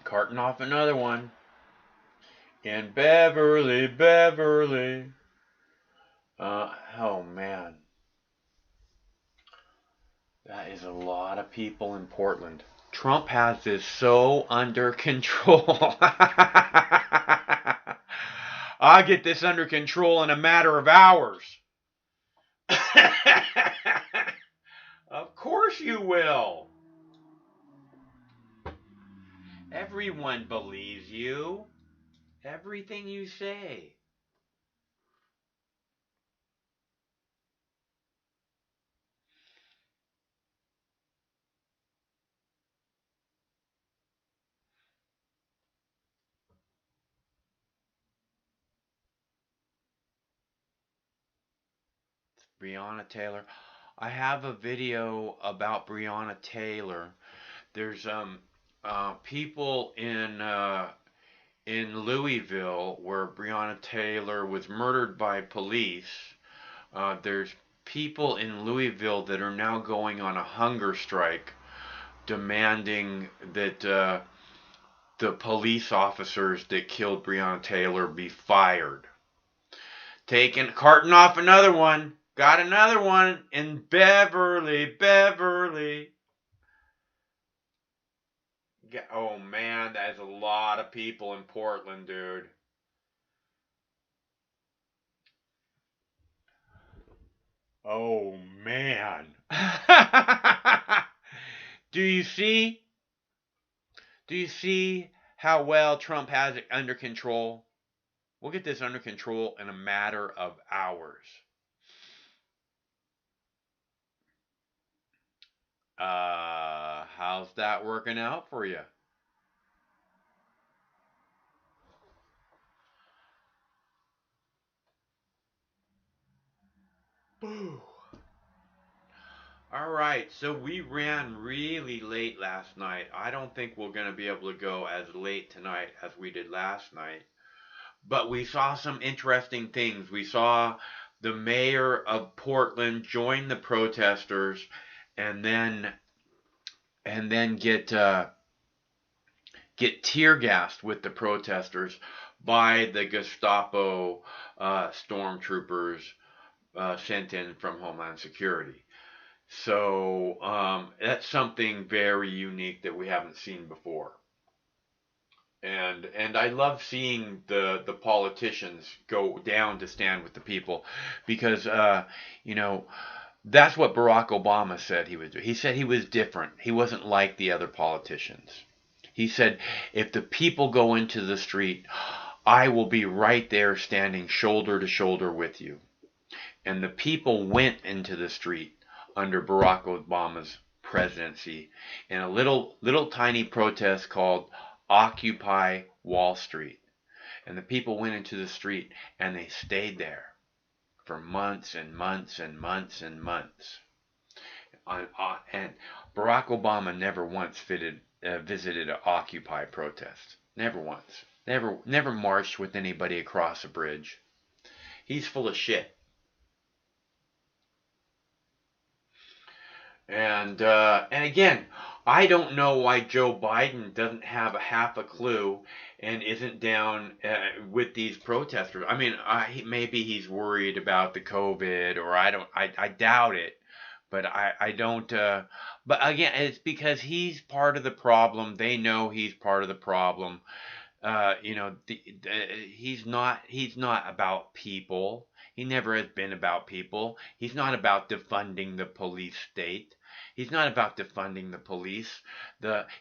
Carting off another one. In Beverly. Oh man. That is a lot of people in Portland. Trump has this so under control. I'll get this under control in a matter of hours. Of course you will. Everyone believes you. Everything you say. Breonna Taylor. I have a video about Breonna Taylor. There's people in Louisville where Breonna Taylor was murdered by police. There's people in Louisville that are now going on a hunger strike demanding that the police officers that killed Breonna Taylor be fired. Carting off another one. Got another one in Beverly. Oh man, that is a lot of people in Portland, dude. Oh man. Do you see how well Trump has it under control? We'll get this under control in a matter of hours. How's that working out for you? Boo. All right, so we ran really late last night. I don't think we're going to be able to go as late tonight as we did last night. But we saw some interesting things. We saw the mayor of Portland join the protesters and then get tear gassed with the protesters by the Gestapo stormtroopers sent in from Homeland Security. So that's something very unique that we haven't seen before. And I love seeing the politicians go down to stand with the people, because that's what Barack Obama said he would do. He said he was different. He wasn't like the other politicians. He said, if the people go into the street, I will be right there standing shoulder to shoulder with you. And the people went into the street under Barack Obama's presidency in a little tiny protest called Occupy Wall Street. And the people went into the street and they stayed there for months and months and months and months. And Barack Obama never once visited an Occupy protest. Never once. Never marched with anybody across a bridge. He's full of shit. And again, I don't know why Joe Biden doesn't have half a clue and isn't down with these protesters. I mean, maybe he's worried about the COVID, or I doubt it, but I don't. But again, it's because he's part of the problem. They know he's part of the problem. He's not about people. He never has been about people. He's not about defunding the police state. He's not about defunding the police.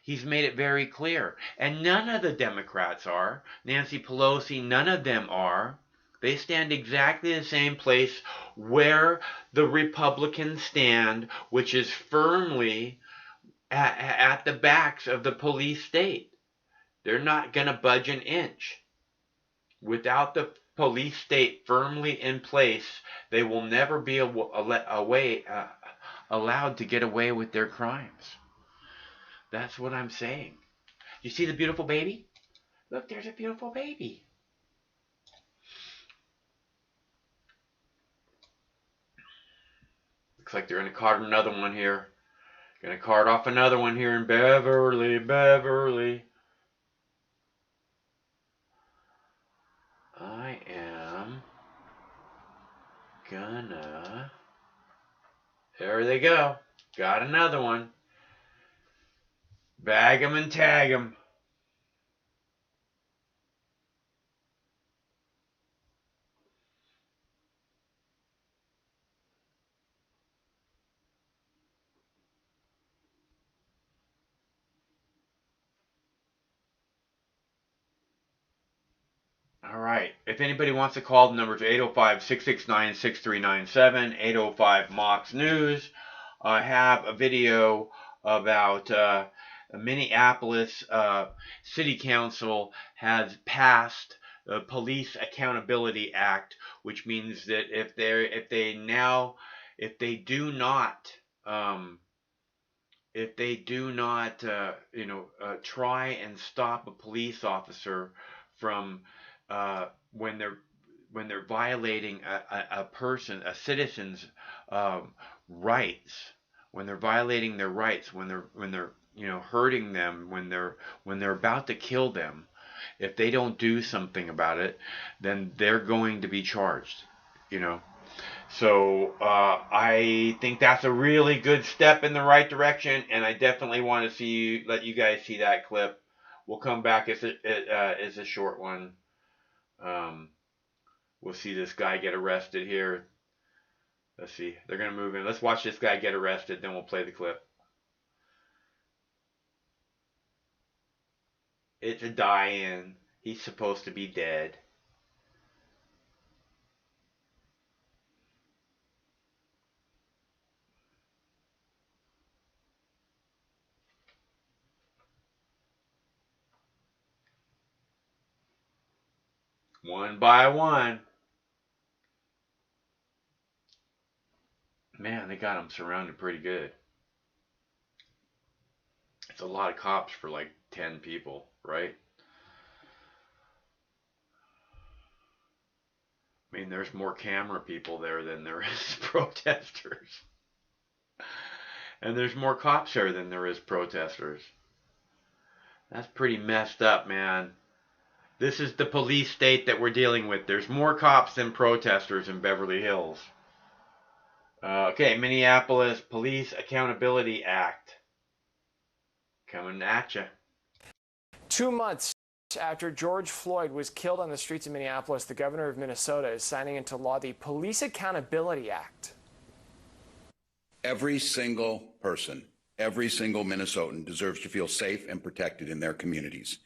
He's made it very clear. And none of the Democrats are. Nancy Pelosi, none of them are. They stand exactly the same place where the Republicans stand, which is firmly at the backs of the police state. They're not going to budge an inch. Without the police state firmly in place, they will never be allowed to get away with their crimes. That's what I'm saying. You see the beautiful baby? Look, there's a beautiful baby. Looks like they're going to cart another one here. Going to cart off another one here in Beverly. I am gonna... There they go. Got another one. Bag 'em and tag 'em. All right. If anybody wants to call, the number is 805-669-6397, 805 Mox News. I have a video about Minneapolis City Council has passed the Police Accountability Act, which means that if they do not try and stop a police officer from when they're violating a citizen's rights, when they're violating their rights, when they're hurting them, when they're about to kill them, if they don't do something about it, then they're going to be charged. So I think that's a really good step in the right direction, and I definitely want to let you guys see that clip. We'll come back as a short one. We'll see this guy get arrested here. Let's see. They're going to move in. Let's watch this guy get arrested, then we'll play the clip. It's a die-in. He's supposed to be dead. One by one. Man, they got him surrounded pretty good. It's a lot of cops for like 10 people, right? I mean, there's more camera people there than there is protesters. And there's more cops there than there is protesters. That's pretty messed up, man. This is the police state that we're dealing with. There's more cops than protesters in Beverly Hills. Okay, Minneapolis Police Accountability Act. Coming at ya. 2 months after George Floyd was killed on the streets of Minneapolis, the governor of Minnesota is signing into law the Police Accountability Act. Every single person, every single Minnesotan deserves to feel safe and protected in their communities.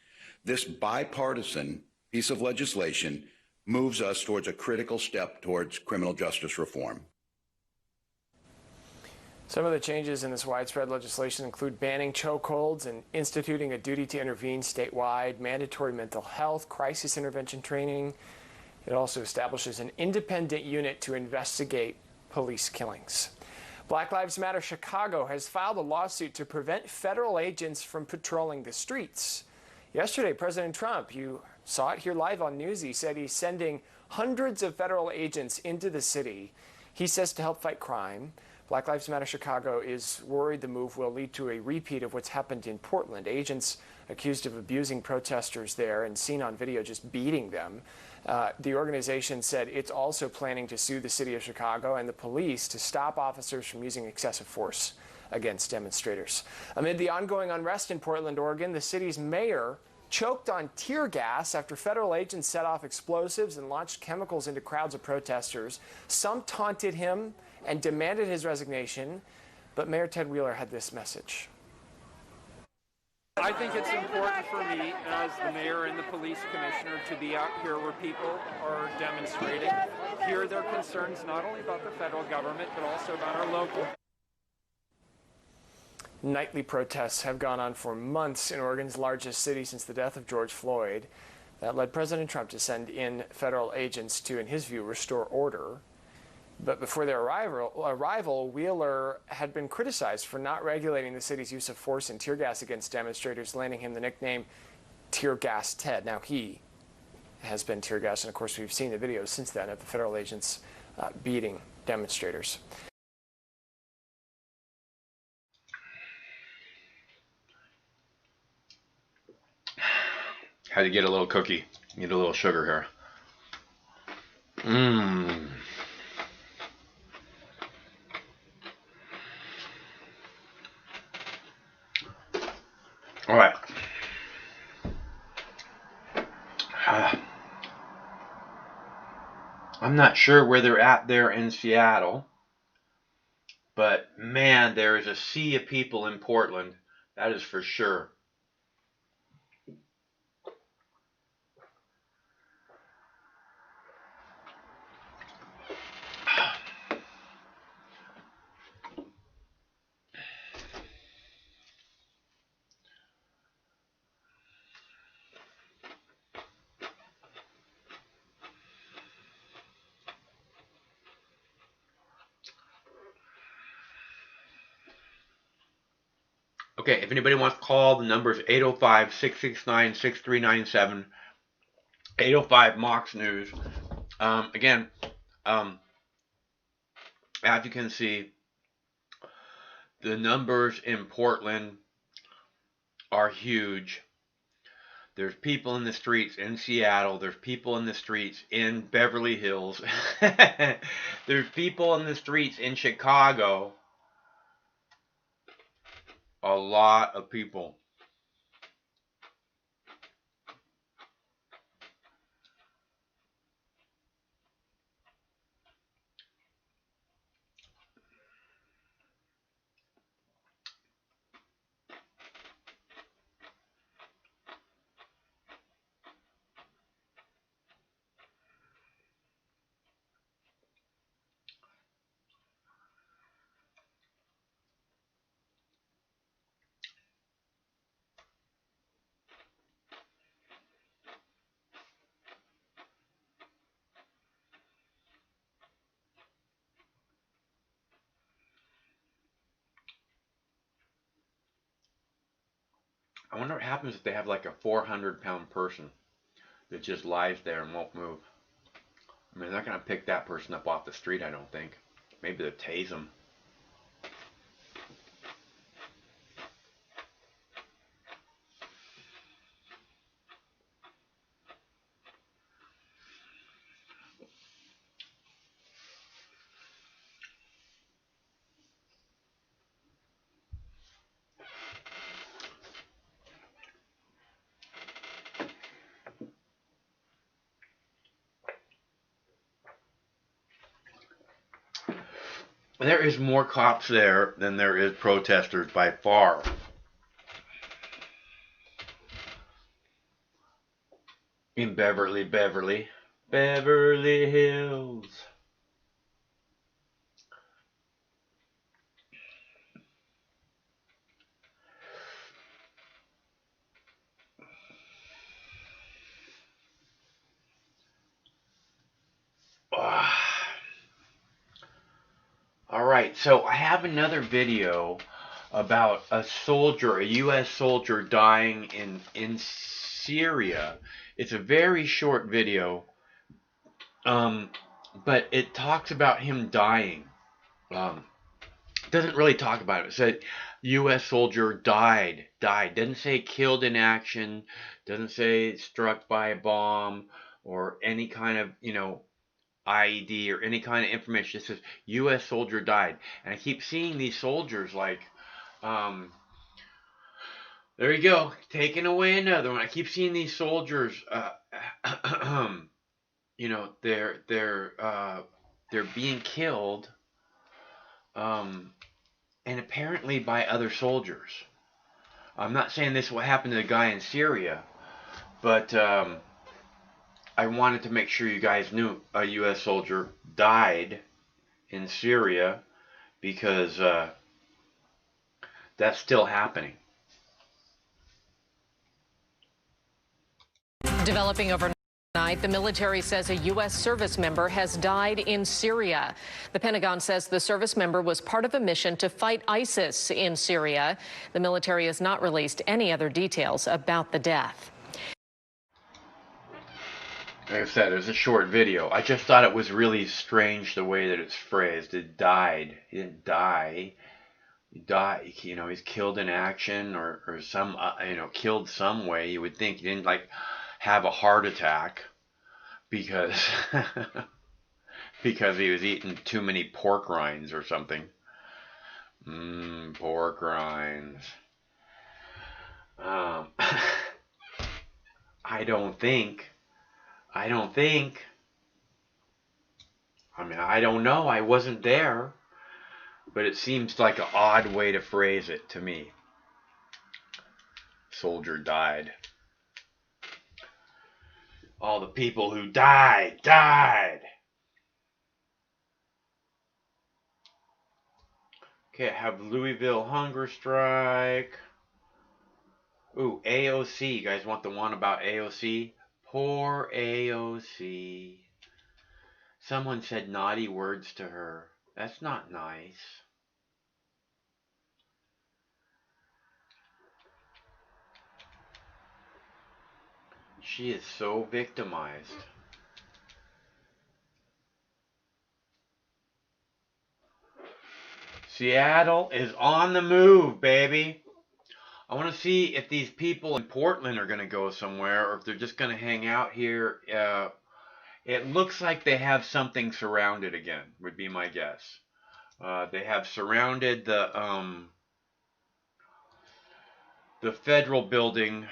This bipartisan piece of legislation moves us towards a critical step towards criminal justice reform. Some of the changes in this widespread legislation include banning chokeholds and instituting a duty to intervene statewide, mandatory mental health, crisis intervention training. It also establishes an independent unit to investigate police killings. Black Lives Matter Chicago has filed a lawsuit to prevent federal agents from patrolling the streets. Yesterday, President Trump, you saw it here live on Newsy, said he's sending hundreds of federal agents into the city. He says to help fight crime. Black Lives Matter Chicago is worried the move will lead to a repeat of what's happened in Portland. Agents accused of abusing protesters there and seen on video just beating them. The organization said it's also planning to sue the city of Chicago and the police to stop officers from using excessive force against demonstrators. Amid the ongoing unrest in Portland, Oregon, the city's mayor choked on tear gas after federal agents set off explosives and launched chemicals into crowds of protesters. Some taunted him and demanded his resignation, but Mayor Ted Wheeler had this message. I think it's important for me as the mayor and the police commissioner to be out here where people are demonstrating, hear their concerns not only about the federal government but also about our local. Nightly protests have gone on for months in Oregon's largest city since the death of George Floyd. That led President Trump to send in federal agents to, in his view, restore order. But before their arrival, Wheeler had been criticized for not regulating the city's use of force and tear gas against demonstrators, landing him the nickname Tear Gas Ted. Now he has been tear gassed, and of course we've seen the videos since then of the federal agents beating demonstrators. Had to get a little cookie. Need a little sugar here. All right. I'm not sure where they're at there in Seattle, but man, there is a sea of people in Portland. That is for sure. Okay, if anybody wants to call, the number is 805-669-6397, 805 Mox News. Again, as you can see, the numbers in Portland are huge. There's people in the streets in Seattle. There's people in the streets in Beverly Hills. There's people in the streets in Chicago. A lot of people. I wonder what happens if they have like a 400-pound person that just lies there and won't move. I mean, they're not going to pick that person up off the street, I don't think. Maybe they'll tase them. There is more cops there than there is protesters by far. In Beverly Hills. Alright, so I have another video about a soldier, a U.S. soldier dying in Syria. It's a very short video, but it talks about him dying. Doesn't really talk about it. It said U.S. soldier died. Doesn't say killed in action. Doesn't say struck by a bomb or any kind of, IED or any kind of information. It says U.S. soldier died. And I keep seeing these soldiers like, there you go, taking away another one. I keep seeing these soldiers, they're being killed, and apparently by other soldiers. I'm not saying this is what happened to the guy in Syria, but I wanted to make sure you guys knew a U.S. soldier died in Syria because that's still happening. Developing overnight, the military says a U.S. service member has died in Syria. The Pentagon says the service member was part of a mission to fight ISIS in Syria. The military has not released any other details about the death. Like I said, it was a short video. I just thought it was really strange the way that it's phrased. It died. He didn't die. He died. He's killed in action or some, killed some way. You would think he didn't have a heart attack because because he was eating too many pork rinds or something. Pork rinds. I don't think. I mean, I don't know. I wasn't there. But it seems like an odd way to phrase it to me. Soldier died. All the people who died. Okay, I have Louisville hunger strike. Ooh, AOC. You guys want the one about AOC? Poor AOC. Someone said naughty words to her. That's not nice. She is so victimized. Seattle is on the move, baby. I want to see if these people in Portland are going to go somewhere or if they're just going to hang out here. It looks like they have something surrounded again, would be my guess. They have surrounded the federal building.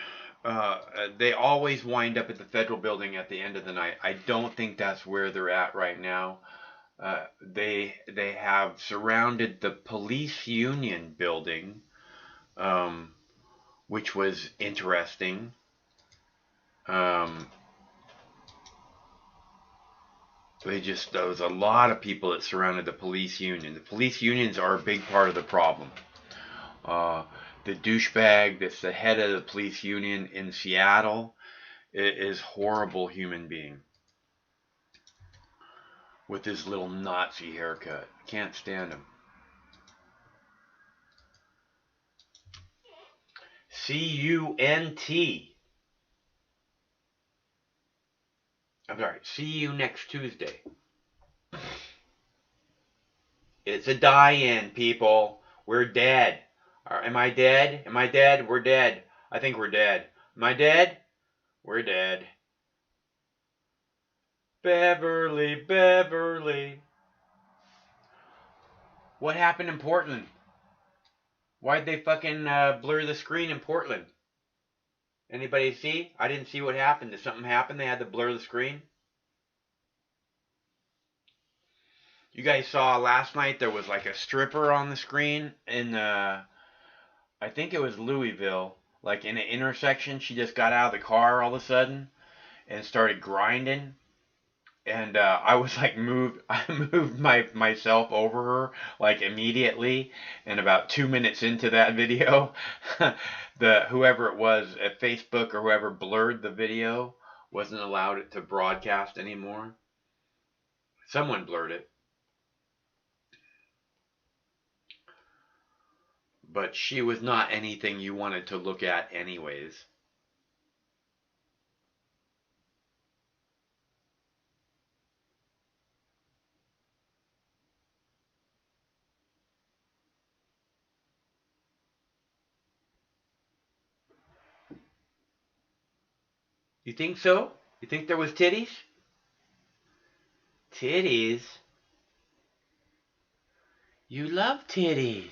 They always wind up at the federal building at the end of the night. I don't think that's where they're at right now. They have surrounded the police union building, which was interesting. There was a lot of people that surrounded the police union. The police unions are a big part of the problem. The douchebag that's the head of the police union in Seattle is a horrible human being with his little Nazi haircut. Can't stand him. C-U-N-T. I'm sorry, see you next Tuesday. It's a die-in, people. We're dead. Am I dead? Am I dead? We're dead. I think we're dead. Am I dead? We're dead. Beverly, Beverly. What happened in Portland? Why'd they fucking blur the screen in Portland? Anybody see? I didn't see what happened. Did something happen? They had to blur the screen? You guys saw last night there was like a stripper on the screen in I think it was Louisville. Like in an intersection, she just got out of the car all of a sudden and started grinding. And I was like I moved myself over her like immediately. And about 2 minutes into that video, whoever it was at Facebook or whoever blurred the video wasn't allowed it to broadcast anymore. Someone blurred it. But she was not anything you wanted to look at anyways. You think so? You think there was titties? Titties? You love titties.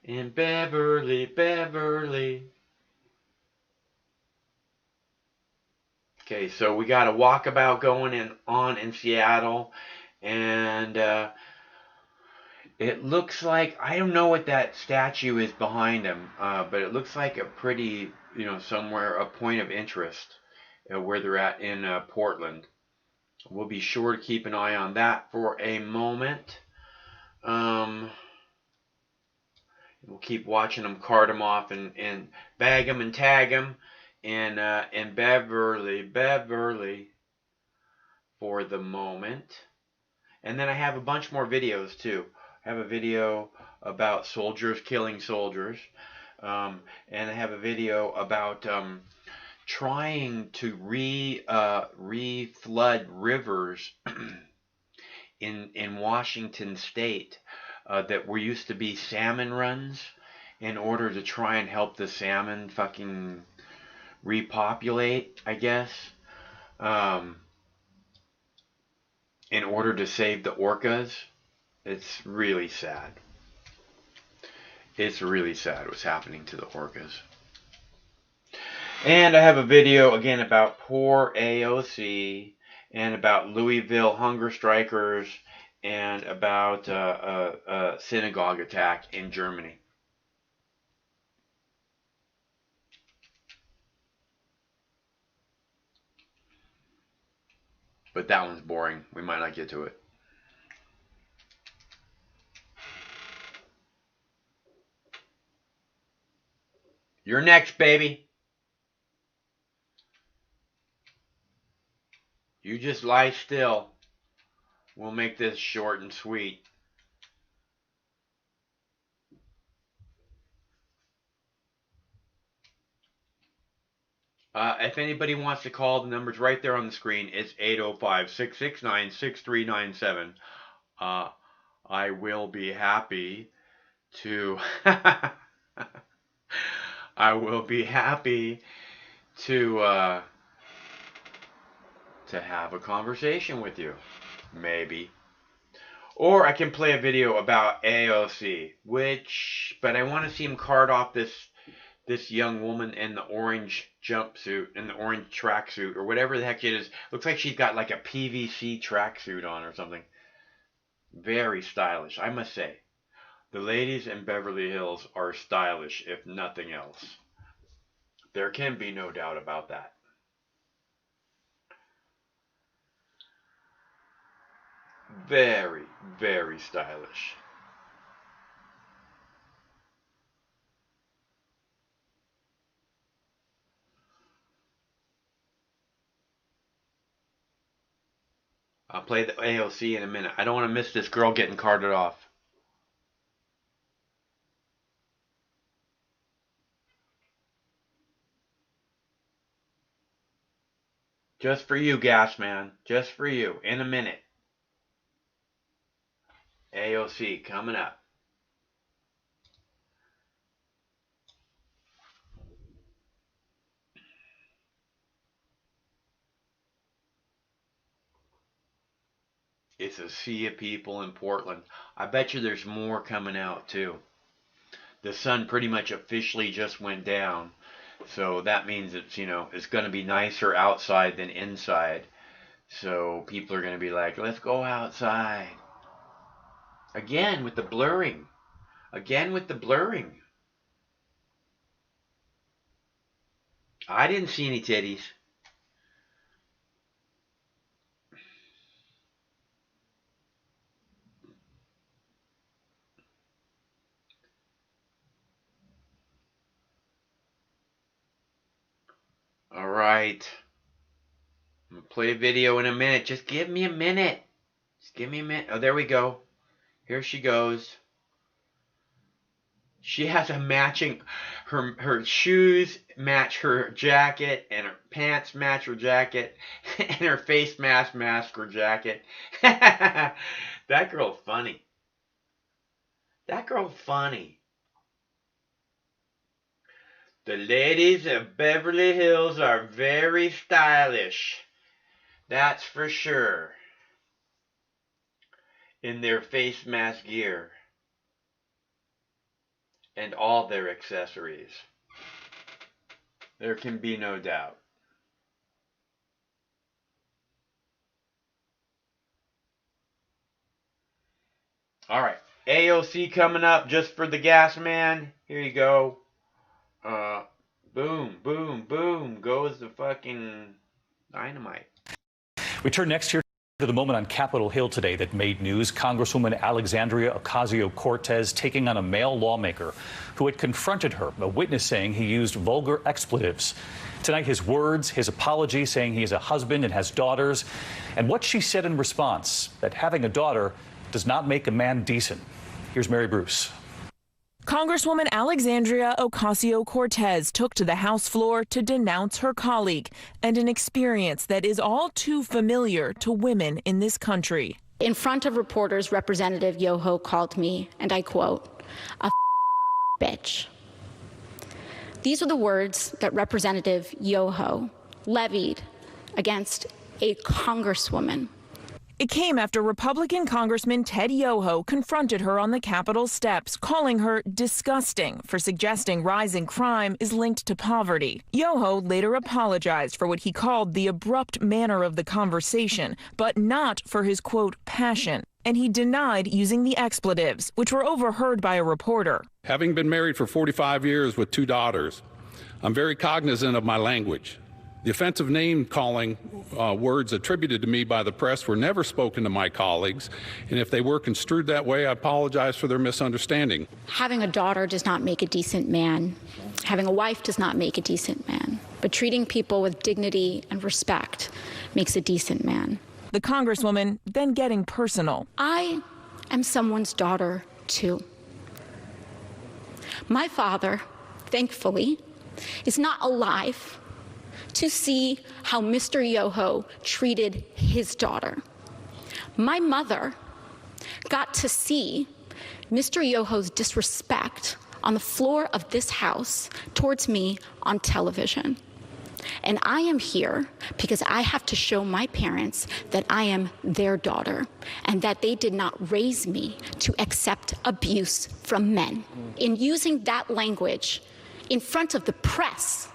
In Beverly, Beverly. Okay, so we got a walkabout going on in Seattle, and it looks like, I don't know what that statue is behind him, but it looks like a pretty, somewhere, a point of interest where they're at in Portland. We'll be sure to keep an eye on that for a moment. We'll keep watching them cart them off and bag them and tag them in Beverly, Beverly for the moment. And then I have a bunch more videos too. I have a video about soldiers killing soldiers. And I have a video about trying to re-flood rivers in Washington State that were used to be salmon runs in order to try and help the salmon fucking repopulate, I guess. In order to save the orcas. It's really sad. It's really sad what's happening to the orcas. And I have a video again about poor AOC and about Louisville hunger strikers and about a synagogue attack in Germany. But that one's boring. We might not get to it. You're next, baby. You just lie still. We'll make this short and sweet. If anybody wants to call, the number's right there on the screen. It's 805-669-6397. I will be happy to I will be happy to have a conversation with you, maybe. Or I can play a video about AOC, but I want to see him cart off this young woman in the orange jumpsuit, in the orange tracksuit, or whatever the heck it is. Looks like she's got like a PVC tracksuit on or something. Very stylish, I must say. The ladies in Beverly Hills are stylish, if nothing else. There can be no doubt about that. Very, very stylish. I'll play the AOC in a minute. I don't want to miss this girl getting carted off. Just for you, Gas Man. Just for you. In a minute. AOC coming up. It's a sea of people in Portland. I bet you there's more coming out too. The sun pretty much officially just went down. So that means it's, it's going to be nicer outside than inside. So people are going to be like, let's go outside. Again with the blurring. Again with the blurring. I didn't see any titties. All right. I'm going to play a video in a minute. Just give me a minute. Just give me a minute. Oh, there we go. Here she goes. She has a matching, her shoes match her jacket, and her pants match her jacket, and her face mask her jacket. That girl funny. That girl funny. The ladies of Beverly Hills are very stylish. That's for sure. In their face mask gear. And all their accessories. There can be no doubt. Alright. AOC coming up just for the Gas Man. Here you go. Boom, boom, boom goes the fucking dynamite. We turn next here to the moment on Capitol Hill today that made news. Congresswoman Alexandria Ocasio-Cortez taking on a male lawmaker who had confronted her, a witness saying he used vulgar expletives. Tonight, his words, his apology, saying he is a husband and has daughters, and what she said in response, that having a daughter does not make a man decent. Here's Mary Bruce. Congresswoman Alexandria Ocasio-Cortez took to the House floor to denounce her colleague and an experience that is all too familiar to women in this country. In front of reporters, Representative Yoho called me, and I quote, a bitch. These are the words that Representative Yoho levied against a congresswoman. It came after Republican Congressman Ted Yoho confronted her on the Capitol steps, calling her disgusting for suggesting rising crime is linked to poverty. Yoho later apologized for what he called the abrupt manner of the conversation, but not for his, quote, passion. And he denied using the expletives, which were overheard by a reporter. Having been married for 45 years with 2 daughters, I'm very cognizant of my language. The offensive name-calling words attributed to me by the press were never spoken to my colleagues, and if they were construed that way, I apologize for their misunderstanding. Having a daughter does not make a decent man. Having a wife does not make a decent man. But treating people with dignity and respect makes a decent man. The Congresswoman then getting personal. I am someone's daughter, too. My father, thankfully, is not alive to see how Mr. Yoho treated his daughter. My mother got to see Mr. Yoho's disrespect on the floor of this House towards me on television. And I am here because I have to show my parents that I am their daughter and that they did not raise me to accept abuse from men. In using that language in front of the press,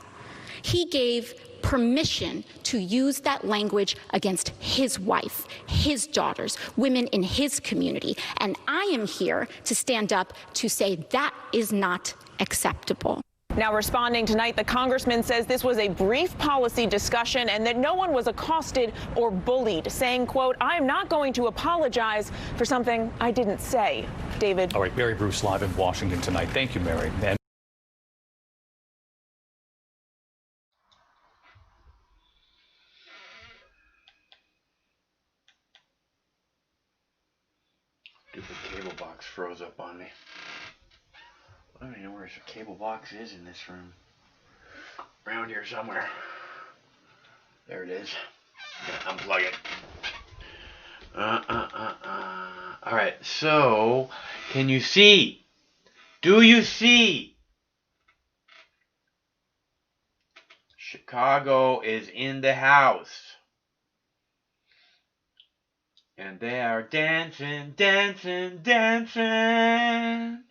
he gave permission to use that language against his wife, his daughters, women in his community. And I am here to stand up to say that is not acceptable. Now responding tonight, the congressman says this was a brief policy discussion and that no one was accosted or bullied, saying, quote, "I'm not going to apologize for something I didn't say." David. All right, Mary Bruce live in Washington tonight. Thank you, Mary. And Stupid cable box froze up on me. I don't even know where the cable box is in this room. Around here somewhere. There it is. I'm gonna unplug it. Alright, so, can you see? Do you see? Chicago is in the house. And they are dancing, dancing, dancing.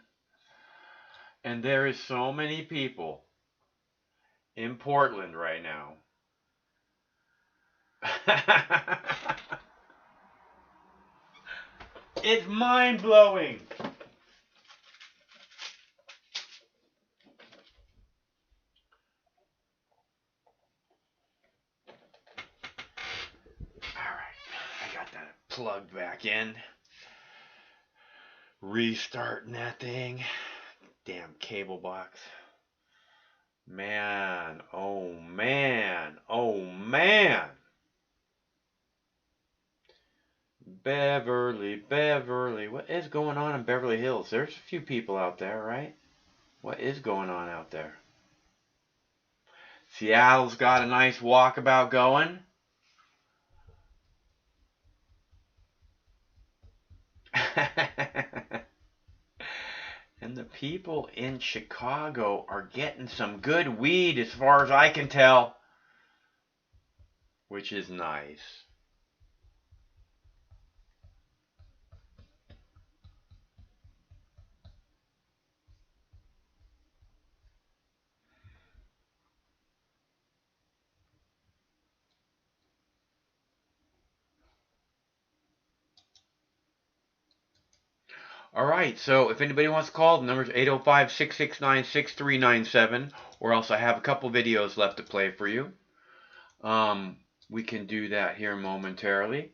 And there is so many people in Portland right now. It's mind-blowing. Alright, I got that plugged back in. Restarting that thing. Damn cable box. Man, oh man, oh man. Beverly, what is going on in Beverly Hills? There's a few people out there, right? What is going on out there? Seattle's got a nice walkabout going. And the people in Chicago are getting some good weed as far as I can tell. Which is nice. Alright, so if anybody wants to call, the number is 805-669-6397, or else I have a couple videos left to play for you. We can do that here momentarily.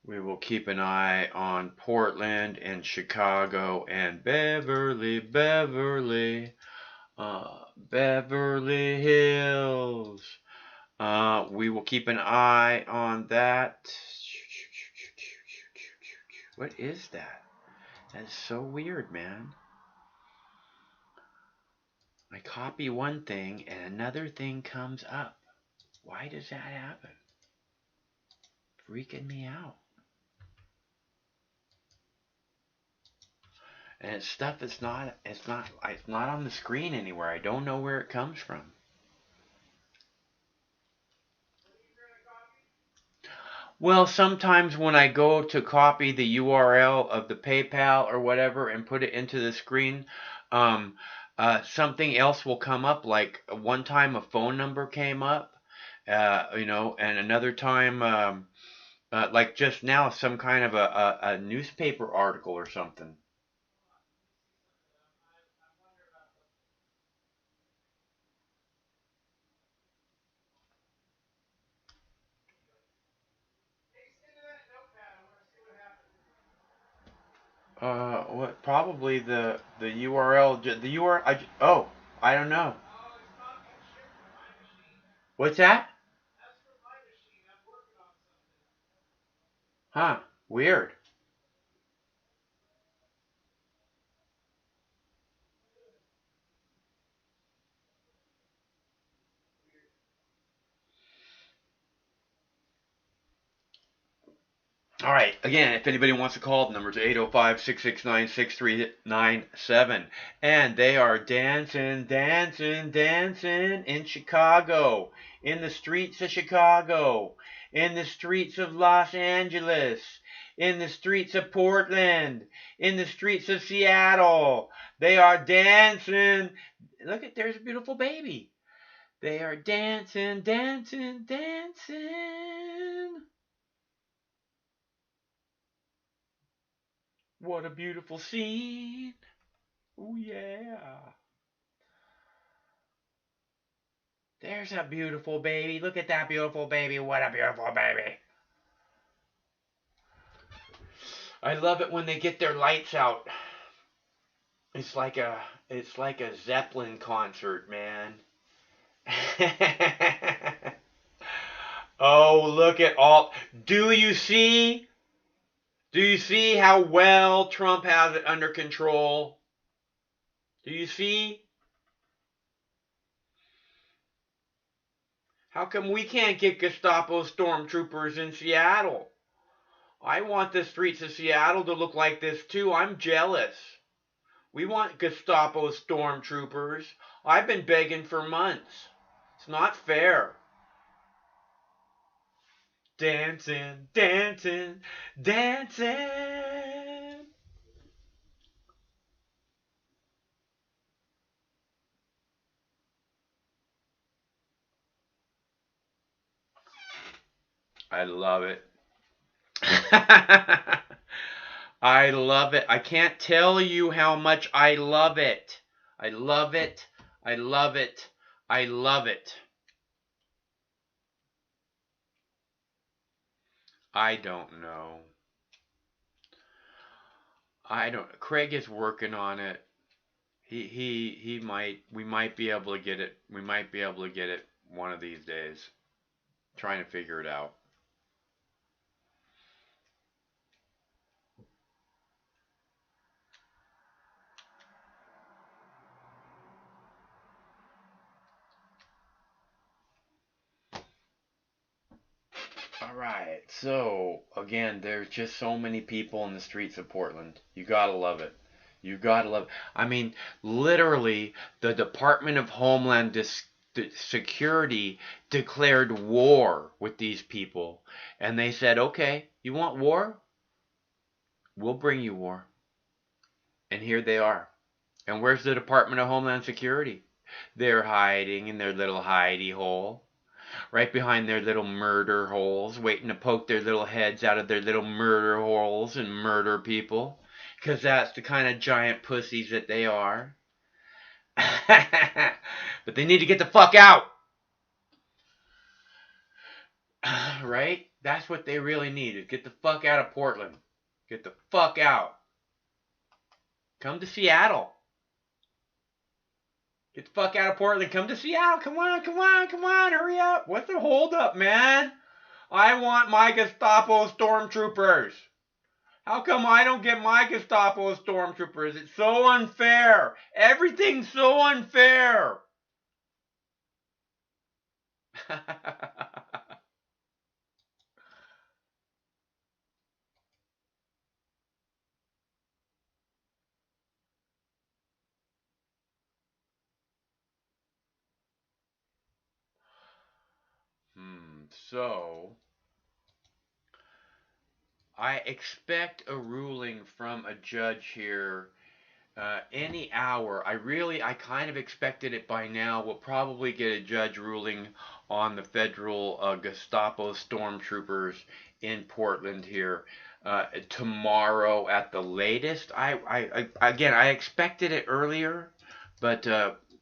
We will keep an eye on Portland and Chicago and Beverly Hills. We will keep an eye on that. What is that? That's so weird, man. I copy one thing and another thing comes up. Why does that happen? Freaking me out. And it's stuff that's not on the screen anywhere. I don't know where it comes from. Well, sometimes when I go to copy the URL of the PayPal or whatever and put it into the screen, something else will come up. Like one time a phone number came up, and another time, like just now, some kind of a newspaper article or something. What? Probably the URL. The URL. I don't know. What's that? Huh? Weird. All right, again, if anybody wants to call, the number's 805-669-6397. And they are dancing, dancing, dancing in Chicago, in the streets of Chicago, in the streets of Los Angeles, in the streets of Portland, in the streets of Seattle. They are dancing. Look at, there's a beautiful baby. They are dancing, dancing, dancing. What a beautiful scene. Oh, yeah. There's a beautiful baby. Look at that beautiful baby. What a beautiful baby. I love it when they get their lights out. It's like a Zeppelin concert, man. Oh, look at all. Do you see? Do you see how well Trump has it under control? Do you see? How come we can't get Gestapo stormtroopers in Seattle? I want the streets of Seattle to look like this too. I'm jealous. We want Gestapo stormtroopers. I've been begging for months. It's not fair. Dancing, dancing, dancing. I love it. I love it. I can't tell you how much I love it. I love it. I love it. I love it. I don't know. Craig is working on it. We might be able to get it. We might be able to get it one of these days. Trying to figure it out. Alright, so again, there's just so many people in the streets of Portland. You gotta love it. You gotta love it. I mean, literally, the Department of Homeland Security declared war with these people. And they said, okay, you want war? We'll bring you war. And here they are. And where's the Department of Homeland Security? They're hiding in their little hidey hole. Right behind their little murder holes, waiting to poke their little heads out of their little murder holes and murder people. Because that's the kind of giant pussies that they are. But they need to get the fuck out. Right? That's what they really need, is get the fuck out of Portland. Get the fuck out. Come to Seattle. Get the fuck out of Portland. Come to Seattle. Come on, come on, come on. Hurry up. What's the holdup, man? I want my Gestapo stormtroopers. How come I don't get my Gestapo stormtroopers? It's so unfair. Everything's so unfair. So, I expect a ruling from a judge here any hour. I kind of expected it by now. We'll probably get a judge ruling on the federal Gestapo stormtroopers in Portland here tomorrow at the latest. I expected it earlier, but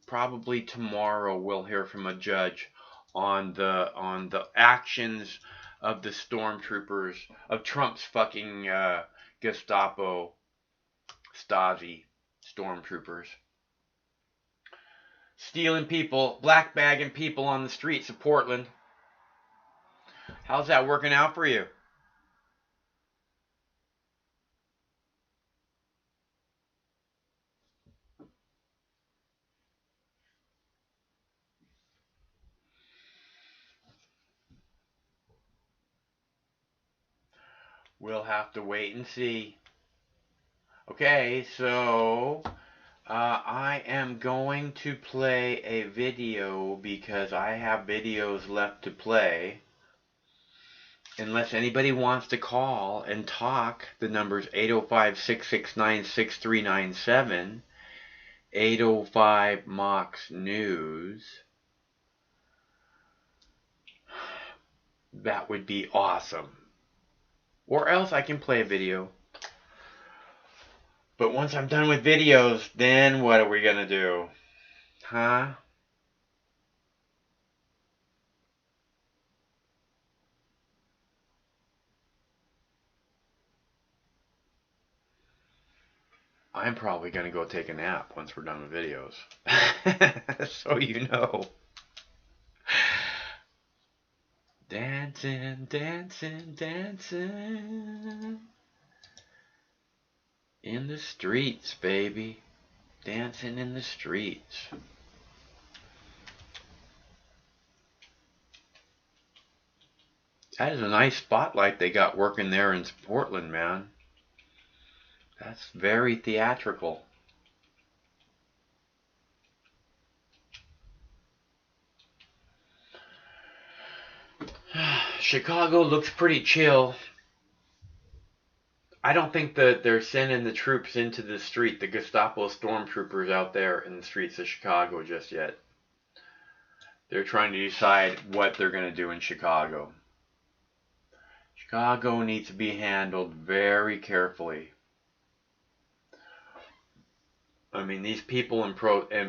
probably tomorrow we'll hear from a judge on the actions of the stormtroopers, of Trump's fucking Gestapo Stasi stormtroopers. Stealing people, black bagging people on the streets of Portland. How's that working out for you? We'll have to wait and see. Okay, so I am going to play a video because I have videos left to play. Unless anybody wants to call and talk, the number's 805-669-6397, 805 Mox News. That would be awesome. Or else I can play a video. But once I'm done with videos, then what are we gonna do? Huh? I'm probably gonna go take a nap once we're done with videos. So you know. Dancing, dancing, dancing. In the streets, baby. Dancing in the streets. That is a nice spotlight they got working there in Portland, man. That's very theatrical. Chicago looks pretty chill. I don't think that they're sending the troops into the street, the Gestapo stormtroopers out there in the streets of Chicago just yet. They're trying to decide what they're going to do in Chicago. Chicago needs to be handled very carefully. I mean, these people in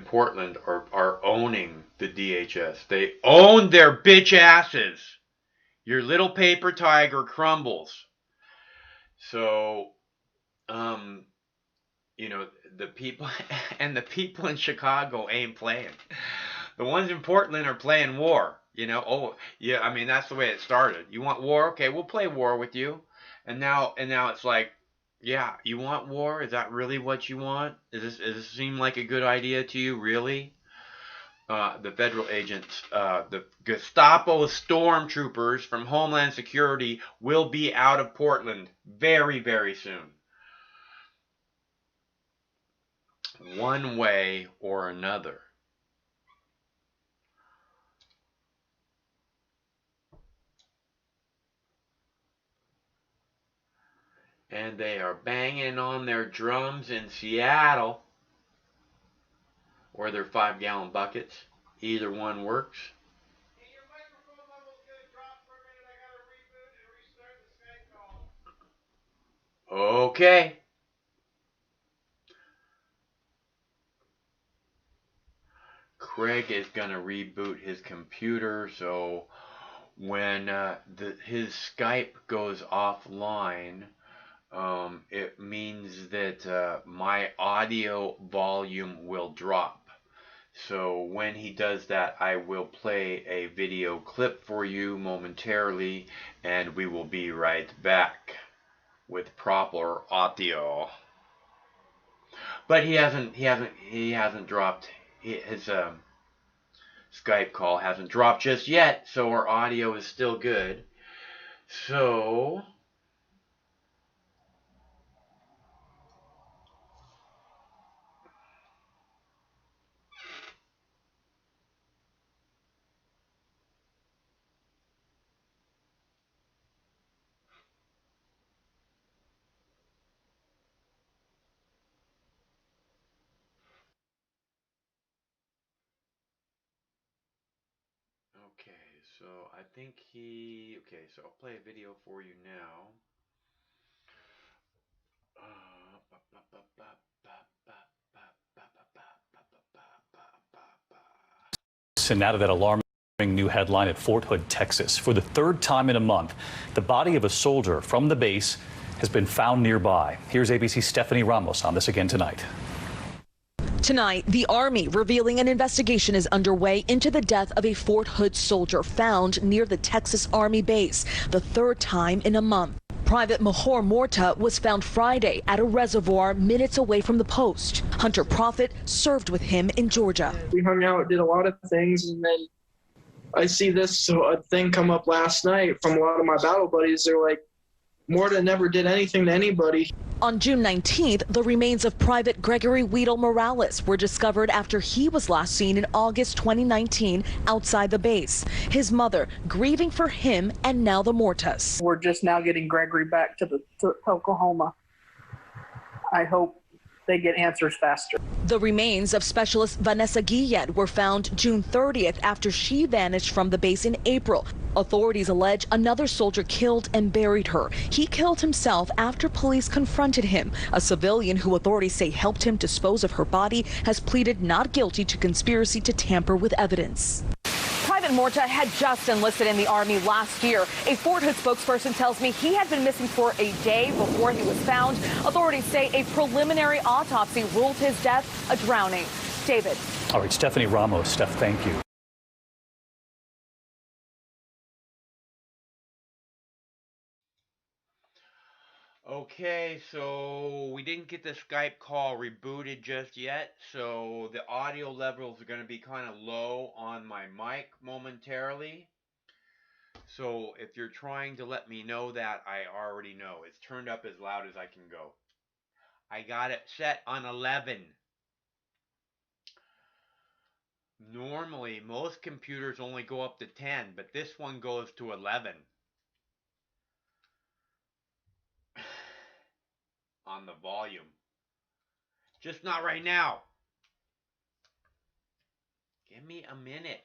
Portland are owning the DHS. They own their bitch asses. Your little paper tiger crumbles. So, you know, the people and the people in Chicago ain't playing. The ones in Portland are playing war. You know, oh yeah, I mean that's the way it started. You want war? Okay, we'll play war with you. And now it's like, yeah, you want war? Is that really what you want? Does this seem like a good idea to you? Really? The federal agents, the Gestapo stormtroopers from Homeland Security will be out of Portland very, very soon. One way or another. And they are banging on their drums in Seattle. Or their 5-gallon buckets. Either one works. Okay. Craig is going to reboot his computer, so when his Skype goes offline, it means that my audio volume will drop. So when he does that, I will play a video clip for you momentarily, and we will be right back with proper audio. But he hasn't dropped his Skype call hasn't dropped just yet, so our audio is still good. So so I think okay, so I'll play a video for you now. And now to that alarming new headline at Fort Hood, Texas. For the third time in a month, the body of a soldier from the base has been found nearby. Here's ABC's Stephanie Ramos on this again tonight. Tonight, the Army revealing an investigation is underway into the death of a Fort Hood soldier found near the Texas Army base, the third time in a month. Private Mahor Morta was found Friday at a reservoir minutes away from the post. Hunter Prophet served with him in Georgia. We hung out, did a lot of things, and then I see this thing come up last night from a lot of my battle buddies. They're like, Morta never did anything to anybody. On June 19th, the remains of Private Gregory Weedle Morales were discovered after he was last seen in August 2019 outside the base. His mother grieving for him and now the Mortas. We're just now getting Gregory back to Oklahoma. I hope they get answers faster. The remains of Specialist Vanessa Guillet were found June 30th after she vanished from the base in April. Authorities allege another soldier killed and buried her. He killed himself after police confronted him. A civilian who authorities say helped him dispose of her body has pleaded not guilty to conspiracy to tamper with evidence. Private Morta had just enlisted in the Army last year. A Fort Hood spokesperson tells me he had been missing for a day before he was found. Authorities say a preliminary autopsy ruled his death a drowning. David. All right, Stephanie Ramos. Steph, thank you. Okay, so we didn't get the Skype call rebooted just yet, so the audio levels are going to be kind of low on my mic momentarily. So if you're trying to let me know that, I already know. It's turned up as loud as I can go. I got it set on 11. Normally, most computers only go up to 10, but this one goes to 11. On the volume. Just not right now. Give me a minute.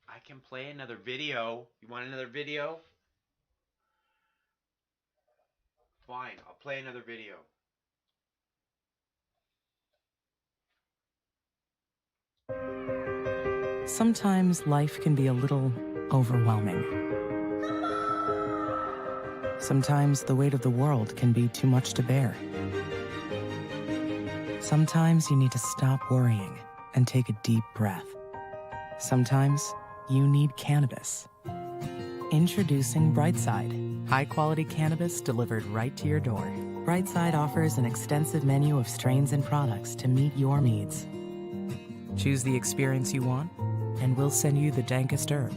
I can play another video. You want another video? Fine, I'll play another video. Sometimes life can be a little overwhelming. Sometimes the weight of the world can be too much to bear. Sometimes you need to stop worrying and take a deep breath. Sometimes you need cannabis. Introducing Brightside, high-quality cannabis delivered right to your door. Brightside offers an extensive menu of strains and products to meet your needs. Choose the experience you want, and we'll send you the dankest herb,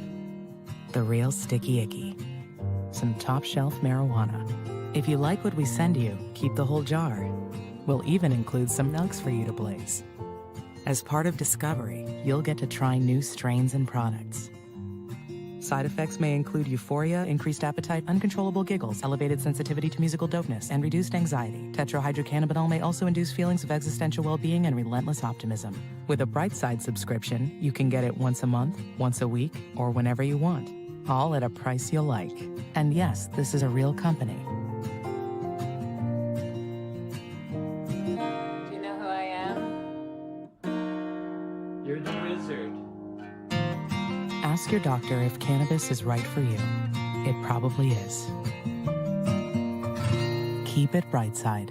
the real sticky icky. Some top-shelf marijuana. If you like what we send you, keep the whole jar. We'll even include some nugs for you to blaze. As part of Discovery, you'll get to try new strains and products. Side effects may include euphoria, increased appetite, uncontrollable giggles, elevated sensitivity to musical dopeness, and reduced anxiety. Tetrahydrocannabinol may also induce feelings of existential well-being and relentless optimism. With a Brightside subscription, you can get it once a month, once a week, or whenever you want, all at a price you'll like. And yes, this is a real company. Do you know who I am? You're the wizard. Ask your doctor if cannabis is right for you. It probably is. Keep it Brightside.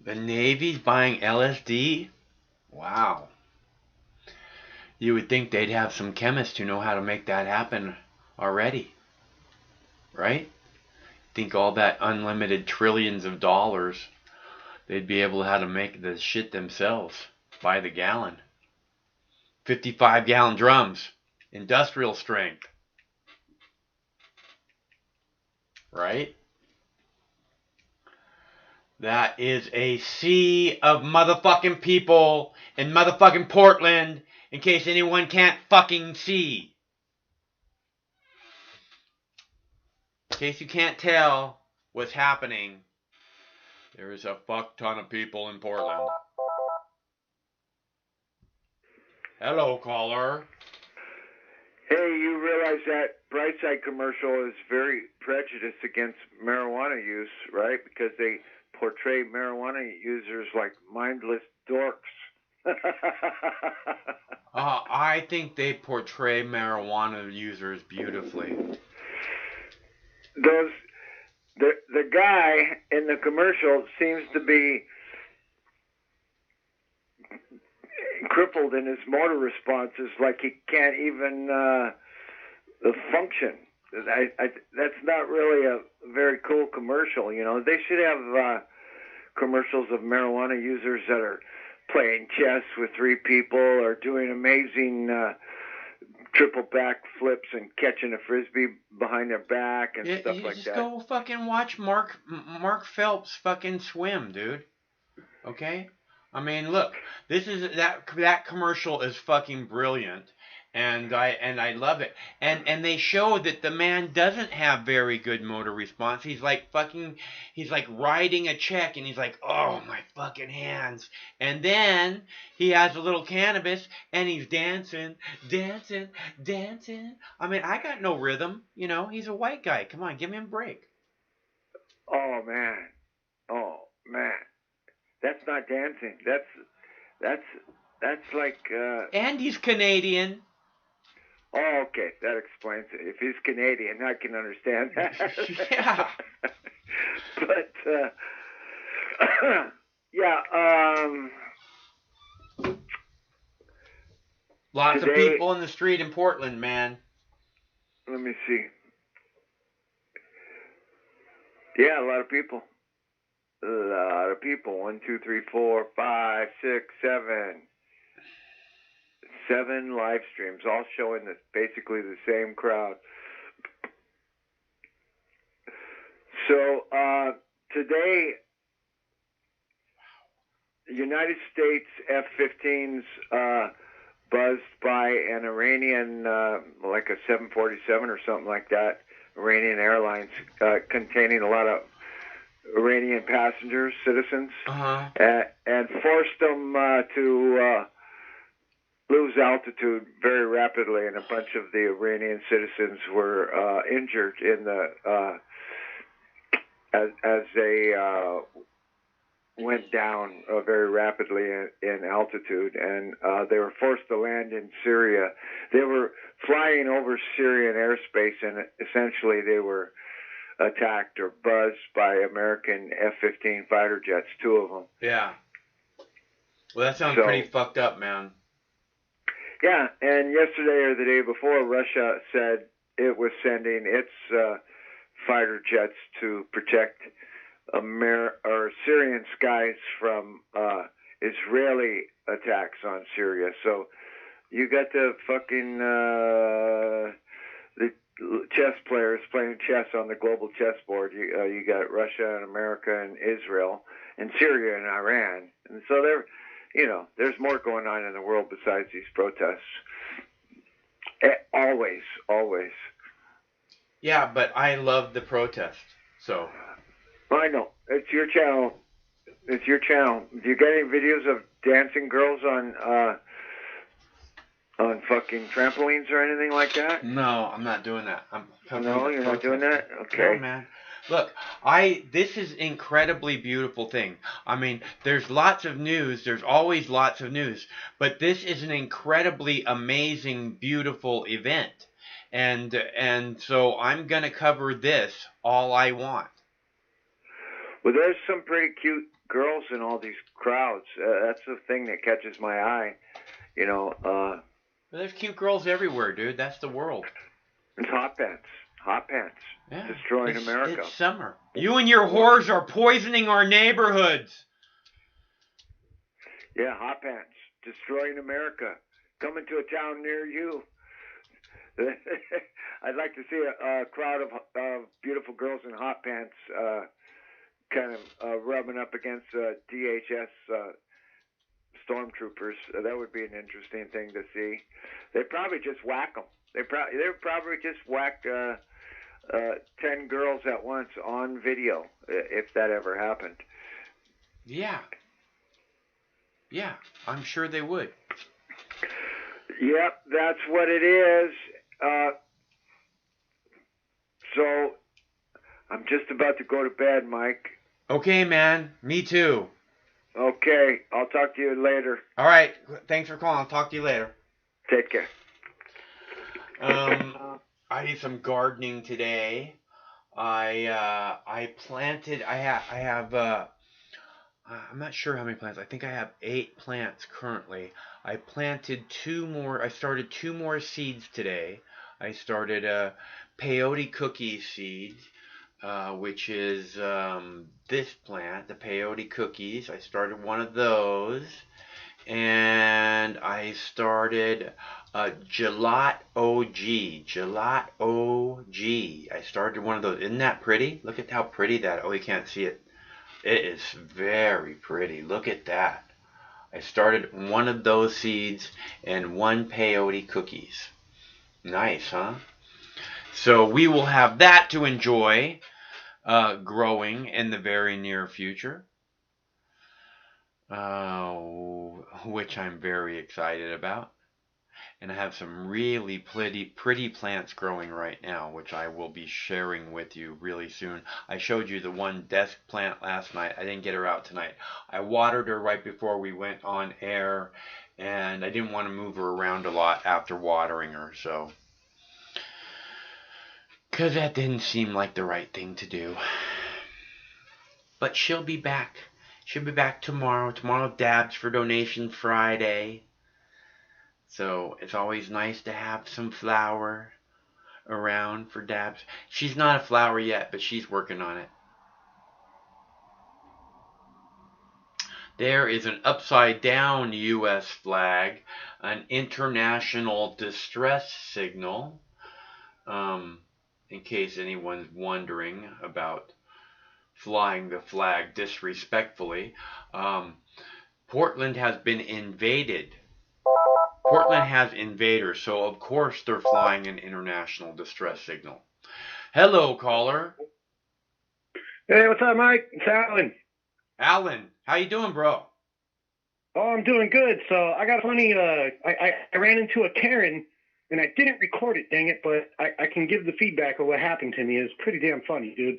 The Navy's buying LSD? Wow. You would think they'd have some chemists who know how to make that happen already. Right? Think all that unlimited trillions of dollars, they'd be able to how to make the shit themselves. By the gallon. 55-gallon drums. Industrial strength. Right? That is a sea of motherfucking people in motherfucking Portland, in case anyone can't fucking see. In case you can't tell what's happening, there is a fuck ton of people in Portland. Hello, caller. Hey, you realize that Brightside commercial is very prejudiced against marijuana use, right? Because they portray marijuana users like mindless dorks. I think they portray marijuana users beautifully. The guy in the commercial seems to be crippled in his motor responses, like he can't even function. That's not really a very cool commercial, you know. They should have commercials of marijuana users that are playing chess with 3 people or doing amazing triple back flips and catching a frisbee behind their back and stuff like just that. go fucking watch Mark Phelps fucking swim, dude. Okay? I mean, look, this is that commercial is fucking brilliant, and I love it. And they show that the man doesn't have very good motor response. He's like writing a check, and he's like, oh my fucking hands. And then he has a little cannabis, and he's dancing. I mean, I got no rhythm, you know. He's a white guy. Come on, give me a break. Oh man. That's not dancing. That's like. And he's Canadian. Oh, okay, that explains it. If he's Canadian, I can understand that. Yeah. But Lots of people in the street in Portland, man. Let me see. Yeah, a lot of people. A lot of people. 1, 2, 3, 4, 5, 6, 7. 7 live streams, all showing basically the same crowd. So today, United States F-15s buzzed by an Iranian, like a 747 or something like that, Iranian Airlines, containing a lot of Iranian passengers, citizens, and forced them to lose altitude very rapidly, and a bunch of the Iranian citizens were injured in the as they went down very rapidly in altitude, and they were forced to land in Syria. They were flying over Syrian airspace, and essentially they were attacked or buzzed by American F-15 fighter jets, 2 of them. Yeah. Well, that sounds pretty fucked up, man. Yeah, and yesterday or the day before, Russia said it was sending its fighter jets to protect Syrian skies from Israeli attacks on Syria. So you got the fucking the chess players playing chess on the global chessboard. You got Russia and America and Israel and Syria and Iran, and so there's more going on in the world besides these protests. Always. Yeah, but I love the protest. So. I know. It's your channel. Do you get any videos of dancing girls on fucking trampolines or anything like that? No, I'm not doing that. No, you're not doing that? Okay. No, man. Look, this is an incredibly beautiful thing. I mean, there's lots of news. There's always lots of news. But this is an incredibly amazing, beautiful event. And so I'm going to cover this all I want. Well, there's some pretty cute girls in all these crowds. That's the thing that catches my eye. Well, there's cute girls everywhere, dude. That's the world. It's hot pants. Yeah, destroying America. It's summer. You and your whores are poisoning our neighborhoods. Yeah, hot pants. Destroying America. Coming to a town near you. I'd like to see a crowd of beautiful girls in hot pants kind of rubbing up against DHS stormtroopers. That would be an interesting thing to see. They'd probably just whack them. They'd probably just whack 10 girls at once on video, if that ever happened. Yeah, I'm sure they would. Yep, that's what it is. So, I'm just about to go to bed, Mike. Okay, man. Me too. Okay, I'll talk to you later. All right. Thanks for calling. I'll talk to you later. Take care. I did some gardening today. I planted. I have. I'm not sure how many plants. I think I have 8 plants currently. I planted 2 more. I started 2 more seeds today. I started a peyote cookie seed, which is this plant, the peyote cookies. I started one of those. and I started Gelat OG. Gelat OG. I started one of those. Isn't that pretty? Look at how pretty that. Oh, you can't see it. It is very pretty. Look at that. I started one of those seeds and 1 peyote cookies. Nice, huh? So we will have that to enjoy growing in the very near future. Which I'm very excited about. And I have some really pretty plants growing right now, which I will be sharing with you really soon. I showed you the one desk plant last night. I didn't get her out tonight. I watered her right before we went on air, and I didn't want to move her around a lot after watering her, so. Because that didn't seem like the right thing to do. But she'll be back. She'll be back tomorrow. Tomorrow, Dabs for Donation Friday. So it's always nice to have some flour around for Dabs. She's not a flower yet, but she's working on it. There is an upside down U.S. flag, an international distress signal, in case anyone's wondering about flying the flag disrespectfully. Portland has been invaded. Portland has invaders, so of course they're flying an international distress signal. Hello, caller. Hey, what's up, Mike? It's Alan. Alan, how you doing, bro? Oh, I'm doing good. So I got a funny, I ran into a Karen, and I didn't record it, dang it, but I can give the feedback of what happened to me. It's pretty damn funny, dude.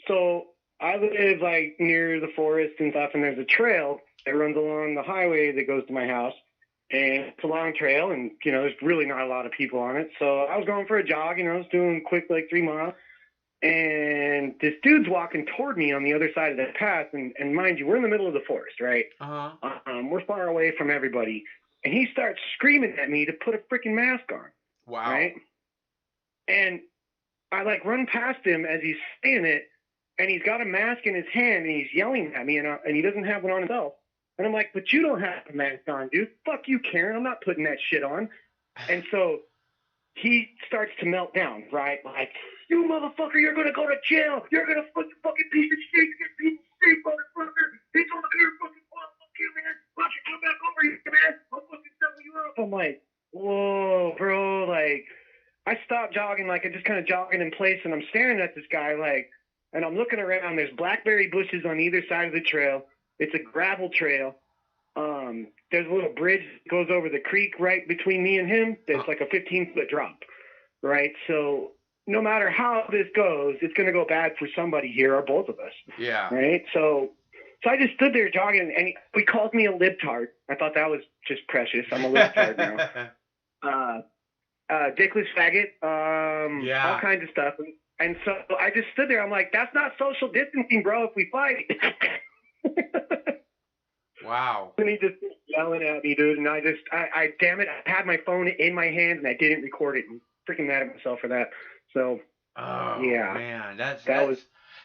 So I live, like, near the forest and stuff, and there's a trail that runs along the highway that goes to my house. And it's a long trail, and, you know, there's really not a lot of people on it. So I was going for a jog, you know, I was doing quick, like, 3 miles. And this dude's walking toward me on the other side of the path. And mind you, we're in the middle of the forest, right? We're far away from everybody. And he starts screaming at me to put a freaking mask on. Wow. Right? And I, like, run past him as he's saying it. And he's got a mask in his hand, and he's yelling at me, and he doesn't have one on himself. And I'm like, but you don't have a mask on, dude. Fuck you, Karen. I'm not putting that shit on. And so he starts to melt down, right? Like, you motherfucker, you're going to go to jail. You're going to fucking piece of shit. You're piece of shit, motherfucker. He's on the here, fucking fuck you, man. Why don't you come back over here, man? I'll fucking settle you up. I'm like, whoa, bro. Like, I stopped jogging, like, I just kind of jogging in place, and I'm staring at this guy, like, and I'm looking around. There's blackberry bushes on either side of the trail. It's a gravel trail. There's a little bridge that goes over the creek right between me and him. There's like a 15-foot drop, right? So no matter how this goes, it's going to go bad for somebody here or both of us. Yeah. Right? So I just stood there jogging, and he called me a libtard. I thought that was just precious. I'm a libtard now. Dickless faggot, all kinds of stuff. And so I just stood there. I'm like, that's not social distancing, bro, if we fight. Wow. And he just yelling at me, dude. And I damn it, I had my phone in my hand and I didn't record it. I'm freaking mad at myself for that. So, yeah. Man,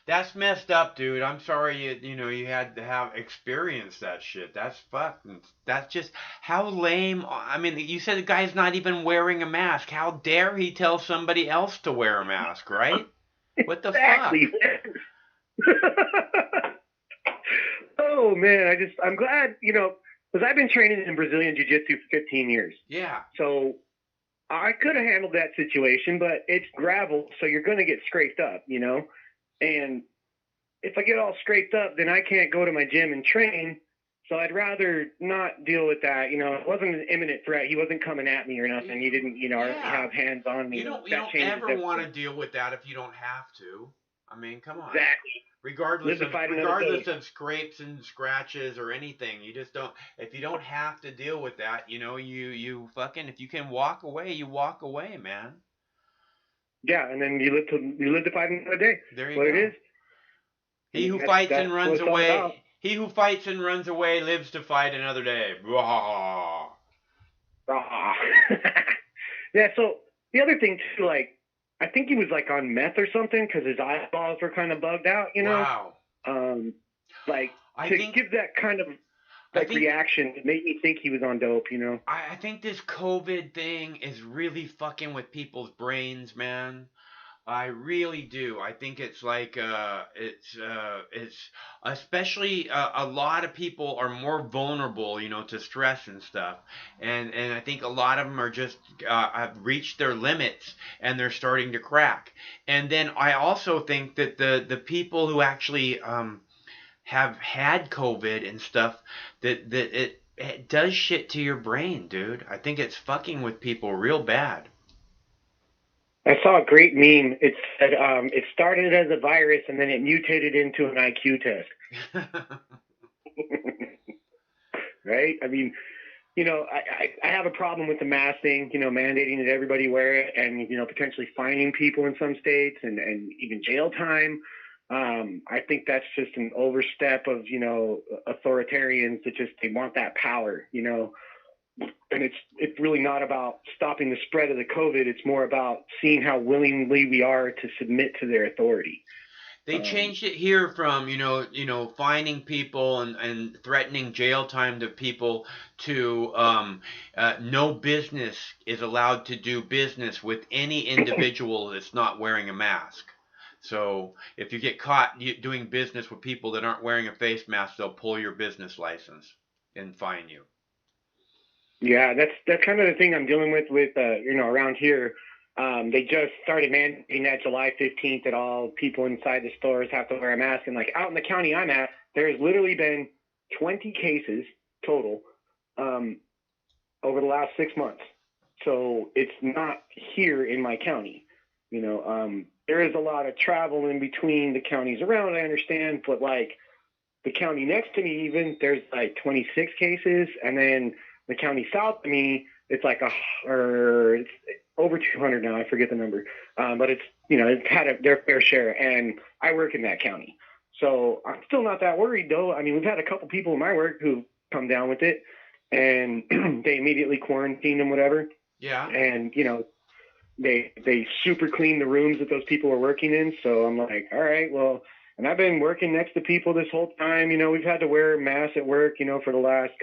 that's messed up, dude. I'm sorry you had to have experienced that shit. That's fucking, that's just, how lame. I mean, you said the guy's not even wearing a mask. How dare he tell somebody else to wear a mask, right? What the fuck? Oh, man, I'm glad, because I've been training in Brazilian Jiu-Jitsu for 15 years. Yeah. So I could have handled that situation, but it's gravel, so you're going to get scraped up, And if I get all scraped up, then I can't go to my gym and train. So I'd rather not deal with that. It wasn't an imminent threat. He wasn't coming at me or nothing. He didn't, already have hands on me. You don't ever want to deal with that if you don't have to. I mean, come on. Exactly. Regardless of scrapes and scratches or anything, you just don't. If you don't have to deal with that, you fucking. If you can walk away, you walk away, man. Yeah, and then you live to fight another day. There you go. It is. He who fights and runs away. He who fights and runs away lives to fight another day. Yeah. So the other thing too, like, I think he was like on meth or something because his eyeballs were kind of bugged out. Wow. Give that kind of. reaction. It made me think he was on dope, you know. I think this COVID thing is really fucking with people's brains, man. I really do. I think it's like it's especially a lot of people are more vulnerable, to stress and stuff, and I think a lot of them are just have reached their limits and they're starting to crack. And then I also think that the people who actually have had COVID and stuff, that it does shit to your brain, dude. I think it's fucking with people real bad. I saw a great meme. It said it started as a virus and then it mutated into an IQ test. Right? I mean, I have a problem with the mask thing, mandating that everybody wear it and, potentially fining people in some states and even jail time. I think that's just an overstep of, authoritarians that they want that power, and it's really not about stopping the spread of the COVID. It's more about seeing how willingly we are to submit to their authority. They changed it here from, fining people and threatening jail time to people to no business is allowed to do business with any individual that's not wearing a mask. So if you get caught doing business with people that aren't wearing a face mask, they'll pull your business license and fine you. Yeah, that's kind of the thing I'm dealing with around here. They just started mandating that July 15th that all people inside the stores have to wear a mask. And out in the county I'm at, there's literally been 20 cases total over the last 6 months. So it's not here in my county. There is a lot of travel in between the counties around, I understand, but the county next to me, even there's 26 cases, and then the county south of me, it's it's over 200 now. I forget the number, but it's it's had their fair share, and I work in that county, so I'm still not that worried though. I mean, we've had a couple people in my work who've come down with it, and they immediately quarantined them, whatever. Yeah. And they super clean the rooms that those people are working in. So I'm like, all right, well, and I've been working next to people this whole time. We've had to wear masks at work, for the last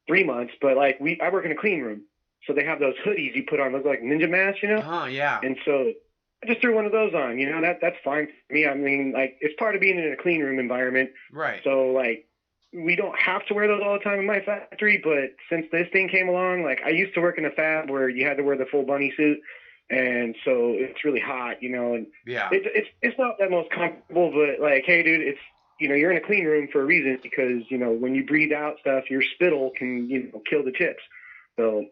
3 months, but I work in a clean room, so they have those hoodies you put on, look like ninja masks, Oh yeah. And so I just threw one of those on, that's fine for me. I mean, it's part of being in a clean room environment, right? So we don't have to wear those all the time in my factory, but since this thing came along, I used to work in a fab where you had to wear the full bunny suit, and so it's really hot, and yeah, it's not that most comfortable, but hey, dude, it's. You're in a clean room for a reason because, when you breathe out stuff, your spittle can, kill the chips. So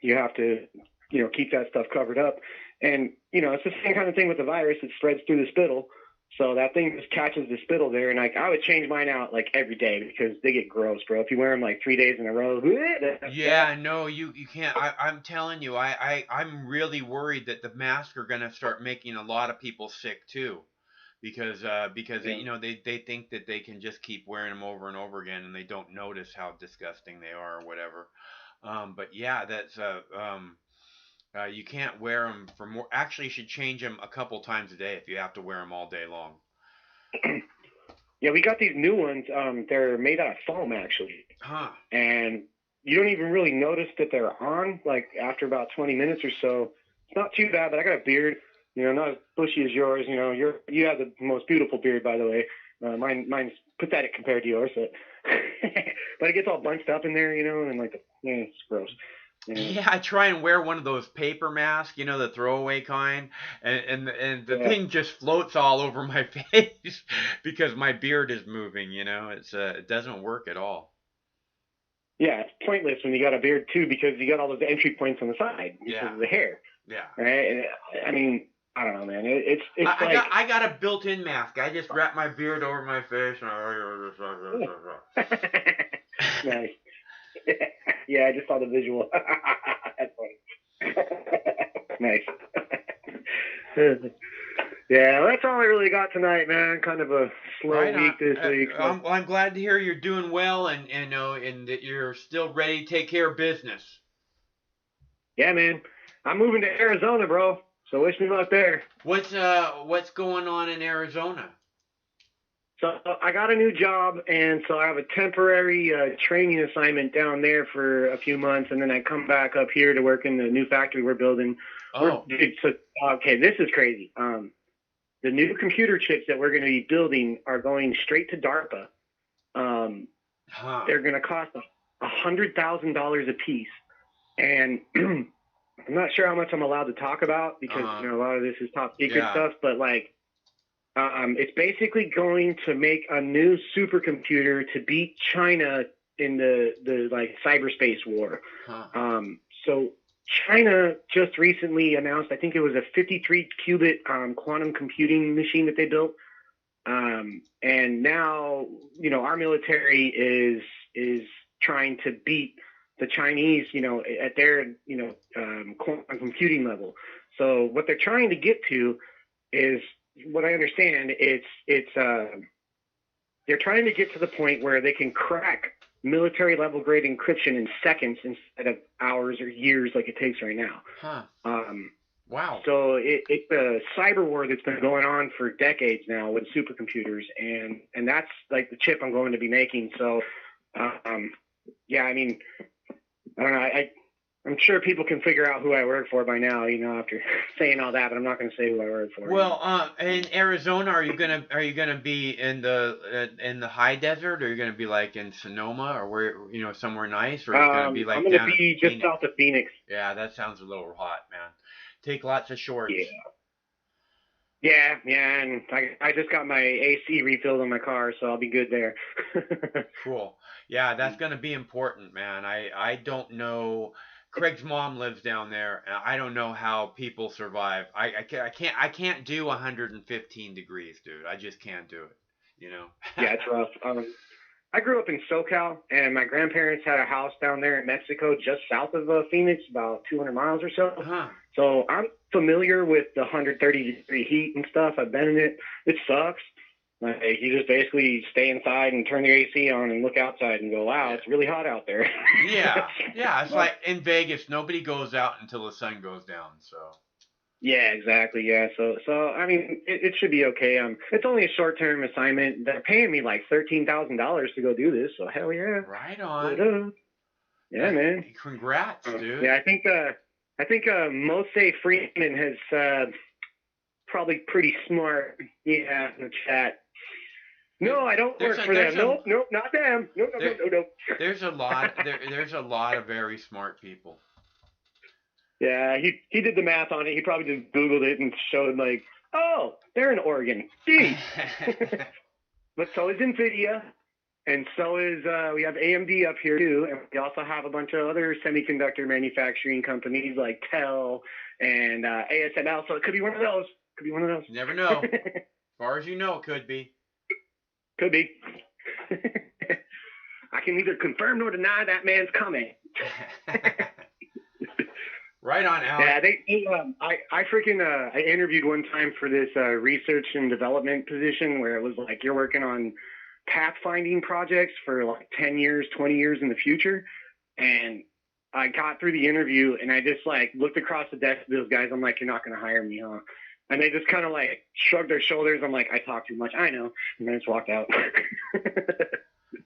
you have to, keep that stuff covered up. And, it's the same kind of thing with the virus. It spreads through the spittle. So that thing just catches the spittle there. And I would change mine out every day because they get gross, bro. If you wear them 3 days in a row. Yeah, no, you can't. I'm telling you, I'm really worried that the masks are going to start making a lot of people sick too. Because yeah. they think that they can just keep wearing them over and over again, and they don't notice how disgusting they are or whatever. But yeah, that's you can't wear them for more. Actually, you should change them a couple times a day if you have to wear them all day long. Yeah, we got these new ones. They're made out of foam actually. Huh. And you don't even really notice that they're on after about 20 minutes or so. It's not too bad, but I got a beard. Not as bushy as yours. You have the most beautiful beard, by the way. Mine's pathetic compared to yours, but it gets all bunched up in there, and it's gross. Yeah, I try and wear one of those paper masks, the throwaway kind, and the thing just floats all over my face because my beard is moving. It doesn't work at all. Yeah, it's pointless when you got a beard too because you got all those entry points on the side because of the hair. Yeah. Right. And I mean. I don't know, man. I got a built-in mask. I just wrap my beard over my face. Nice. Yeah, I just saw the visual. That's funny. Nice. Yeah, well, that's all I really got tonight, man. Kind of a slow week this week. So. I'm glad to hear you're doing well and that you're still ready to take care of business. Yeah, man. I'm moving to Arizona, bro. So wish me luck there. What's going on in Arizona? So I got a new job, and so I have a temporary training assignment down there for a few months, and then I come back up here to work in the new factory we're building. Okay, this is crazy. The new computer chips that we're going to be building are going straight to DARPA. They're going to cost $100,000 a piece, and I'm not sure how much I'm allowed to talk about because a lot of this is top secret stuff, but like. It's basically going to make a new supercomputer to beat China in the like cyberspace war. So China just recently announced, I think it was a 53 qubit quantum computing machine that they built. And now, our military is trying to beat the Chinese, at their, quantum computing level. So what they're trying to get to is, what I understand, they're trying to get to the point where they can crack military level grade encryption in seconds instead of hours or years like it takes right now. Wow. So it's a cyber war that's been going on for decades now with supercomputers, and that's like the chip I'm going to be making. So, yeah, I mean, I don't know. I'm sure people can figure out who I work for by now, after saying all that, but I'm not going to say who I work for. Well, in Arizona, are you gonna be in the high desert, or are you gonna be like in Sonoma, or where, somewhere nice, or are you gonna be like I'm going to be just south of Phoenix. Yeah, that sounds a little hot, man. Take lots of shorts. Yeah, and I just got my AC refilled on my car, so I'll be good there. Cool. Yeah, that's gonna be important, man. I don't know. Craig's mom lives down there, and I don't know how people survive. I can't do 115 degrees, dude. I just can't do it. Yeah, it's rough. I grew up in SoCal, and my grandparents had a house down there in Mexico, just south of Phoenix, about 200 miles or so. So I'm familiar with the 130-degree heat and stuff. I've been in it. It sucks. Like, you just basically stay inside and turn the AC on and look outside and go, wow, it's really hot out there. Yeah, it's like in Vegas, nobody goes out until the sun goes down. So. Yeah, exactly. Yeah, so I mean, it should be okay. It's only a short-term assignment. They're paying me like $13,000 to go do this. So hell yeah. Right on. Yeah, man. Congrats, dude. Yeah, I think Mose Freeman has probably pretty smart. Yeah, in the chat. No, I don't work for them. Nope, not them. No. There's a lot of very smart people. Yeah, he did the math on it. He probably just Googled it and showed like, oh, they're in Oregon. Gee. But so is NVIDIA, and so is we have AMD up here too, and we also have a bunch of other semiconductor manufacturing companies like TEL and ASML. So it could be one of those. You never know. As far as you know, it could be. Could be. I can neither confirm nor deny that man's coming. Right on, Alex. Yeah, I interviewed one time for this research and development position where it was like you're working on pathfinding projects for like 10 years, 20 years in the future. And I got through the interview and I just like looked across the desk at those guys. I'm like, you're not going to hire me, huh? And they just kind of like shrugged their shoulders. I'm like, I talk too much. I know. And I just walked out.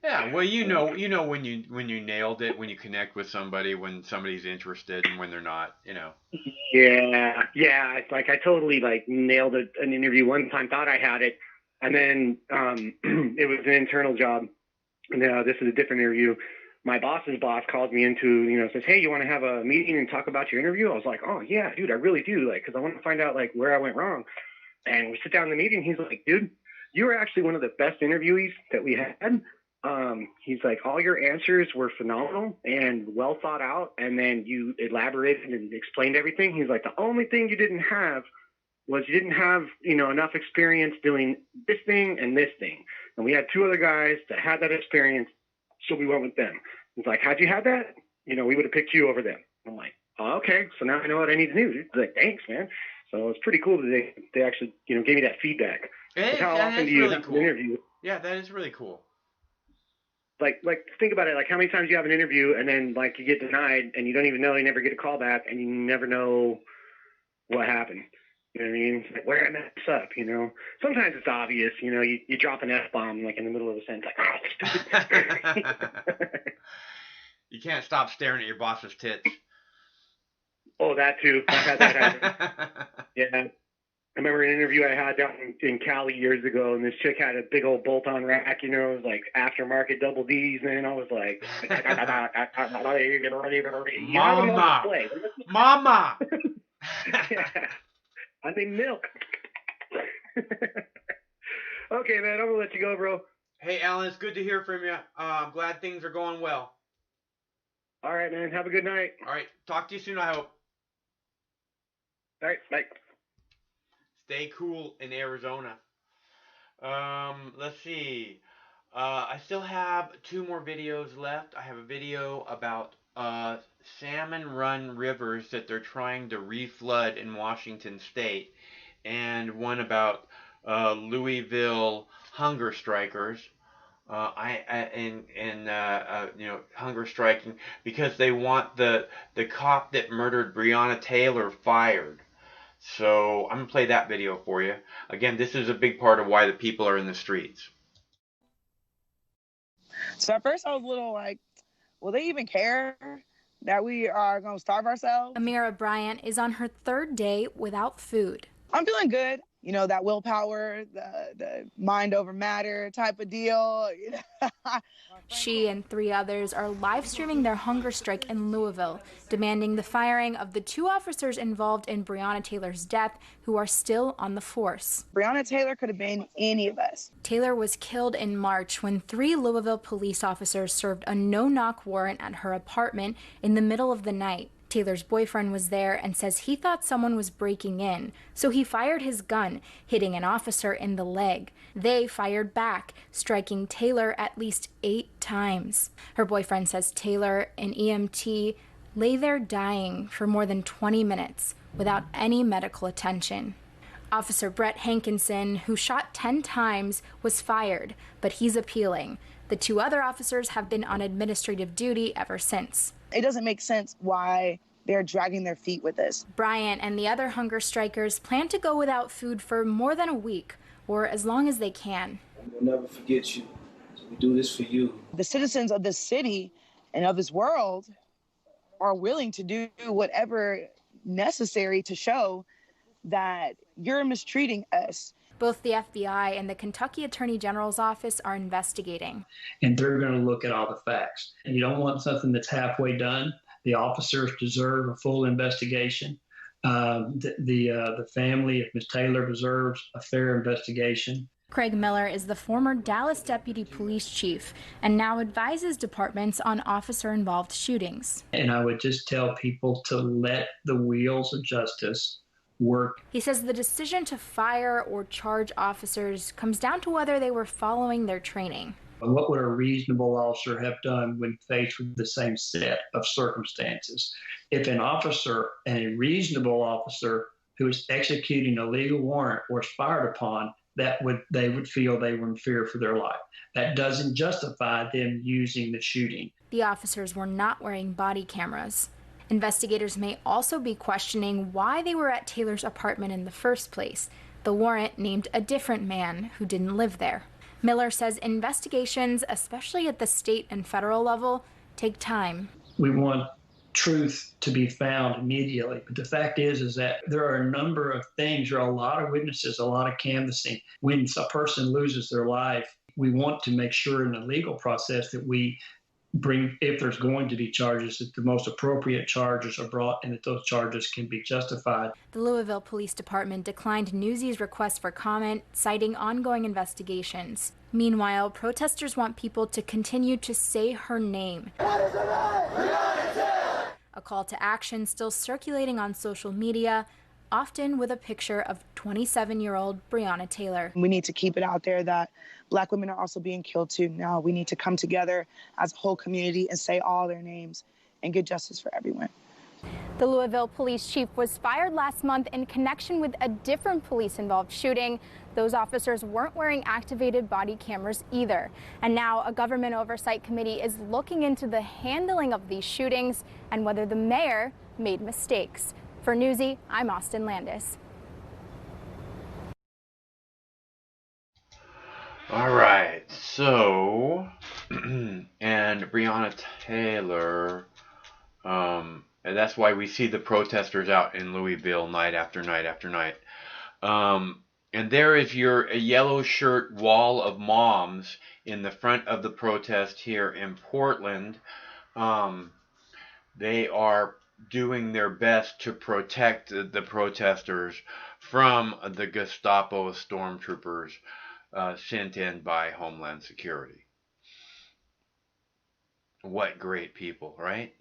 Yeah, well, you know when you nailed it, when you connect with somebody, when somebody's interested and when they're not, Yeah. It's like I totally like nailed an interview one time, thought I had it, and then it was an internal job. And this is a different interview. My boss's boss called me into, says, hey, you want to have a meeting and talk about your interview? I was like, oh yeah, dude, I really do, like, because I want to find out like where I went wrong. And we sit down in the meeting. He's like, dude, you were actually one of the best interviewees that we had. He's like, all your answers were phenomenal and well thought out, and then you elaborated and explained everything. He's like, the only thing you didn't have was you didn't have, enough experience doing this thing and this thing. And we had two other guys that had that experience, so we went with them. He's like, how'd you have that? We would have picked you over them. I'm like, oh, okay, so now I know what I need to do. He's like, thanks, man. So it's pretty cool that they actually, gave me that feedback. How often do you have an interview? Yeah, that is really cool. Like think about it. Like how many times you have an interview and then like you get denied and you don't even know, you never get a call back and you never know what happened. You know what I mean? It's like, where did I mess up, you know? Sometimes it's obvious, you know, you drop an F-bomb, like, in the middle of a sentence, like, stupid. You can't stop staring at your boss's tits. Oh, that too. I've had that happen. Yeah. I remember an interview I had down in Cali years ago, and this chick had a big old bolt-on rack, you know, it was like aftermarket double D's, man. I was like, Mama! Mama! Yeah. I need milk. Okay, man, I'm going to let you go, bro. Hey, Alan, it's good to hear from you. I'm glad things are going well. All right, man. Have a good night. All right. Talk to you soon, I hope. All right. Bye. Stay cool in Arizona. Let's see. I still have 2 more videos left. I have a video about salmon-run rivers that they're trying to reflood in Washington State, and one about Louisville hunger strikers. You know, hunger striking because they want the cop that murdered Breonna Taylor fired. So I'm gonna play that video for you. Again, this is a big part of why the people are in the streets. So at first I was a little like, will they even care that we are gonna starve ourselves? Amira Bryant is on her 3rd day without food. I'm feeling good. You know, that willpower, the mind over matter type of deal. You know? She and 3 others are live streaming their hunger strike in Louisville, demanding the firing of the 2 officers involved in Breonna Taylor's death who are still on the force. Breonna Taylor could have been any of us. Taylor was killed in March when 3 Louisville police officers served a no-knock warrant at her apartment in the middle of the night. Taylor's boyfriend was there and says he thought someone was breaking in, so he fired his gun, hitting an officer in the leg. They fired back, striking Taylor at least 8 times. Her boyfriend says Taylor, an EMT, lay there dying for more than 20 minutes without any medical attention. Officer Brett Hankinson, who shot 10 times, was fired, but he's appealing. The 2 other officers have been on administrative duty ever since. It doesn't make sense why they're dragging their feet with this. Bryant and the other hunger strikers plan to go without food for more than a week, or as long as they can. We'll never forget you. We do this for you. The citizens of this city and of this world are willing to do whatever necessary to show that you're mistreating us. Both the FBI and the Kentucky Attorney General's office are investigating. And they're going to look at all the facts. And you don't want something that's halfway done. The officers deserve a full investigation. The family of Ms. Taylor deserves a fair investigation. Craig Miller is the former Dallas deputy police chief and now advises departments on officer-involved shootings. And I would just tell people to let the wheels of justice work. He says the decision to fire or charge officers comes down to whether they were following their training. What would a reasonable officer have done when faced with the same set of circumstances? If an officer, and a reasonable officer who is executing a legal warrant was fired upon, they would feel they were in fear for their life. That doesn't justify them using the shooting. The officers were not wearing body cameras. Investigators may also be questioning why they were at Taylor's apartment in the first place. The warrant named a different man who didn't live there. Miller says investigations, especially at the state and federal level, take time. We want truth to be found immediately, but the fact is that there are a number of things, there are a lot of witnesses, a lot of canvassing. When a person loses their life, we want to make sure in the legal process that we bring, if there's going to be charges, that the most appropriate charges are brought and that those charges can be justified. The Louisville Police Department declined Newsy's request for comment, citing ongoing investigations. Meanwhile, protesters want people to continue to say her name. A call to action still circulating on social media, often with a picture of 27-year-old Breonna Taylor. We need to keep it out there that Black women are also being killed too. Now we need to come together as a whole community and say all their names and get justice for everyone. The Louisville police chief was fired last month in connection with a different police-involved shooting. Those officers weren't wearing activated body cameras either. And now a government oversight committee is looking into the handling of these shootings and whether the mayor made mistakes. For Newsy, I'm Austin Landis. All right, so, and Breonna Taylor, and that's why we see the protesters out in Louisville night after night after night. And there is your yellow shirt wall of moms in the front of the protest here in Portland. They are doing their best to protect the protesters from the Gestapo stormtroopers sent in by Homeland Security. What great people, right?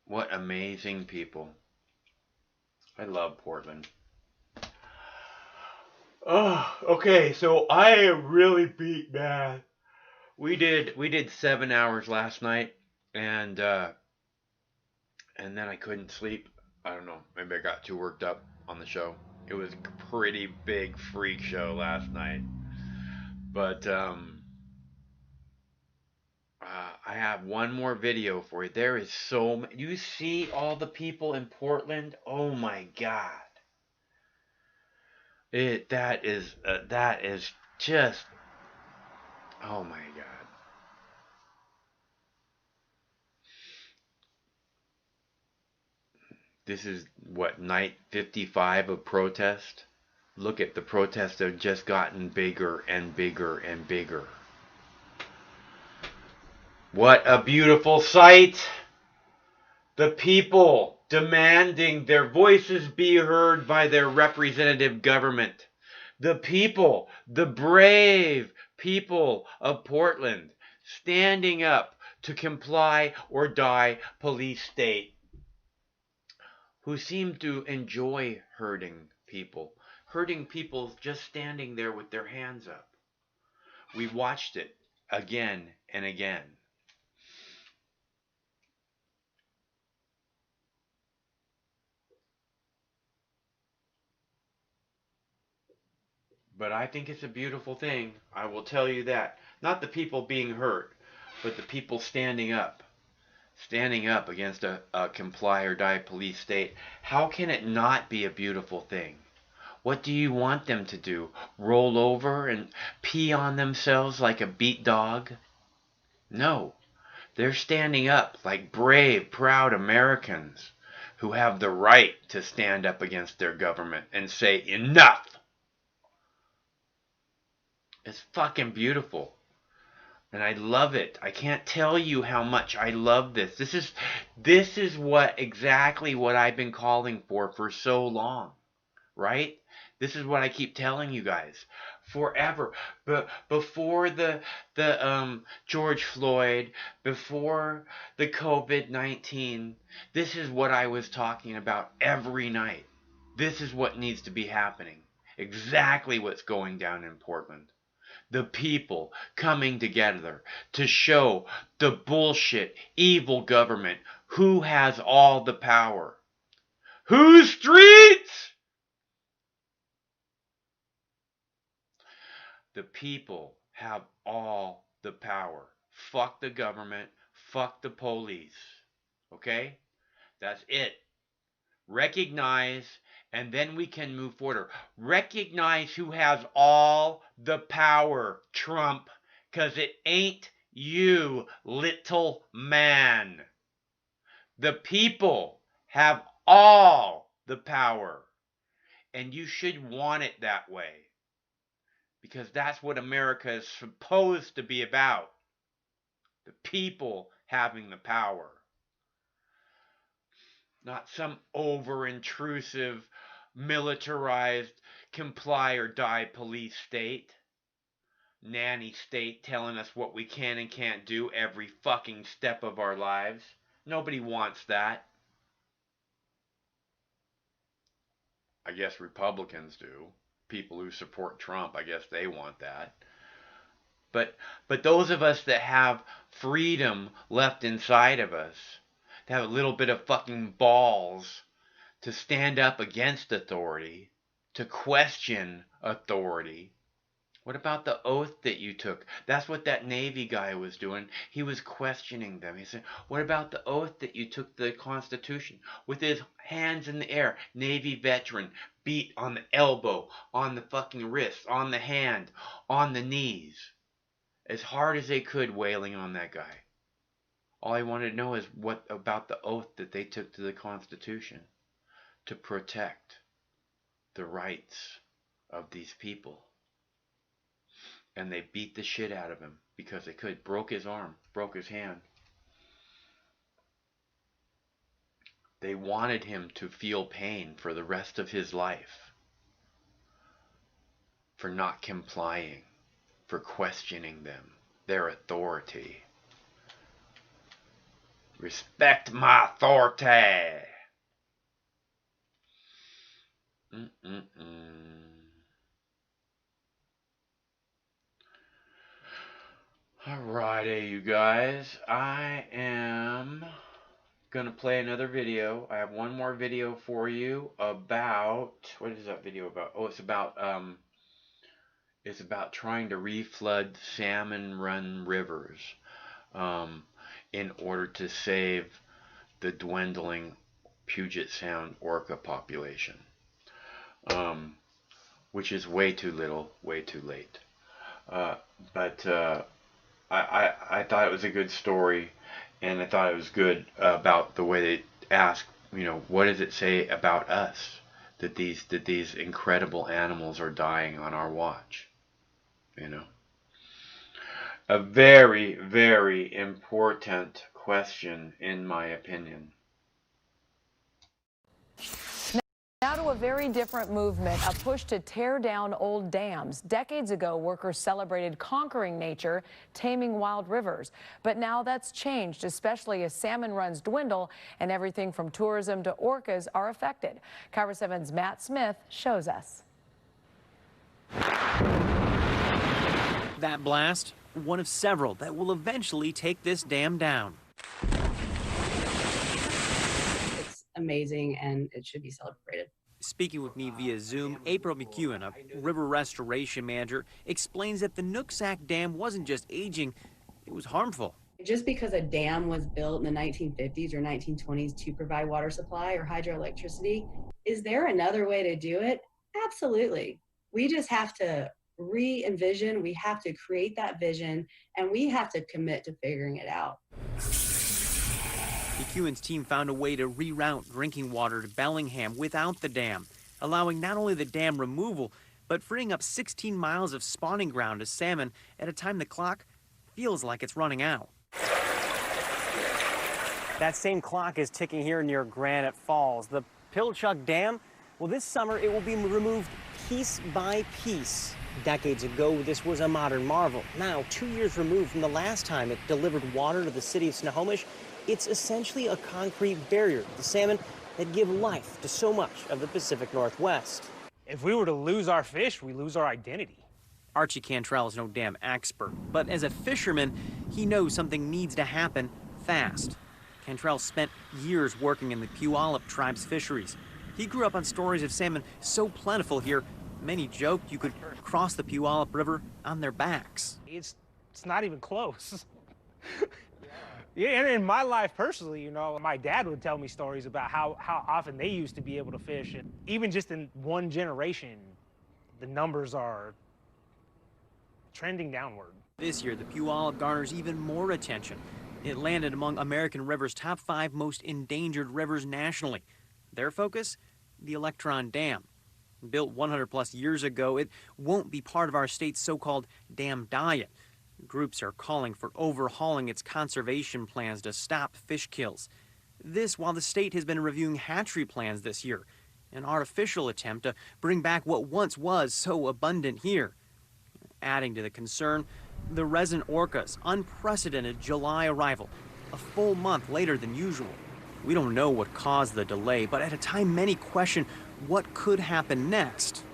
What amazing people. I love Portland. Oh, okay, so I am really beat, man. We did 7 hours last night, and then I couldn't sleep. I don't know, maybe I got too worked up on the show. It was a pretty big freak show last night. But I have one more video for you. There is so many. You see all the people in Portland? Oh my God. That is just, oh my God. This is what, night 55 of protest? Look at the protests have just gotten bigger and bigger and bigger. What a beautiful sight! The people demanding their voices be heard by their representative government. The people, the brave people of Portland, standing up to comply or die police state, who seem to enjoy hurting people just standing there with their hands up. We watched it again and again. But I think it's a beautiful thing. I will tell you that. Not the people being hurt, but the people standing up. Standing up against a comply or die police state. How can it not be a beautiful thing? What do you want them to do? Roll over and pee on themselves like a beat dog? No. They're standing up like brave, proud Americans who have the right to stand up against their government and say, enough! It's fucking beautiful. And I love it. I can't tell you how much I love this. This is exactly what I've been calling for so long. Right? This is what I keep telling you guys. Forever. But before the George Floyd, before the COVID-19, this is what I was talking about every night. This is what needs to be happening. Exactly what's going down in Portland. The people coming together to show the bullshit, evil government who has all the power. Whose streets? The people have all the power. Fuck the government. Fuck the police. Okay? That's it. Recognize, and then we can move forward. Recognize who has all the power, Trump, because it ain't you, little man. The people have all the power, and you should want it that way, because that's what America is supposed to be about. The people having the power. Not some over-intrusive, militarized, comply or die police state. Nanny state telling us what we can and can't do every fucking step of our lives. Nobody wants that. I guess Republicans do. People who support Trump, I guess they want that. But those of us that have freedom left inside of us, to have a little bit of fucking balls to stand up against authority, to question authority. What about the oath that you took? That's what that Navy guy was doing. He was questioning them. He said, what about the oath that you took, the Constitution? With his hands in the air, Navy veteran, beat on the elbow, on the fucking wrist, on the hand, on the knees. as hard as they could wailing on that guy. All I wanted to know is what about the oath that they took to the Constitution to protect the rights of these people. And they beat the shit out of him because they could. Broke his arm, broke his hand. They wanted him to feel pain for the rest of his life for not complying, for questioning them, their authority. Respect my authority. Alrighty, you guys. I am gonna play another video. I have one more video for you about, what is that video about? Oh, it's about trying to reflood salmon-run rivers in order to save the dwindling Puget Sound orca population, which is way too little, way too late. But I thought it was a good story, and I thought it was good about the way they ask, you know, what does it say about us that these incredible animals are dying on our watch, you know? A very, very important question, in my opinion. Now to a very different movement, a push to tear down old dams. Decades ago, workers celebrated conquering nature, taming wild rivers. But now that's changed, especially as salmon runs dwindle and everything from tourism to orcas are affected. KIRO 7's Matt Smith shows us. That blast, one of several that will eventually take this dam down. Amazing, and it should be celebrated. Speaking with me via Zoom, April McEwen, a river restoration manager, explains that the Nooksack Dam wasn't just aging, it was harmful. Just because a dam was built in the 1950s or 1920s to provide water supply or hydroelectricity, is there another way to do it? Absolutely. We just have to re-envision, we have to create that vision, and we have to commit to figuring it out. McEwen's team found a way to reroute drinking water to Bellingham without the dam, allowing not only the dam removal, but freeing up 16 miles of spawning ground to salmon at a time the clock feels like it's running out. That same clock is ticking here near Granite Falls. The Pilchuck Dam, well, this summer it will be removed piece by piece. Decades ago, this was a modern marvel. Now, 2 years removed from the last time it delivered water to the city of Snohomish, it's essentially a concrete barrier to the salmon that give life to so much of the Pacific Northwest. If we were to lose our fish, we lose our identity. Archie Cantrell is no dam expert, but as a fisherman, he knows something needs to happen fast. Cantrell spent years working in the Puyallup tribe's fisheries. He grew up on stories of salmon so plentiful here, many joked you could cross the Puyallup River on their backs. It's not even close. Yeah, and in my life personally, you know, my dad would tell me stories about how often they used to be able to fish. And even just in one generation, the numbers are trending downward. This year, the Puyallup garners even more attention. It landed among American River's top 5 most endangered rivers nationally. Their focus? The Electron Dam. Built 100+ years ago, it won't be part of our state's so-called dam diet. Groups are calling for overhauling its conservation plans to stop fish kills. This while the state has been reviewing hatchery plans this year, an artificial attempt to bring back what once was so abundant here. Adding to the concern, the resident orca's unprecedented July arrival, a full month later than usual. We don't know what caused the delay, but at a time many question what could happen next.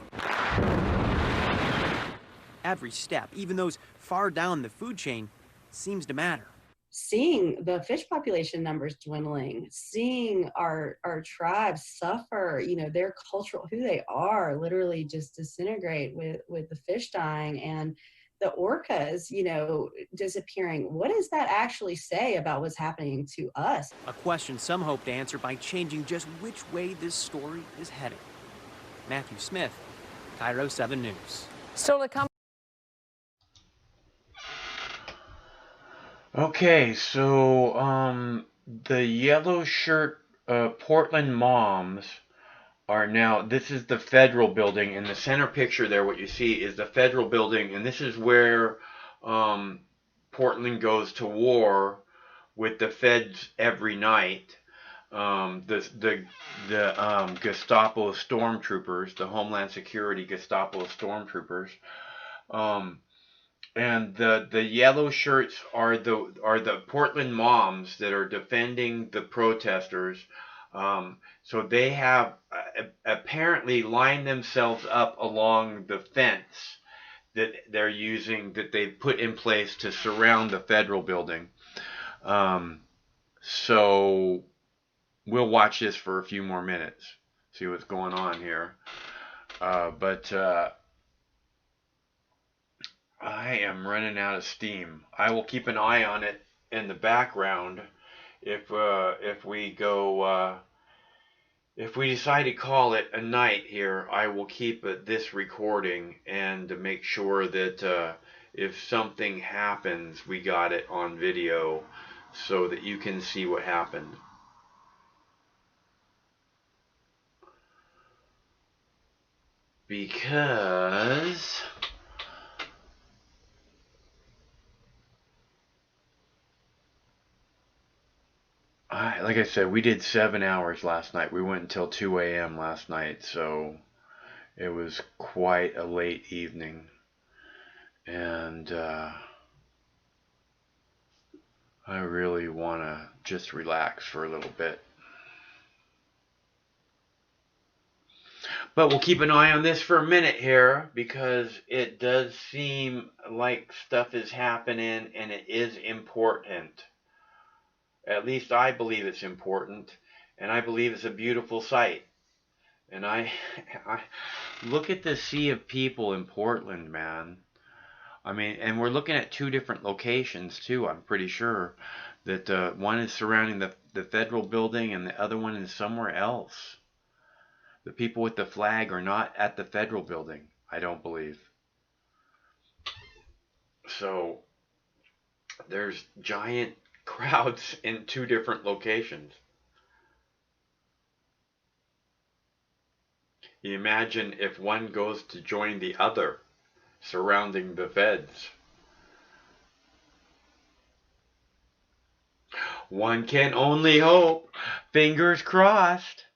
Every step, even those far down the food chain, seems to matter. Seeing the fish population numbers dwindling, seeing our tribes suffer, you know, their cultural, who they are, literally just disintegrate with the fish dying, and the orcas, you know, disappearing. What does that actually say about what's happening to us? A question some hope to answer by changing just which way this story is heading. Matthew Smith, KIRO 7 News. Still to come. Okay, so the yellow shirt Portland moms are now, this is the federal building. In the center picture there, what you see is the federal building, and this is where Portland goes to war with the feds every night. The Gestapo stormtroopers, the Homeland Security Gestapo stormtroopers, and the yellow shirts are the Portland moms that are defending the protesters. So they have apparently lined themselves up along the fence that they're using, that they've put in place to surround the federal building. So we'll watch this for a few more minutes, see what's going on here. But I am running out of steam. I will keep an eye on it in the background. If we decide to call it a night here, I will keep this recording and to make sure that if something happens, we got it on video so that you can see what happened. Because like I said, we did 7 hours last night. We went until 2 a.m. last night, so it was quite a late evening. And I really want to just relax for a little bit. But we'll keep an eye on this for a minute here, because it does seem like stuff is happening and it is important. At least I believe it's important, and I believe it's a beautiful sight. And I look at the sea of people in Portland, man. I mean, and we're looking at two different locations too. I'm pretty sure that one is surrounding the federal building and the other one is somewhere else. The people with the flag are not at the federal building, I don't believe. So there's giant crowds in two different locations. You imagine if one goes to join the other, surrounding the feds. One can only hope. Fingers crossed.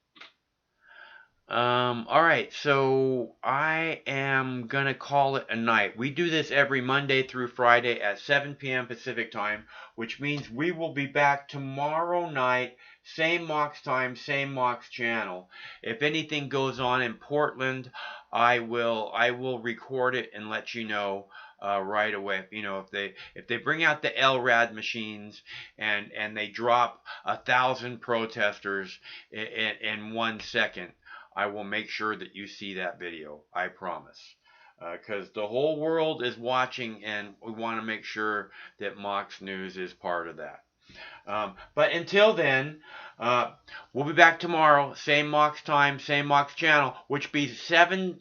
Alright, so I am gonna call it a night. We do this every Monday through Friday at 7 p.m. Pacific time, which means we will be back tomorrow night, same Mox time, same Mox channel. If anything goes on in Portland, I will record it and let you know right away. You know, if they bring out the LRAD machines and they drop 1,000 protesters in 1 second, I will make sure that you see that video. I promise. Because the whole world is watching, and we want to make sure that Mox News is part of that. But until then, we'll be back tomorrow. Same Mox time, same Mox channel, which be 7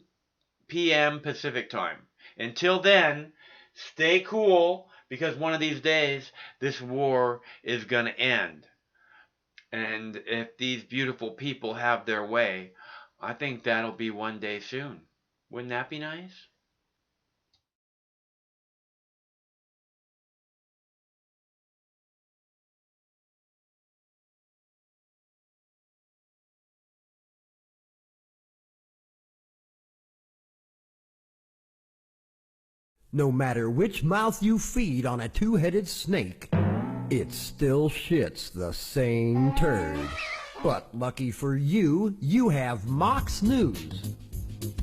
p.m. Pacific time. Until then, stay cool, because one of these days, this war is going to end. And if these beautiful people have their way, I think that'll be one day soon. Wouldn't that be nice? No matter which mouth you feed on a two-headed snake, it still shits the same turd. But lucky for you, you have Mox News.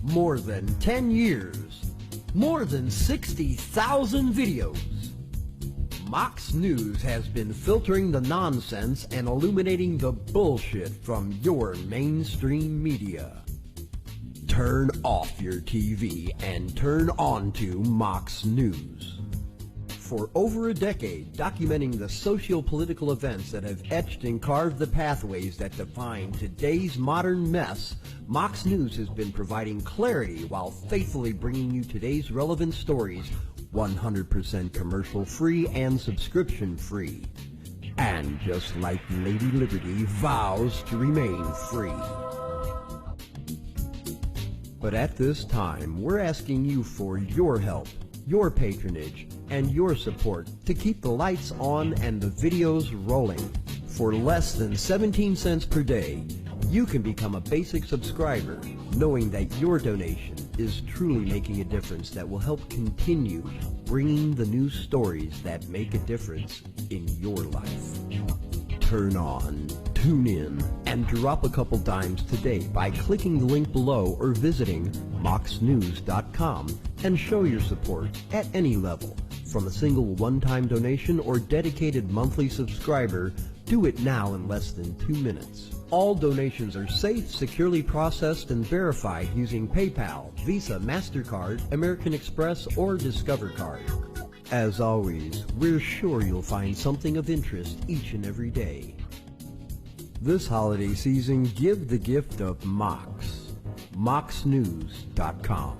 More than 10 years. More than 60,000 videos. Mox News has been filtering the nonsense and illuminating the bullshit from your mainstream media. Turn off your TV and turn on to Mox News. For over a decade, documenting the socio-political events that have etched and carved the pathways that define today's modern mess, Mox News has been providing clarity while faithfully bringing you today's relevant stories 100% commercial-free and subscription-free. And just like Lady Liberty vows to remain free. But at this time, we're asking you for your help, your patronage, and your support to keep the lights on and the videos rolling. For less than 17 cents per day, you can become a basic subscriber, knowing that your donation is truly making a difference that will help continue bringing the news stories that make a difference in your life. Turn on, tune in, and drop a couple dimes today by clicking the link below or visiting moxnews.com and show your support at any level. From a single one-time donation or dedicated monthly subscriber, do it now in less than 2 minutes. All donations are safe, securely processed, and verified using PayPal, Visa, MasterCard, American Express, or Discover Card. As always, we're sure you'll find something of interest each and every day. This holiday season, give the gift of Mox. moxnews.com.